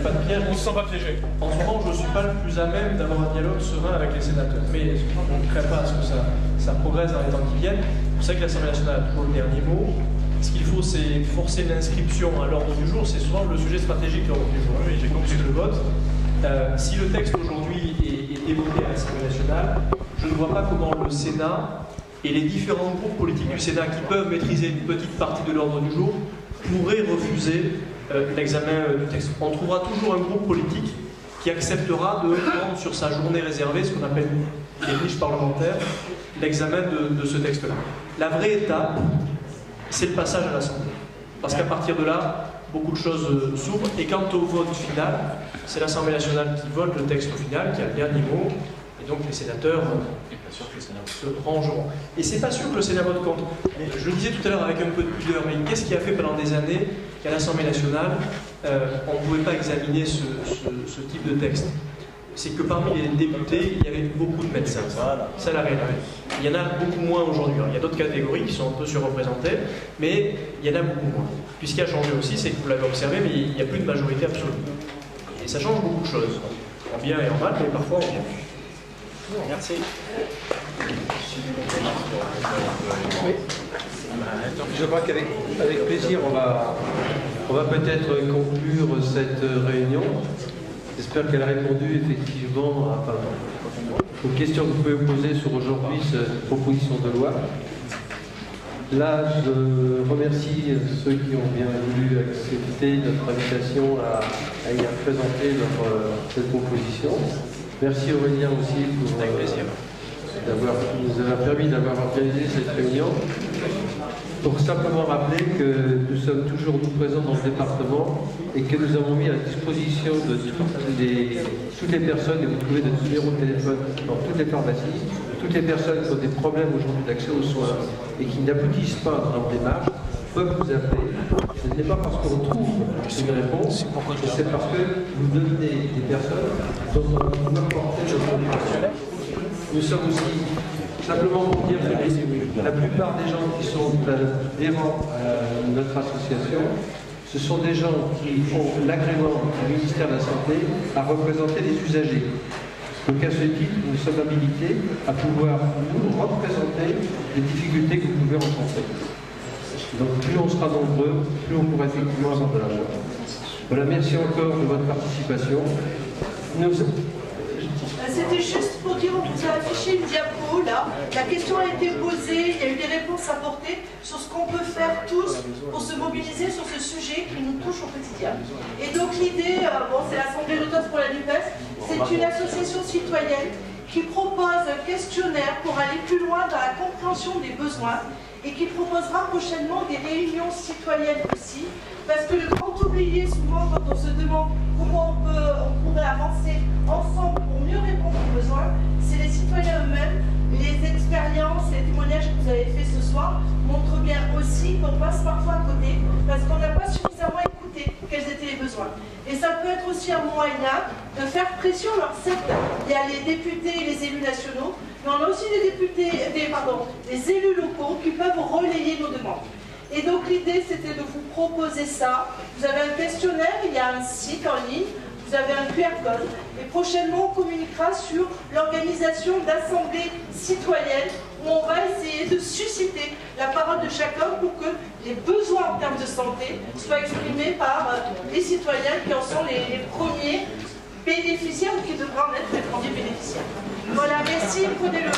pas de piège. On ne se sent pas piégé. En ce moment, je ne suis pas le plus à même d'avoir un dialogue serein avec les sénateurs. Mais on ne crée pas à ce que ça progresse dans les temps qui viennent. C'est pour ça que l'Assemblée nationale a toujours le dernier mot. Ce qu'il faut, c'est forcer l'inscription à l'ordre du jour. C'est souvent le sujet stratégique de l'ordre du jour. J'ai compris le vote. Si le texte aujourd'hui est évoqué à l'Assemblée nationale, je ne vois pas comment le Sénat et les différents groupes politiques du Sénat qui peuvent maîtriser une petite partie de l'ordre du jour pourraient refuser l'examen du texte. On trouvera toujours un groupe politique qui acceptera de prendre sur sa journée réservée, ce qu'on appelle les niches parlementaires, l'examen de ce texte-là. La vraie étape, c'est le passage à l'Assemblée. Parce qu'à partir de là, beaucoup de choses s'ouvrent. Et quant au vote final, c'est l'Assemblée nationale qui vote le texte final, qui a le dernier mot. Et donc les sénateurs se rangeront. Et c'est pas sûr que le Sénat vote contre. Je le disais tout à l'heure avec un peu de pudeur, mais qu'est-ce qui a fait pendant des années qu'à l'Assemblée nationale, on ne pouvait pas examiner ce type de texte? c'est que parmi les députés, il y avait beaucoup de médecins. C'est la réalité. Il y en a beaucoup moins aujourd'hui. Il y a d'autres catégories qui sont un peu surreprésentées, mais il y en a beaucoup moins. Puis ce qui a changé aussi, c'est que vous l'avez observé, mais il n'y a plus de majorité absolue. Et ça change beaucoup de choses, en bien et en mal, mais parfois en bien. Merci. Je crois qu'avec plaisir, on va peut-être conclure cette réunion. J'espère qu'elle a répondu effectivement aux questions que vous pouvez vous poser sur aujourd'hui cette proposition de loi. Là, je remercie ceux qui ont bien voulu accepter notre invitation à y présenter cette proposition. Merci Aurélien aussi pour nous avoir permis d'avoir organisé cette réunion. Pour simplement rappeler que nous sommes toujours présents dans le département et que nous avons mis à disposition de toutes les personnes, et vous trouvez des numéros de téléphone dans toutes les pharmacies, toutes les personnes qui ont des problèmes aujourd'hui d'accès aux soins et qui n'aboutissent pas dans leur démarche, peuvent vous appeler. Ce n'est pas parce qu'on trouve une réponse, mais c'est parce que vous devenez des personnes dont on va pouvoir porter notre éducation. Nous sommes aussi, simplement pour dire que la plupart des gens qui sont adhérents à notre association, ce sont des gens qui ont l'agrément du ministère de la Santé à représenter les usagers. Donc à ce titre, nous sommes habilités à pouvoir nous représenter les difficultés que vous pouvez rencontrer. Donc plus on sera nombreux, plus on pourra effectivement avoir de la voix. Voilà, merci encore de votre participation. C'était juste pour dire, on vous a affiché une diapo là, la question a été posée, il y a eu des réponses apportées sur ce qu'on peut faire tous pour se mobiliser sur ce sujet qui nous touche au quotidien. Et donc l'idée, c'est l'Assemblée d'Autos pour la NUPES, c'est une association citoyenne qui propose un questionnaire pour aller plus loin dans la compréhension des besoins et qui proposera prochainement des réunions citoyennes aussi, parce que le grand oublié souvent quand on se demande comment on pourrait avancer ensemble pour mieux répondre aux besoins, c'est les citoyens eux-mêmes. Les expériences et les témoignages que vous avez faits ce soir montrent bien aussi qu'on passe parfois à côté parce qu'on n'a pas suffisamment écouté quels étaient les besoins. Et ça peut être aussi un moyen de faire pression. Alors certes, il y a les députés et les élus nationaux, mais on a aussi des élus locaux qui peuvent relayer nos demandes. Et donc l'idée c'était de vous proposer ça. Vous avez un questionnaire, il y a un site en ligne, vous avez un QR code et prochainement on communiquera sur l'organisation d'assemblées citoyennes où on va essayer de susciter la parole de chacun pour que les besoins en termes de santé soient exprimés par les citoyens qui en sont les premiers bénéficiaires ou qui devraient en être les premiers bénéficiaires. Voilà, merci, prenez le...